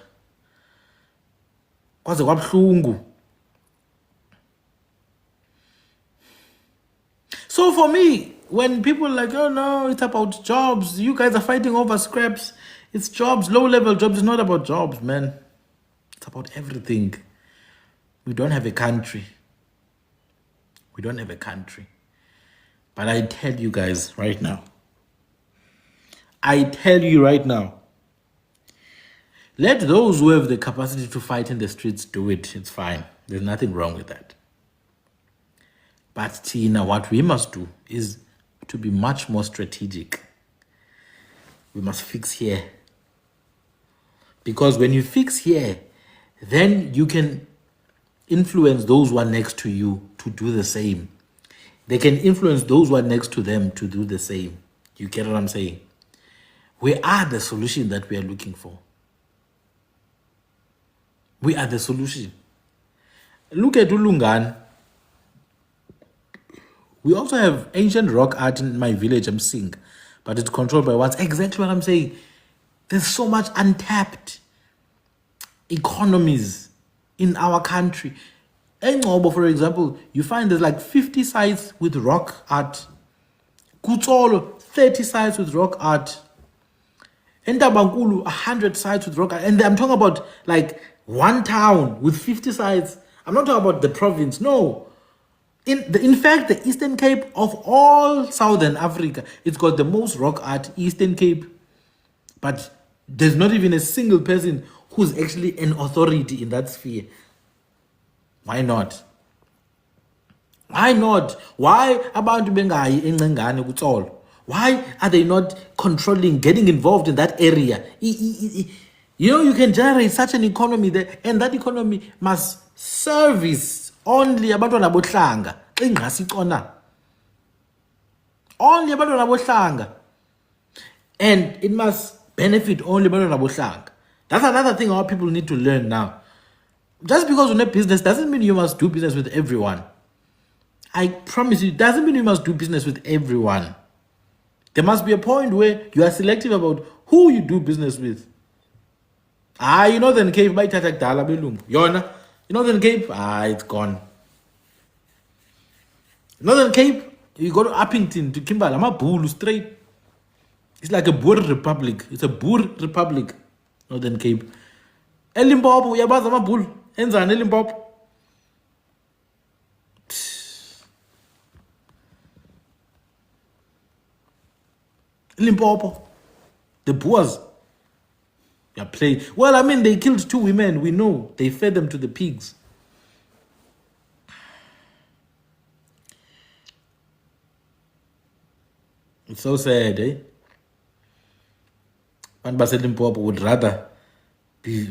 Kwaze kwabuhlungu. So for me, when people are like, oh no, it's about jobs, you guys are fighting over scraps. It's jobs, low-level jobs. It's not about jobs, man. It's about everything. We don't have a country. We don't have a country. But I tell you guys right now. Let those who have the capacity to fight in the streets do it. It's fine. There's nothing wrong with that. But Tina, what we must do is to be much more strategic. we must fix here. Because when you fix here, then you can influence those who are next to you to do the same. They can influence those who are next to them to do the same. You get what I'm saying? We are the solution that we are looking for. We are the solution. Look at Ulungan. We also have ancient rock art in my village, I'm seeing, but it's controlled by what's exactly what I'm saying. There's so much untapped economies in our country. Engcobo, for example, you find there's like 50 sites with rock art. Kutsolo, 30 sites with rock art. Entabankulu, 100 sites with rock art. And I'm talking about like one town with 50 sites. I'm not talking about the province, no. In fact, the Eastern Cape of all Southern Africa, it's got the most rock art, Eastern Cape. But there's not even a single person who's actually an authority in that sphere. Why not? Why not? Why abantu bengayi encengane kutsolo? Why are they not controlling, getting involved in that area? You know, you can generate such an economy there, and that economy must service only abantwana bohlanga. Ingasi kona. Only abantwana bohlanga. And it must benefit only abantwana bohlanga. That's another thing our people need to learn now. Just because you have business doesn't mean you must do business with everyone. I promise you, it doesn't mean you must do business with everyone. There must be a point where you are selective about who you do business with. You know the Cape by Tatak Dala Belung. Yona, you know the Cape? It's gone. Northern Cape, you go to Uppington, to Kimberley, I'm a bull straight. It's like a Boer republic. It's a Boer republic, Northern Cape. Limpopo, yabaza ama bull. Enzani Limpopo. Limpopo. The Boers. They're playing. Well, I mean, they killed 2 women. We know. They fed them to the pigs. It's so sad, eh? And Basel Limpopo would rather be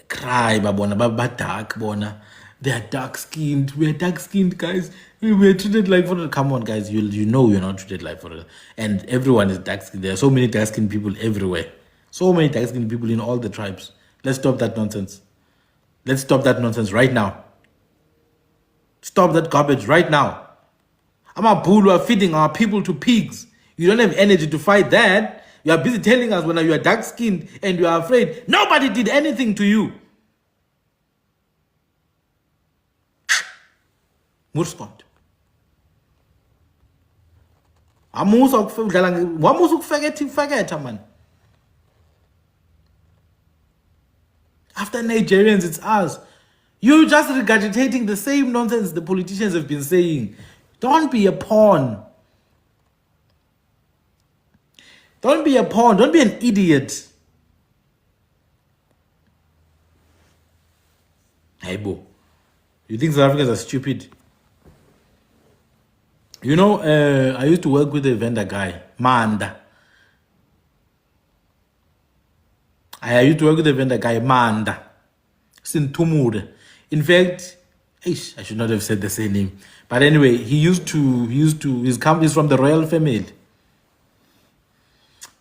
cry, but dark, bona. They are dark skinned. We are dark skinned, guys. We are treated like for. Come on, guys. You know you're not treated like for it. And everyone is dark skinned. There are so many dark skinned people everywhere. So many dark skinned people in all the tribes. Let's stop that nonsense. Let's stop that nonsense right now. Stop that garbage right now. Amabhulu are feeding our people to pigs. You don't have energy to fight that. You are busy telling us when you are dark skinned and you are afraid. Nobody did anything to you. Murscott. Man. After Nigerians, it's us. You're just regurgitating the same nonsense the politicians have been saying. Don't be a pawn. Don't be a pawn. Don't be an idiot. Hey, Bo. You think South Africans are stupid? You know, I used to work with a vendor guy, Manda. I used to work with a vendor guy, Manda. Sintumure. In fact, I should not have said the same name. But anyway, his company is from the royal family.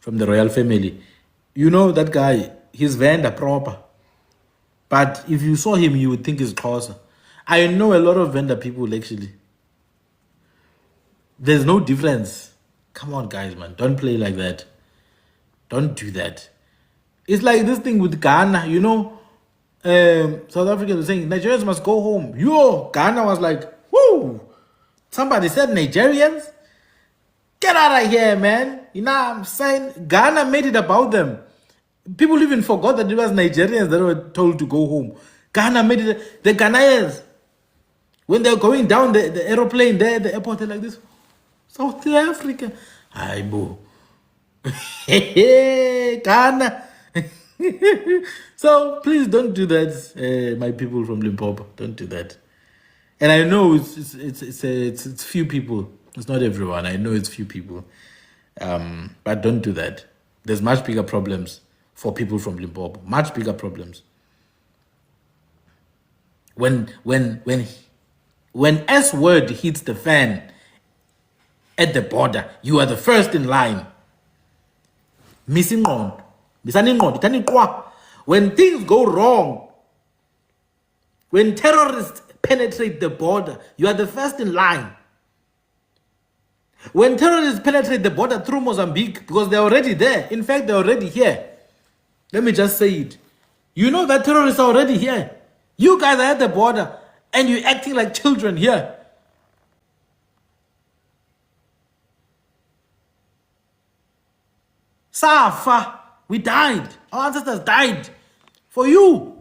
From the royal family. You know that guy, he's vendor proper. But if you saw him, you would think he's closer. I know a lot of vendor people actually. There's no difference. Come on, guys, man. Don't play like that. Don't do that. It's like this thing with Ghana, you know. South Africans were saying, Nigerians must go home. Ghana was like, whoo. Somebody said Nigerians? Get out of here, man. You know what I'm saying? Ghana made it about them. People even forgot that it was Nigerians that were told to go home. Ghana made it. The Ghanaians, when they're going down the aeroplane there, the airport, they're like this. South Africa. Hi, boo. Ghana. So please don't do that, my people from Limpopo. Don't do that. And I know it's few people. It's not everyone. I know it's few people. But don't do that. there's much bigger problems for people from Limpopo. Much bigger problems. When S word hits the fan at the border, you are the first in line. Missing on. When things go wrong, when terrorists penetrate the border, you are the first in line. When terrorists penetrate the border through Mozambique, because they're already there, in fact, they're already here. Let me just say it. You know that terrorists are already here. You guys are at the border, and you're acting like children here. Safa, we died. Our ancestors died for you.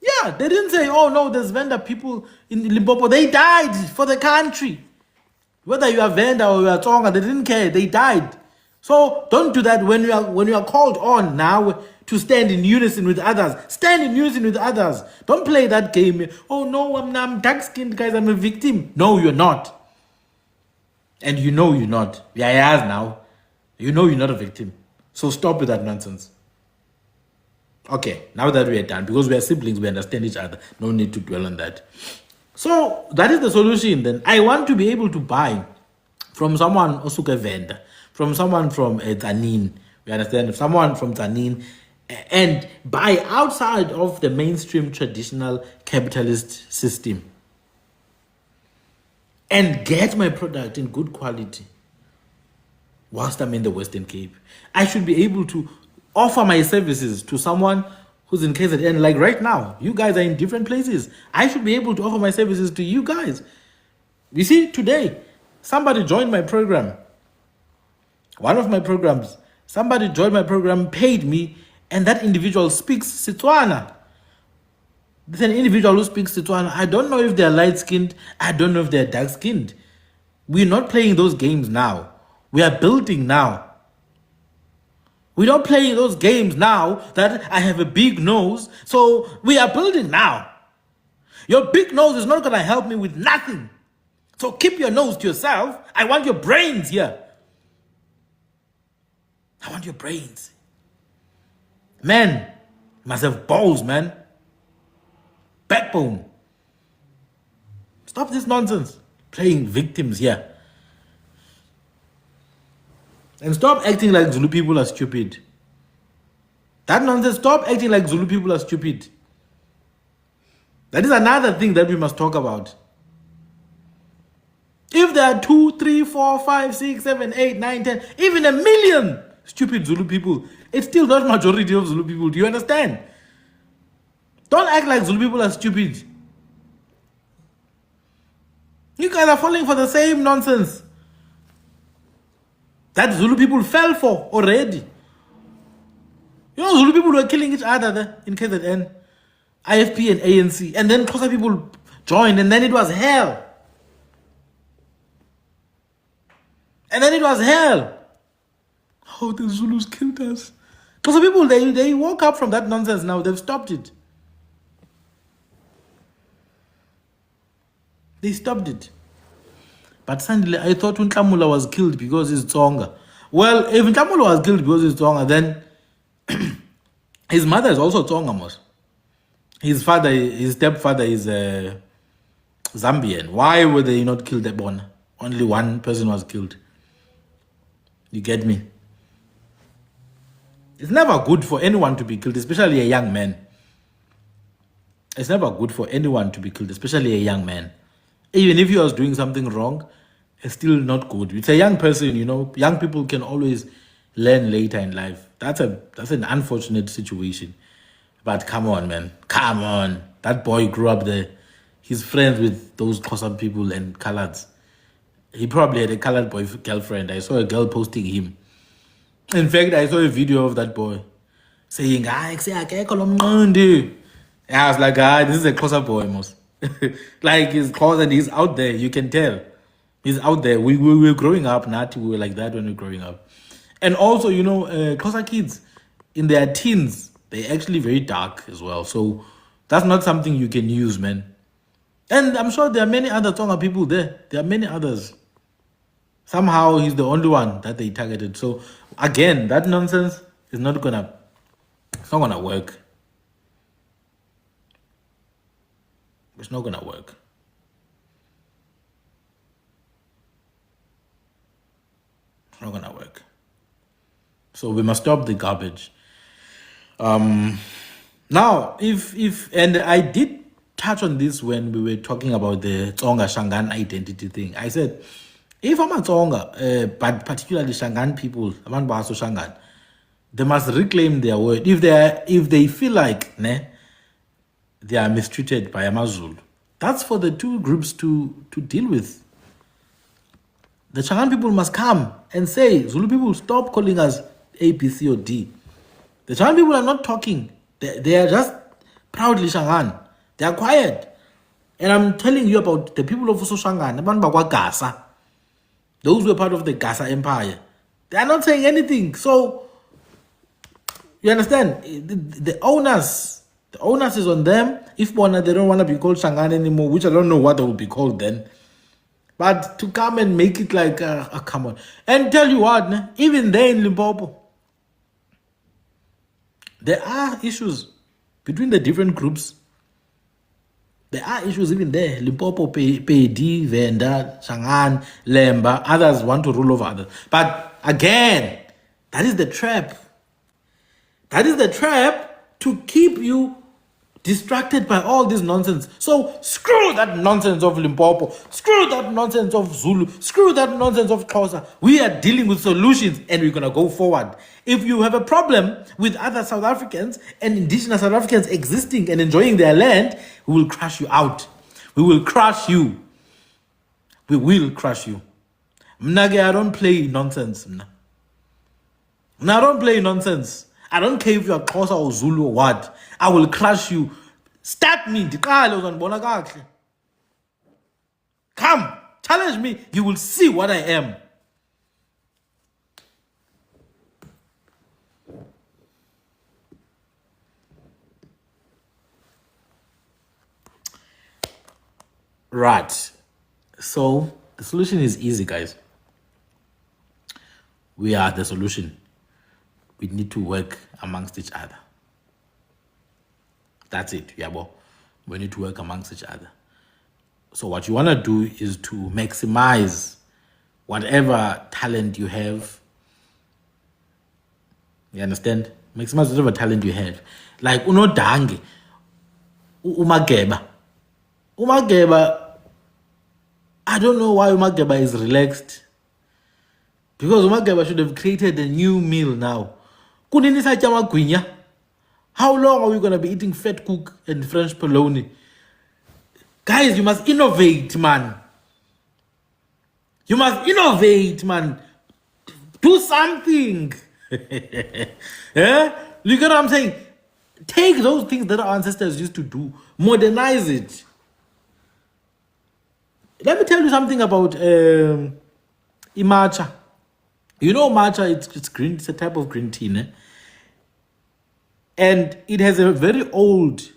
Yeah, they didn't say, oh no, there's Venda people in Limpopo. They died for the country. Whether you are Venda or you are Tonga, they didn't care. They died. So don't do that when you are called on now to stand in unison with others. Stand in unison with others. Don't play that game. Oh no, I'm dark-skinned, guys. I'm a victim. No, you're not. And you know you're not. Yeah, now. You know you're not a victim. So stop with that nonsense. Okay, now that we are done, because we are siblings, we understand each other. No need to dwell on that. So that is the solution then. I want to be able to buy from someone osuke vendor, from someone from Tanin. We understand? Someone from Tanin, and buy outside of the mainstream traditional capitalist system. And get my product in good quality whilst I'm in the Western Cape. I should be able to offer my services to someone who's in KZN. Like right now, you guys are in different places. I should be able to offer my services to you guys. You see, today, somebody joined my program. One of my programs, somebody joined my program, paid me, and that individual speaks Setswana. There's an individual who speaks Setswana. I don't know if they're light-skinned. I don't know if they're dark-skinned. We're not playing those games now. We are building now. We don't play those games now that I have a big nose. So we are building now. Your big nose is not going to help me with nothing. So keep your nose to yourself. I want your brains here. I want your brains. Man, you must have balls, man. Backbone. Stop this nonsense. Playing victims here. And stop acting like Zulu people are stupid. That nonsense, stop acting like Zulu people are stupid. That is another thing that we must talk about. If there are 2, 3, 4, 5, 6, 7, 8, 9, 10, even a million stupid Zulu people, it's still not majority of Zulu people. Do you understand? Don't act like Zulu people are stupid. You guys are falling for the same nonsense that Zulu people fell for already. You know, Zulu people were killing each other there in KZN, IFP and ANC, and then Xhosa people joined, and then it was hell. And then it was hell. Oh, the Zulus killed us. Xhosa people, they woke up from that nonsense now. They've stopped it. They stopped it. But suddenly, I thought Ntlamula was killed because he's Tsonga. Well, if Ntlamula was killed because he's Tsonga, then his mother is also Tsonga, mos. His stepfather is Zambian. Why were they not killed at Bona? Only one person was killed. You get me? It's never good for anyone to be killed, especially a young man. It's never good for anyone to be killed, especially a young man. Even if he was doing something wrong, it's still not good. It's a young person, you know. Young people can always learn later in life. That's an unfortunate situation. But come on, man. Come on. That boy grew up there. He's friends with those Xhosa people and coloreds. He probably had a colored girlfriend. I saw a girl posting him. In fact, I saw a video of that boy saying, I was like, this is a Xhosa boy, most. Like, he's Xhosa and he's out there. You can tell. He's out there. We were growing up, Nati. We were like that when we were growing up. And also, you know, Xhosa kids, in their teens, they're actually very dark as well. So that's not something you can use, man. And I'm sure there are many other Tonga people there. There are many others. Somehow he's the only one that they targeted. So again, that nonsense is not gonna, it's not gonna work. It's not gonna work. It's not gonna work. So we must stop the garbage. Now, if and I did touch on this when we were talking about the Tsonga Shangan identity thing. I said, if I'm a Tsonga, but particularly Shangan people, abantu baso Shangan, they must reclaim their word. If they feel like they are mistreated by Amazulu, that's for the two groups to deal with. The Shangan people must come and say, Zulu people, stop calling us A, B, C, or D. The Shangan people are not talking. They are just proudly Shangan. They are quiet. And I'm telling you about the people of Shangan, abantu bakwa Gasa. Those who were part of the Gasa Empire. They are not saying anything. So, you understand? The onus is on them. If they don't want to be called Shangan anymore, which I don't know what they will be called then. But to come and make it like, come on. And tell you what, even there in Limpopo, there are issues between the different groups. There are issues even there. Limpopo, Pedi, Venda, Shangan, Lemba, others want to rule over others. But again, that is the trap. That is the trap to keep you distracted by all this nonsense. So screw that nonsense of Limpopo. Screw that nonsense of Zulu. Screw that nonsense of Xhosa. We are dealing with solutions and we're going to go forward. If you have a problem with other South Africans and indigenous South Africans existing and enjoying their land, we will crush you out. We will crush you. We will crush you. Mnage, I don't play nonsense. I don't play nonsense. I don't care if you're Xhosa or Zulu or what. I will crush you. Stab me. Come, challenge me. You will see what I am. Right. So the solution is easy, guys. We are the solution. We need to work amongst each other. That's it, yabo. We need to work amongst each other. So what you want to do is to maximize whatever talent you have. You understand? Maximize whatever talent you have. Like unodange, umageba. Umageba, I don't know why Umageba is relaxed. Because Umageba should have created a new meal now. Kunini chama gwinya. How long are we going to be eating fat cook and French polony? Guys, you must innovate, man. You must innovate, man. Do something. Yeah? You get what I'm saying? Take those things that our ancestors used to do. Modernize it. Let me tell you something about matcha. You know matcha, it's green. It's a type of green tea, and it has a very old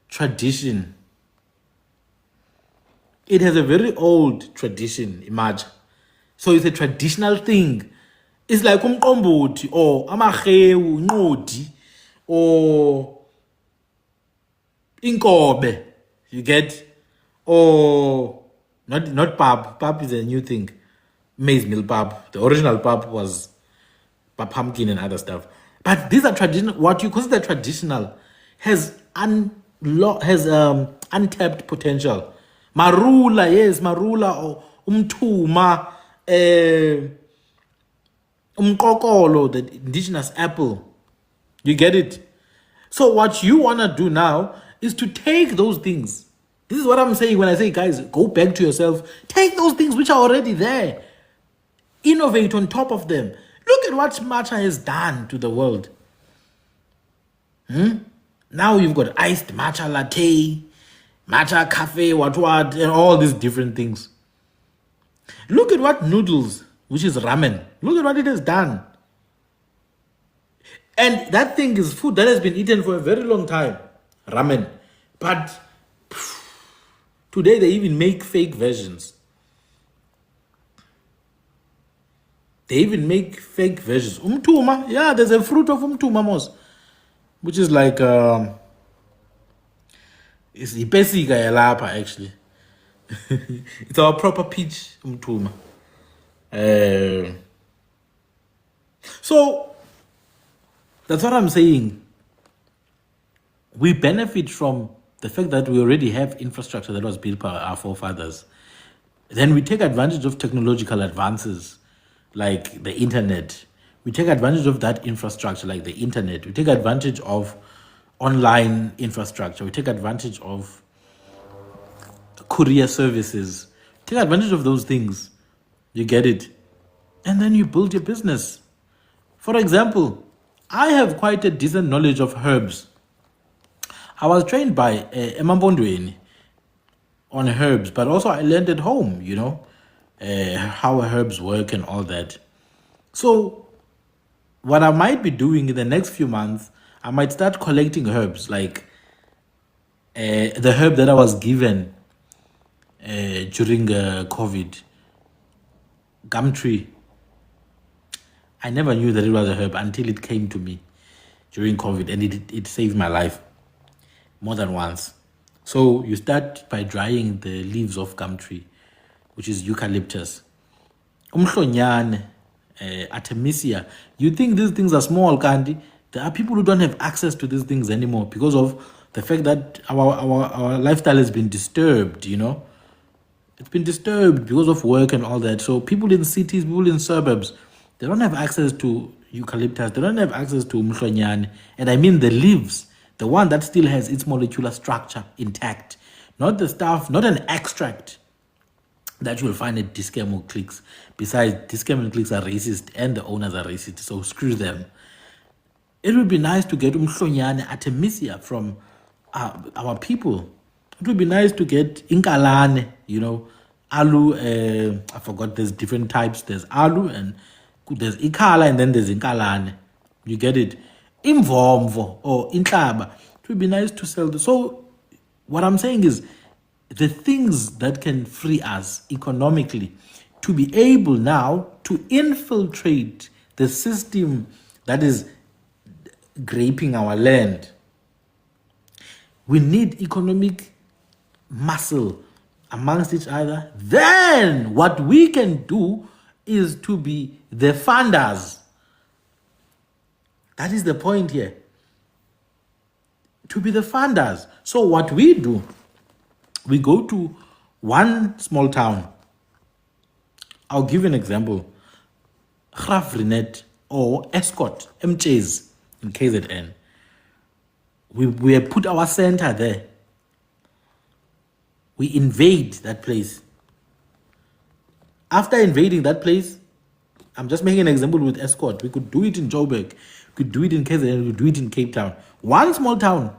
tradition. It has a very old tradition, matcha. So it's a traditional thing. It's like umqombothi or amahewu, nqodi, or inkobe. You get? Or not pap. Pap is a new thing. Maize meal pap. The original pap was pumpkin and other stuff. But these are traditional. What you consider traditional has untapped potential. Marula, yes, marula or umtuma, umkokolo, the indigenous apple. You get it? So what you wanna do now is to take those things. This is what I'm saying when I say, guys, go back to yourself. Take those things which are already there. Innovate on top of them. Look at what matcha has done to the world. Now you've got iced matcha latte, matcha cafe, what, and all these different things. Look at what noodles, which is ramen. Look at what it has done. And that thing is food that has been eaten for a very long time. Ramen. But today they even make fake versions. They even make fake versions. Umtuma, yeah, there's a fruit of umtuma mos, which is like it's ipesika yalapha actually. It's our proper peach umtuma. So that's what I'm saying. We benefit from the fact that we already have infrastructure that was built by our forefathers. Then we take advantage of technological advances like the internet. We take advantage of that infrastructure like the internet. We take advantage of online infrastructure. We take advantage of courier services. Take advantage of those things. You get it? And then you build your business. For example, I have quite a decent knowledge of herbs. I was trained by Emambondweni on herbs, but also I learned at home, how herbs work and all that. So what I might be doing in the next few months, I might start collecting herbs, like the herb that I was given during COVID, gum tree. I never knew that it was a herb until it came to me during COVID, and it saved my life more than once. So you start by drying the leaves of gum tree, which is eucalyptus. Umhlonyane, Artemisia. You think these things are small, Candy? There are people who don't have access to these things anymore because of the fact that our lifestyle has been disturbed, It's been disturbed because of work and all that. So people in cities, people in suburbs, they don't have access to eucalyptus. They don't have access to umhlonyane. And I mean the leaves, the one that still has its molecular structure intact. Not the stuff, not an extract that you'll find at Discam or Clicks. Besides, Discam and Clicks are racist and the owners are racist, so screw them. It would be nice to get umhlonyane Artemisia from our people. It would be nice to get inkalane, alu. I forgot. There's different types. There's alu and there's ikala, and then there's inkalane. You get it? Imvomvo or intlaba. It would be nice to sell this. So what I'm saying is, the things that can free us economically to be able now to infiltrate the system that is graping our land. We need economic muscle amongst each other. Then what we can do is to be the funders. That is the point here. To be the funders. So what we do, we go to one small town. I'll give you an example. Grafrinet or Escort, MJs in KZN. We have put our center there. We invade that place. After invading that place, I'm just making an example with Escort. We could do it in Joburg. We could do it in KZN. We could do it in Cape Town. One small town.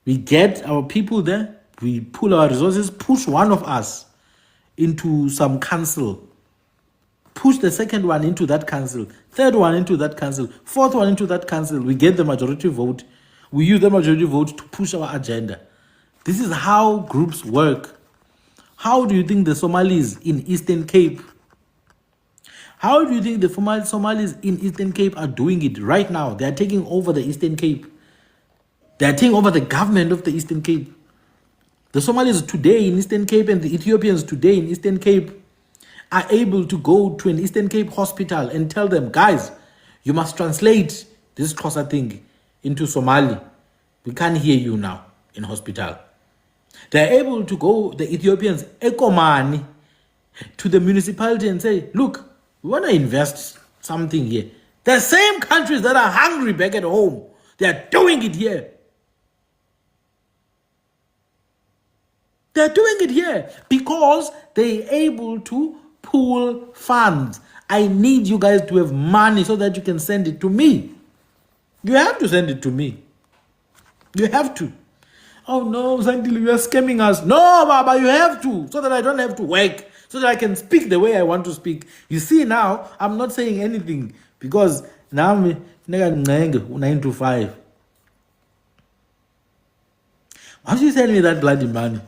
We get our people there. We pull our resources, push one of us into some council, push the second one into that council, third one into that council, fourth one into that council. We get the majority vote. We use the majority vote to push our agenda. This is how groups work. How do you think the Somalis in Eastern Cape, how do you think the Somalis in Eastern Cape are doing it right now? They are taking over the Eastern Cape. They are taking over the government of the Eastern Cape. The Somalis today in Eastern Cape and the Ethiopians today in Eastern Cape are able to go to an Eastern Cape hospital and tell them, guys, you must translate this Xhosa thing into Somali. We can't hear you now in hospital. They're able to go, the Ethiopians, Ekomani, to the municipality and say, look, we want to invest something here. The same countries that are hungry back at home, they're doing it here. They're doing it here because they're able to pool funds. I need you guys to have money so that you can send it to me. You have to send it to me. You have to. Oh no, Zandili, you are scamming us. No, Baba, you have to, so that I don't have to work, so that I can speak the way I want to speak. You see now, I'm not saying anything because now I'm 9 to 5. Once you send me that bloody money,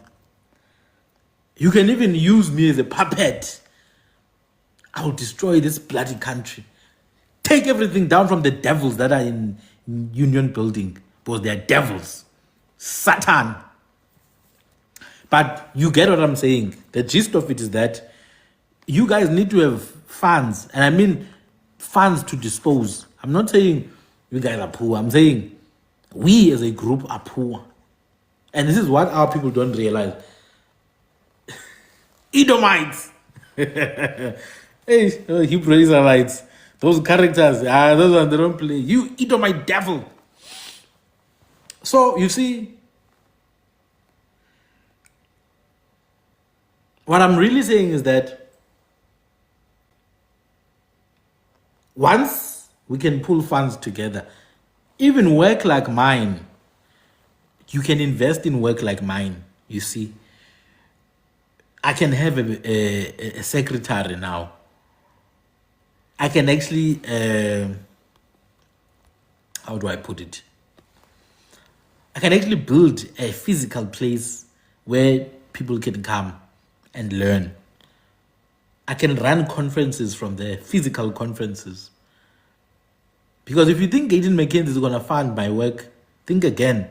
you can even use me as a puppet. I'll destroy this bloody country. Take everything down from the devils that are in Union Building, because they're devils. Satan. But you get what I'm saying. The gist of it is that you guys need to have funds. And I mean funds to dispose. I'm not saying you guys are poor. I'm saying we as a group are poor. And this is what our people don't realize. Edomites. Hey, Hebrew Israelites. Those characters, those are they don't play. You Edomite devil. So you see, what I'm really saying is that once we can pull funds together, even work like mine, you can invest in work like mine. You see, I can have a secretary now. I can actually, how do I put it? I can actually build a physical place where people can come and learn. I can run conferences from there, physical conferences. Because if you think Gaten McKenzie is going to fund my work, think again.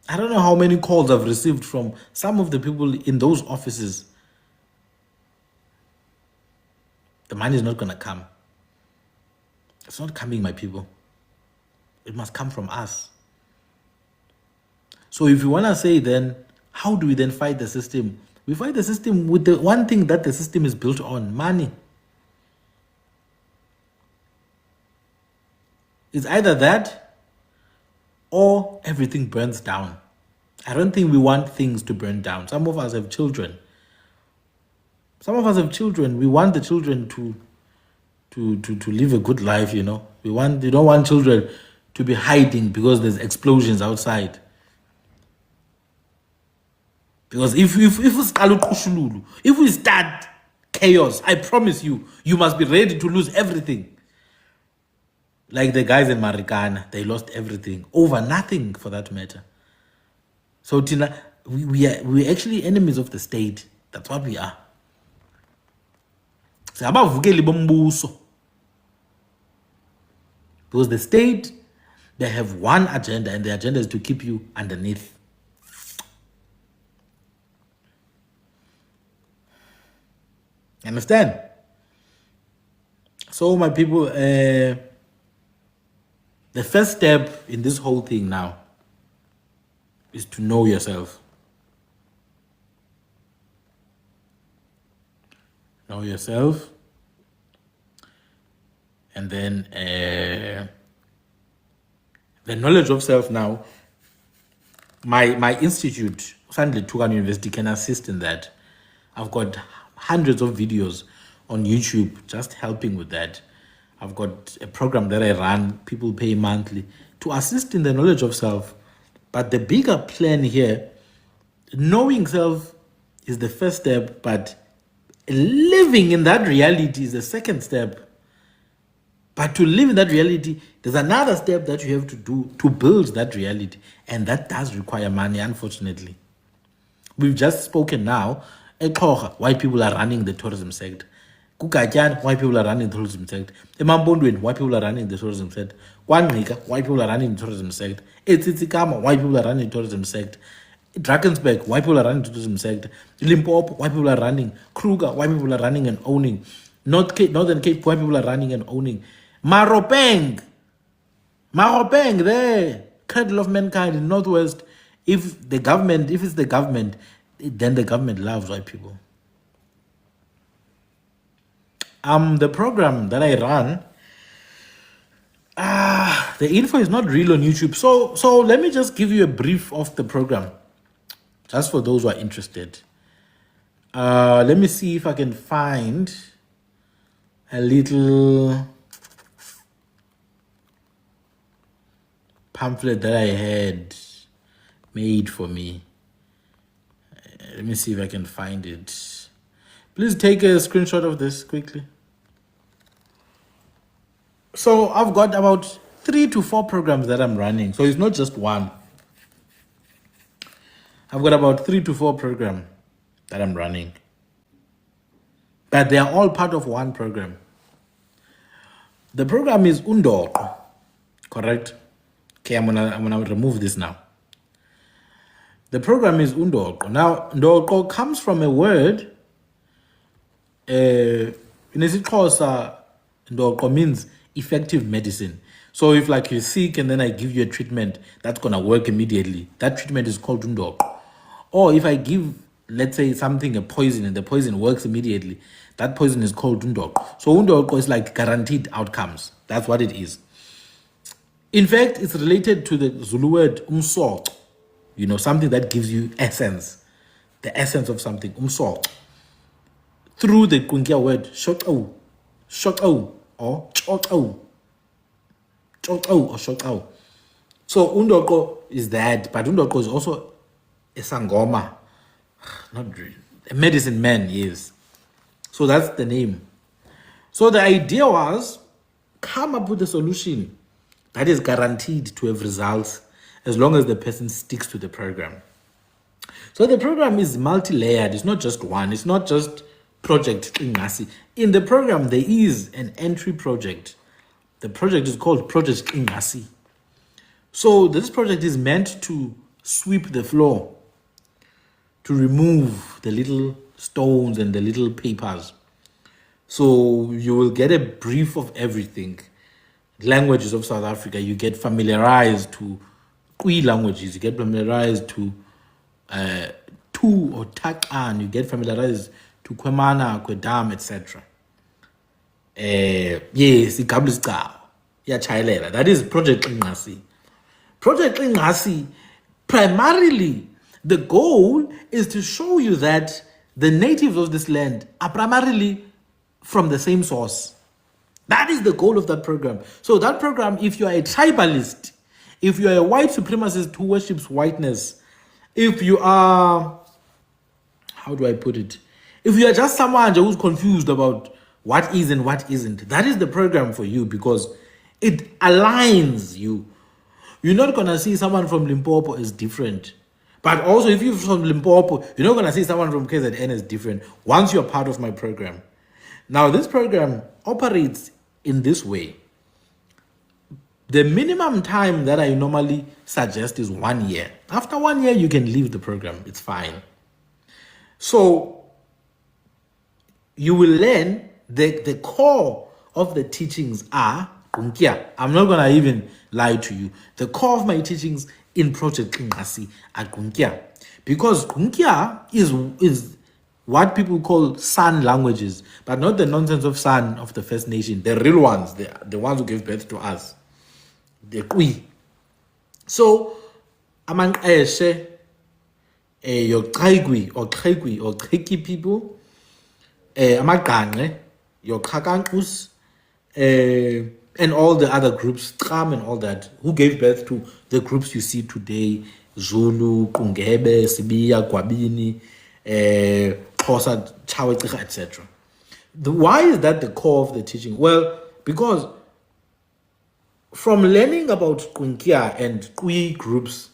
I don't know how many calls I've received from some of the people in those offices. The money is not going to come. It's not coming, my people. It must come from us. So if you want to say then, how do we then fight the system? We fight the system with the one thing that the system is built on, money. It's either that or everything burns down. I don't think we want things to burn down. Some of us have children. We want the children to live a good life, you know. We don't want children to be hiding because there's explosions outside. Because if we start chaos, I promise you, you must be ready to lose everything. Like the guys in Marikana, they lost everything over nothing, for that matter. So Tina, we're actually enemies of the state. That's what we are. Because the state, they have one agenda, and the agenda is to keep you underneath. Understand? So my people, the first step in this whole thing now is to know yourself. Know yourself. And then the knowledge of self now, my institute, Sandle Tugan University, can assist in that. I've got hundreds of videos on YouTube just helping with that. I've got a program that I run, people pay monthly, to assist in the knowledge of self. But the bigger plan here, knowing self is the first step, but living in that reality is the second step. But to live in that reality, there's another step that you have to do to build that reality. And that does require money, unfortunately. We've just spoken now, why people are running the tourism sector. Kukatyan, why people are running the tourism sector. Emambondweni, why people are running the tourism sector. Kwanika, why people are running the tourism sector. Etsitsikama, why people are running the tourism sector. Drakensberg, why people are running the tourism sector. Limpopo, why people are running. Kruger, why people are running and owning. Northern Cape, why people are running and owning. Maropeng there, cradle of mankind in Northwest. If it's the government, then the government loves white people. The program that I run, the info is not real on YouTube. So let me just give you a brief of the program, just for those who are interested. Let me see if I can find a little pamphlet that I had made for me. Let me see if I can find it. Please take a screenshot of this quickly. So I've got about 3 to 4 programs that I'm running. So it's not just one. I've got about 3 to 4 programs that I'm running. but they are all part of one program. The program is Undoqo, correct? Okay, I'm gonna remove this now. The program is Undoqo. Now, Ndoqo comes from a word. In isiXhosa, Ndoqo means effective medicine. So if like you're sick and then I give you a treatment that's gonna work immediately, that treatment is called Undoqo. Or if I give, let's say, something a poison and the poison works immediately, that poison is called Undoqo. So Undoqo is like guaranteed outcomes. That's what it is. In fact, it's related to the Zulu word umsoco, something that gives you essence, the essence of something, umsoco. Through the Kunkia word shokau, or chokau, or shokau. So Undoqo is that, but Undoqo is also a sangoma, not really, a medicine man, yes. So that's the name. So the idea was, come up with a solution that is guaranteed to have results as long as the person sticks to the program. So the program is multi-layered. It's not just one. It's not just Project Ingasi. In the program, there is an entry project. The project is called Project Ingasi. So this project is meant to sweep the floor, to remove the little stones and the little papers. So you will get a brief of everything. Languages of South Africa, you get familiarized to Kwi languages, you get familiarized to Tu or Takan, you get familiarized to Kwemana, Kwedam, etc. Yes, that is Project Ingasi. Project Ingasi, primarily, the goal is to show you that the natives of this land are primarily from the same source. That is the goal of that program. So that program, if you are a tribalist, if you are a white supremacist who worships whiteness, if you are, how do I put it? If you are just someone who's confused about what is and what isn't, that is the program for you because it aligns you. You're not going to see someone from Limpopo as different. But also, if you're from Limpopo, you're not going to see someone from KZN as different once you're part of my program. Now, this program operates in this way. The minimum time that I normally suggest is 1 year. After 1 year, you can leave the program. It's fine. So, you will learn the core of the teachings are Kunkia. I'm not going to even lie to you. The core of my teachings in Project Ingasi are Kunkia. Because Kunkia is what people call San languages, but not the nonsense of San of the First Nation, the real ones, the ones who gave birth to us, the Kwi. So, among your Kaigwi or Kriki people, Amagane, your Kakankus, and all the other groups, Tram and all that, who gave birth to the groups you see today, Zulu, Kungebe, Sibiya, Kwabini, Xhosa, Chawetega, etc. Why is that the core of the teaching? Well, because from learning about Kunkia and Kwi groups,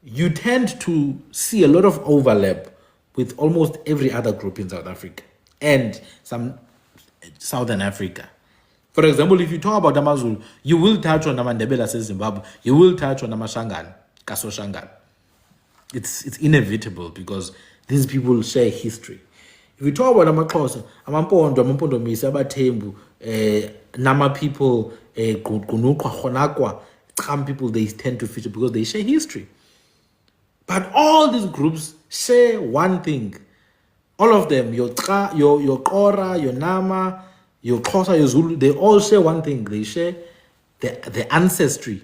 you tend to see a lot of overlap with almost every other group in South Africa and some Southern Africa. For example, if you talk about Amazulu, you will touch on Amandebela says Zimbabwe, you will touch on Amashangan, Kaso Shangan. It's inevitable because these people share history. If you talk about Amaxhosa, Amampondo Misa, Abathembu, Nama people, Gunukwa, Khonakwa, Tram people, they tend to feature because they share history. But all these groups share one thing. All of them, your Kora, your Nama, your Xhosa, your Zulu, they all share one thing. They share the ancestry.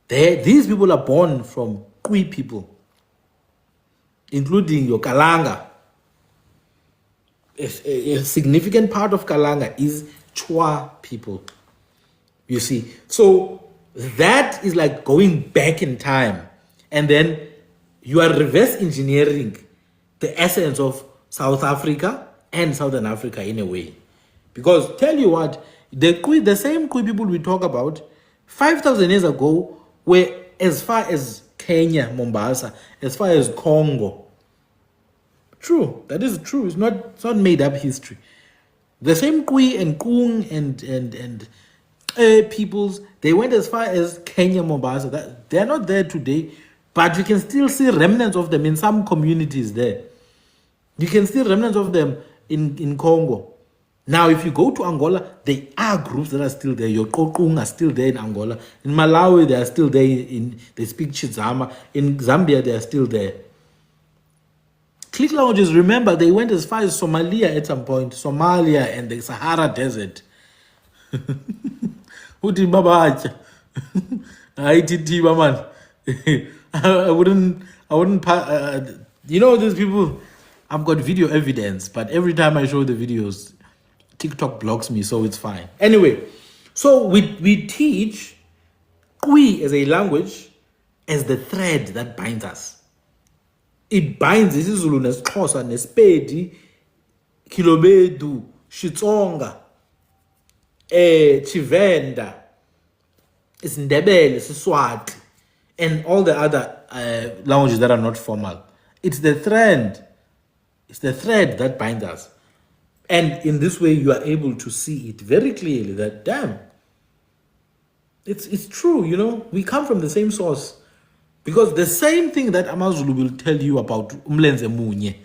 These people are born from Kwi people, including your Kalanga. A significant part of Kalanga is Chwa people. You see, so that is like going back in time, and then you are reverse engineering the essence of South Africa and Southern Africa in a way. Because tell you what, the same Kwi people we talk about 5,000 years ago were as far as Kenya, Mombasa, as far as Congo. True, that is true. It's not made up history. The same Kui and Kung and peoples, they went as far as Kenya, Mombasa. They're not there today, but you can still see remnants of them in some communities there. You can see remnants of them in Congo. Now, if you go to Angola, there are groups that are still there. Your Kokung are still there in Angola. In Malawi, they are still there. They speak Chizama. In Zambia, they are still there. Click languages, remember, they went as far as Somalia at some point. Somalia and the Sahara Desert. Uti baba acha. ITT man. I wouldn't, you know, these people, I've got video evidence, but every time I show the videos, TikTok blocks me, so it's fine. Anyway, so we teach Kui as a language as the thread that binds us. It binds isiZulu nesiXhosa neSpedi, Kilobedu, Xitsonga, Chivenda, isiNdebele, isiSwati, and all the other languages that are not formal. It's the thread. It's the thread that binds us. And in this way, you are able to see it very clearly that, damn, it's true, you know, we come from the same source. Because the same thing that AmaZulu will tell you about Umlenze Munye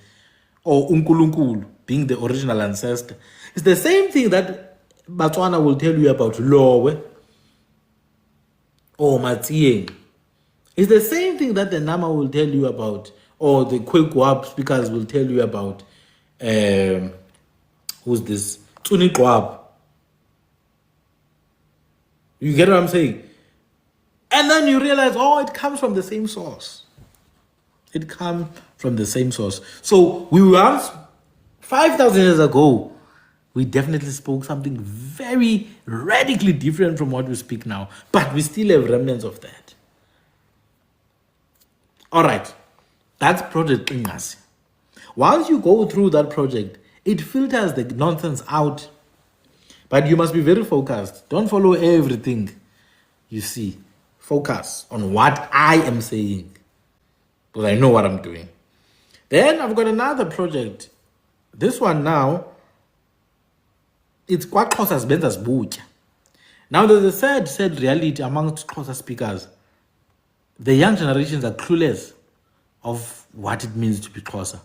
or Unkulunkulu being the original ancestor, it's the same thing that Batswana will tell you about Lowe or Matieng. It's the same thing that the Nama will tell you about, or the Kwekwa speakers will tell you about, who's this? Tunikwab. You get what I'm saying? And then you realize, oh, it comes from the same source. It comes from the same source. So we once, 5,000 years ago, we definitely spoke something very radically different from what we speak now. But we still have remnants of that. All right. That's Project Ingasi. Once you go through that project, it filters the nonsense out. But you must be very focused. Don't follow everything you see. Focus on what I am saying, because I know what I'm doing. Then I've got another project. This one now, it's KwaXhosa's Benza's Bucha. Now there's a sad reality amongst Xhosa speakers. The young generations are clueless of what it means to be Xhosa.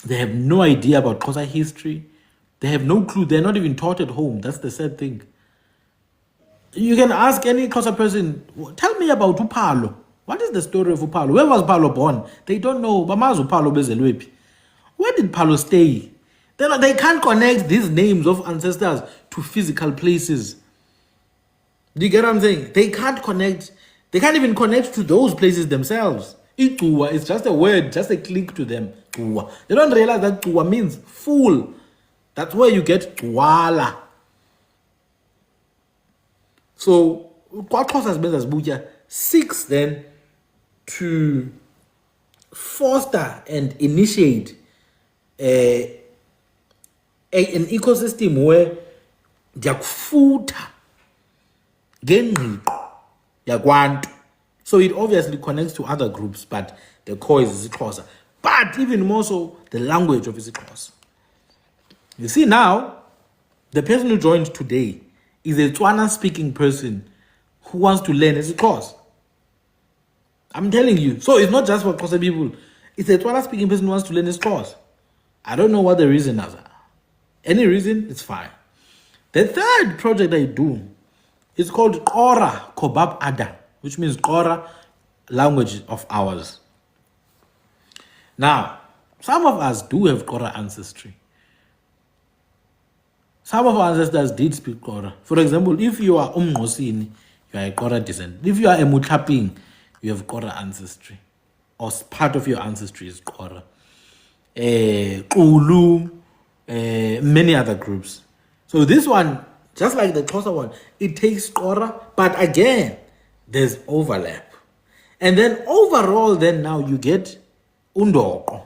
They have no idea about Xhosa history. They have no clue. They're not even taught at home. That's the sad thing. You can ask any Xhosa person, tell me about Upalo. What is the story of Upalo? Where was Palo born? They don't know. Where did Palo stay? They can't connect these names of ancestors to physical places. Do you get what I'm saying? They can't connect. They can't even connect to those places themselves. Ituwa is just a word, just a click to them. They don't realize that Tuwa means fool. That's where you get Tuwala. So, KwaXhosa's Benza's Bucha seeks then to foster and initiate an ecosystem where yakufuta ngengqiqo yakwantu. So it obviously connects to other groups, but the core is isiXhosa. But even more so, the language of isiXhosa. You see now, the person who joined today is a Tswana-speaking person who wants to learn isiXhosa. I'm telling you. So it's not just for Xhosa people. It's a Tswana-speaking person who wants to learn isiXhosa. I don't know what the reason is. Any reason, it's fine. The third project I do is called Qora Kobab Ada, which means Qora, language of ours. Now, some of us do have Qora ancestry. Some of our ancestors did speak Qora. For example, if you are Umngosini, you are a Qora descendant. If you are a Mutlaping, you have Qora ancestry. Or part of your ancestry is Qora. Ulu, many other groups. So this one, just like the Xhosa one, it takes Qora, but again, there's overlap. And then overall, then now you get Undoko.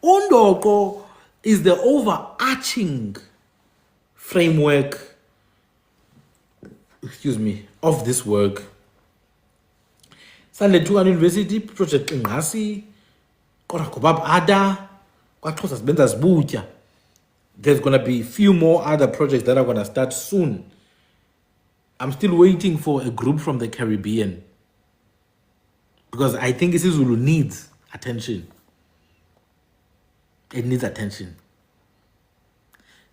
Undoko is the overarching framework, of this work. Sanletuka University, Project Ingasi, Qora Kobab Ada, KwaXhosa's Benza's Bucha. There's going to be a few more other projects that are going to start soon. I'm still waiting for a group from the Caribbean because I think isiZulu needs attention. It needs attention.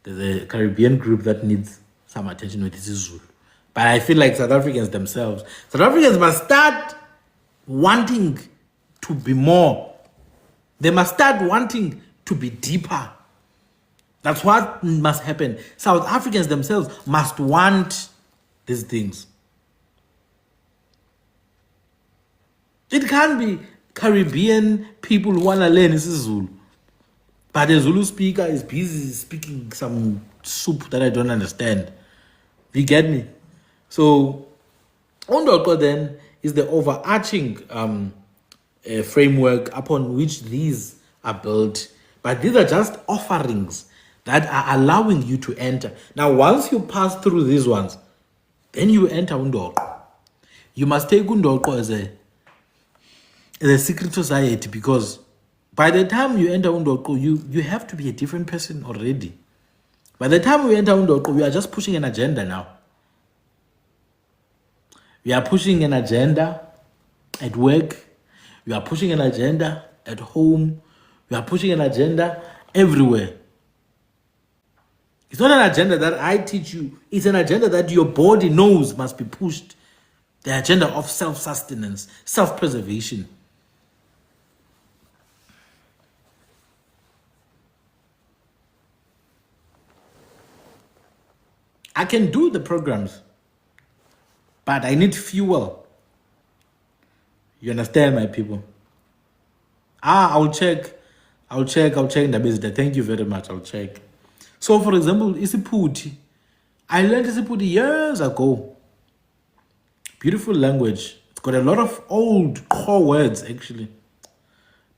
There's a Caribbean group that needs some attention with isiZulu. But I feel like South Africans themselves, South Africans must start wanting to be more. They must start wanting to be deeper. That's what must happen. South Africans themselves must want these things. It can't be Caribbean people who want to learn isiZulu, but the Zulu speaker is busy speaking some soup that I don't understand. You get me? So, Undoko then is the overarching framework upon which these are built. But these are just offerings that are allowing you to enter. Now, once you pass through these ones, then you enter Undoko. You must take Undoko as a secret society, because by the time you enter Undoko, you have to be a different person already. By the time we enter Undoko, we are just pushing an agenda now. We are pushing an agenda at work. We are pushing an agenda at home. We are pushing an agenda everywhere. It's not an agenda that I teach you. It's an agenda that your body knows must be pushed. The agenda of self-sustenance, self-preservation. I can do the programs, but I need fuel. You understand, my people? I'll check. Ndabezida. Thank you very much. I'll check. So, for example, isiPhuthi. I learned isiPhuthi years ago. Beautiful language. It's got a lot of old core words, actually.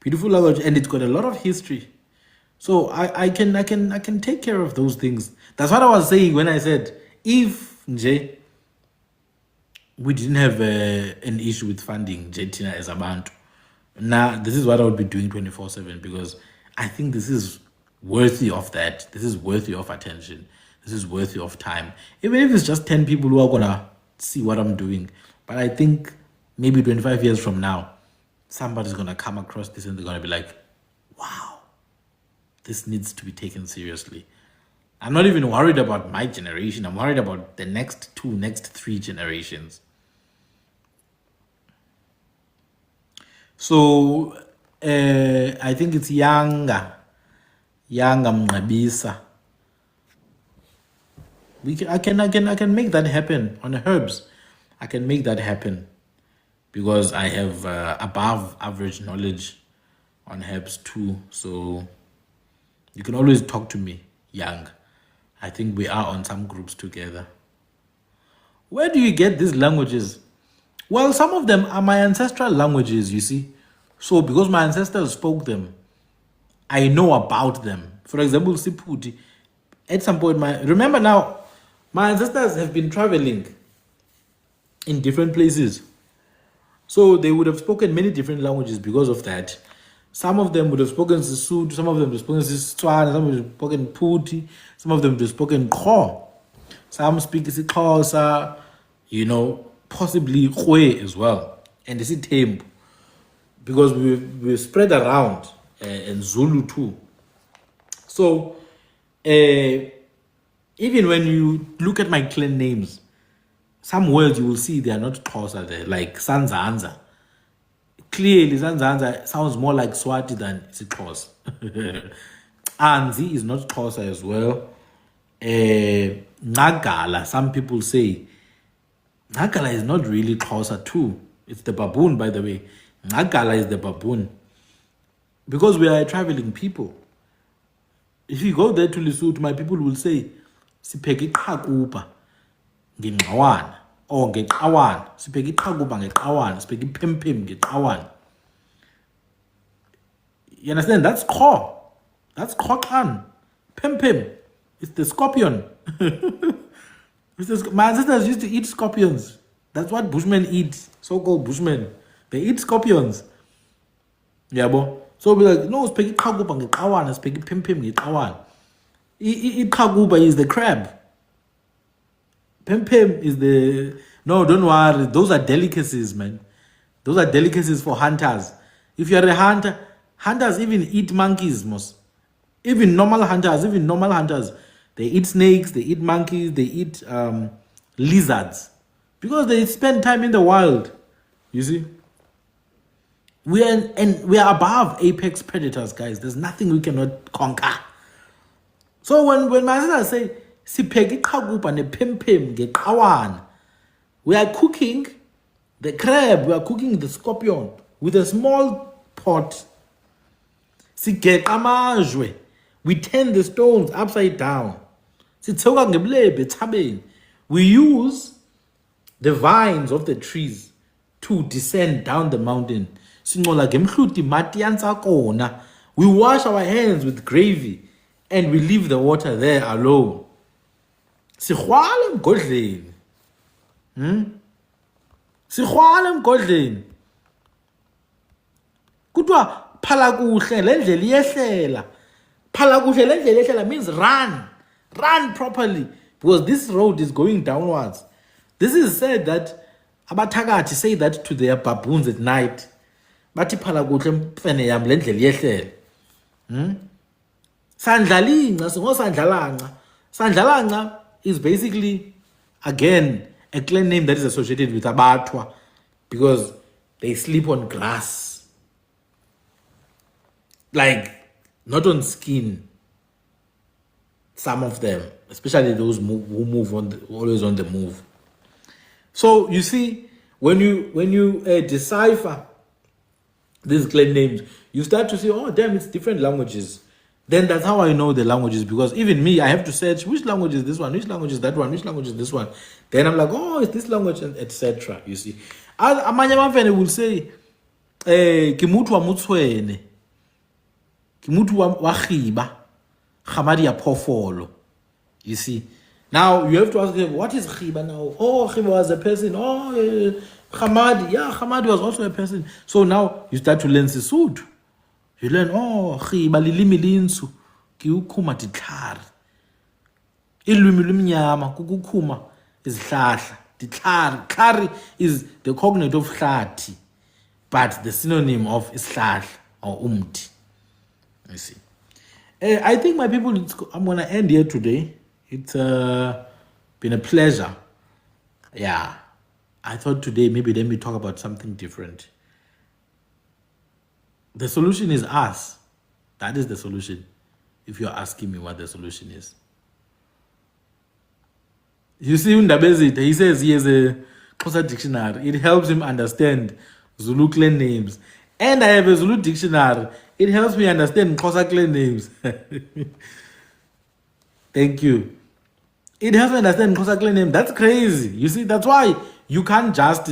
Beautiful language, and it's got a lot of history. So I can take care of those things. That's what I was saying when I said, if nje we didn't have an issue with funding Jetina as a bantu, now this is what I would be doing 24/7, because I think this is worthy of that. This is worthy of attention. This is worthy of time. Even if it's just 10 people who are gonna see what I'm doing. But I think maybe 25 years from now, somebody's gonna come across this and they're gonna be like, wow, this needs to be taken seriously. I'm not even worried about my generation. I'm worried about the next 3 generations. So I think it's Yanga Mngabisa. I can make that happen on herbs. I can make that happen because I have above average knowledge on herbs too. So you can always talk to me, Young. I think we are on some groups together. Where do you get these languages? Well, some of them are my ancestral languages, you see. So because my ancestors spoke them, I know about them. For example, isiPhuthi. At some point, remember now, my ancestors have been traveling in different places. So they would have spoken many different languages because of that. Some of them would have spoken Sesotho, some of them would have spoken Setswana, some would have spoken Phuthi, some of them would have spoken Kho. Some speak isiXhosa, possibly Khwe as well. And isiThembu, because we're spread around, and Zulu too. So, even when you look at my clan names, some words you will see they are not Xhosa there, like Sanzanza. Clearly, Sanzanza sounds more like Swati than isiXhosa. Anzi is not Xhosa as well. Ngagala, some people say. Ngagala is not really Xhosa too. It's the baboon, by the way. Ngagala is the baboon. Because we are traveling people. If you go there to Lesotho, my people will say, Sipeki Kakupa, Gingawan, or Gekawan, Sipeki Kakupa, Gekawan, Sipeki Pimpim, Gekawan. You understand? That's Kho. That's Khokan. Pimpim. It's the scorpion. My ancestors used to eat scorpions. That's what Bushmen eat, so-called Bushmen. They eat scorpions. Yeah, bo. So we're like, no, Sipeki Kakupa, Gekawan, Sipeki Pimpim, Gekawan. Iqhakuba is the crab. Pem is the... No, don't worry. Those are delicacies, man. Those are delicacies for hunters. If you're a hunter, hunters even eat monkeys, most. Even normal hunters, they eat snakes, they eat monkeys, they eat lizards. Because they spend time in the wild. You see? We are above apex predators, guys. There's nothing we cannot conquer. So when my sister say, "Sipeki qagupa ne pempem ngeqawana," we are cooking the crab, we are cooking the scorpion with a small pot. Sigeqa amajwe. We turn the stones upside down. Sithoka ngeblebe thabeni. We use the vines of the trees to descend down the mountain. Sinqola ngemhluti mati yansa kona. We wash our hands with gravy and we leave the water there alone. Sikhwala mgodleni. Sikhwala mgodleni. Kuthiwa phala kuhle le ndlela iyehlela. Phala kuhle le ndlela iyehlela means run. Run properly because this road is going downwards. This is said that abathakathi say that to their baboons at night. Bathi phala kuhle mfene yam le ndlela iyehlela. Sandlalinga singosandlalanca. Sandlalanca is basically, again, a clan name that is associated with abatwa because they sleep on grass. Like, not on skin. Some of them, especially those who move always on the move. So you see, when you decipher these clan names, you start to see, oh damn, it's different languages. Then that's how I know the languages, because even me, I have to search which language is this one, which language is that one, which language is this one. Then I'm like, oh, it's this language, etc. You see, amanye amafene will say, ke muthu wa Motswene, ke muthu wa Khiba, Khamadi ya Phofolo. You see, now you have to ask him, what is Khiba now? Oh, Khiba was a person. Oh, Khamadi, yeah, Khamadi was also a person. So now you start to learn Sesotho. You learn, oh, Khiba lilimi linsu, ki ukhuma ditlhari. Ilwimi lumnyama, kukukhuma izihlahla. Ditlhari. Tlhari is the cognate of hlathi, but the synonym of isihlahla or umti. You see. I think, my people, I'm going to end here today. It's been a pleasure. Yeah. I thought today maybe let me talk about something different. The solution is us. That is the solution. If you're asking me what the solution is. You see, Undabezit, he says he has a Xhosa dictionary. It helps him understand Zulu clan names. And I have a Zulu dictionary. It helps me understand Xhosa clan names. Thank you. It helps me understand Xhosa clan names. That's crazy. You see, that's why you can't just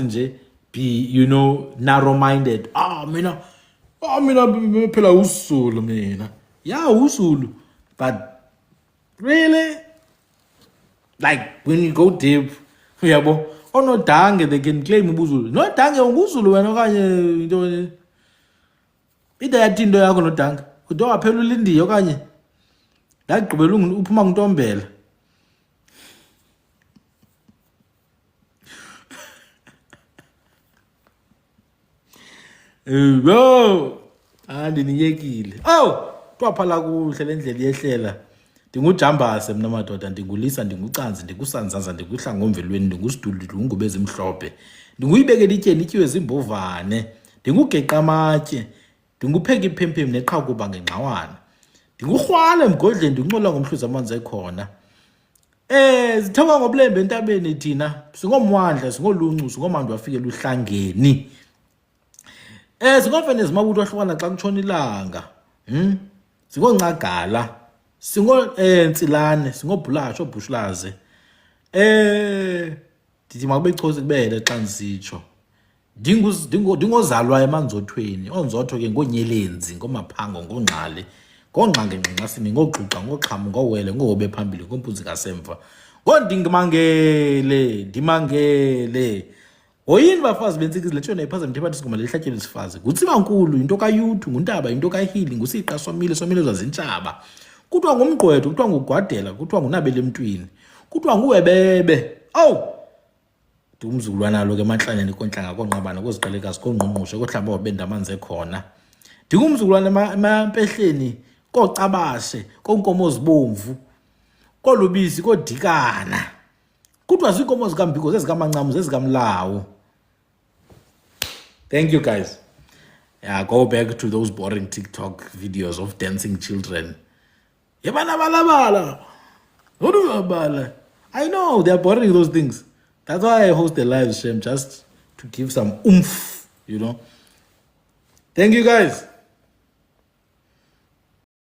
be, narrow-minded. Mina phela uSulu mina. Yeah, uSulu. But really, like when you go deep, uyabo, onodange they can claim ubuZulu. No dange unguzulu wena okanye into. Ida yathi into yakho nodange. Udo waphela ulindiyo okanye. Lagqibela uphuma ngintombela. No, andiniyekile. Oh, twaphala kuhle le ndlela iyehlela. Ndingujambase mina madoda, ndingulisa, ndingucanzi, ndikusanzaza, ndikuhlangomvelweni, ndingusidulu, ndingubeza imhlophe. Ndinguyibekela ityeni ityiwe zimbovane. Ndingugeqa amatye. Ndingupheka iphempem neqhakuba ngengqawana. Ndingurhwala emgodleni, ndincola ngomhluzi amanzi ekhona. Zithoka ngobulembe entabeni thina. Singomwandla, singoluncu, singomandwa afike luhlangeni. Singofene zimabutho ahlukana xa kutshona ilanga. Singoncagala, Ntsilane, singobhulasho, obhushlaze. Ndithi makube ichosi kubele xa ndisitsho. Ndingozalwa emanzothweni. Onzotho ke ngonyelenzi, ngomaphango, ngongqale, ngongqange ngqasini, ngoxuxa, ngoxhamu, ngowele, ngohobe phambili, ngompunzi ngasemva. Ndimangele. Oyini bafazi bentsikizi letshona iphazama into bathi sigoma lehlatyelo isifazi. Ngutsiba nkulu into kaYuthu, nguNtaba into kaHili, nguSiqa Somile, Somile zazintshaba. kuthiwa ngumgqwetho, kuthiwa ngugwadela, kuthiwa ngunabela emntwini, kuthiwa nguwebebe. Oh, ndingumzukulwana lo ke emantlanyeni kontlanga konqabana koziqelekazi kongqungqushe kohlamba wabenda amanzi ekhona. Ndingumzukulwana emampehleni kocabashe konkomo zibomvu kolubisi kodikana. Kuthiwa ziinkomo zikambiko zezikamncamu zezikamlawu. Thank you guys. Yeah, go back to those boring TikTok videos of dancing children. I know they're boring, those things. That's why I host the live stream, just to give some oomph, you know. Thank you guys.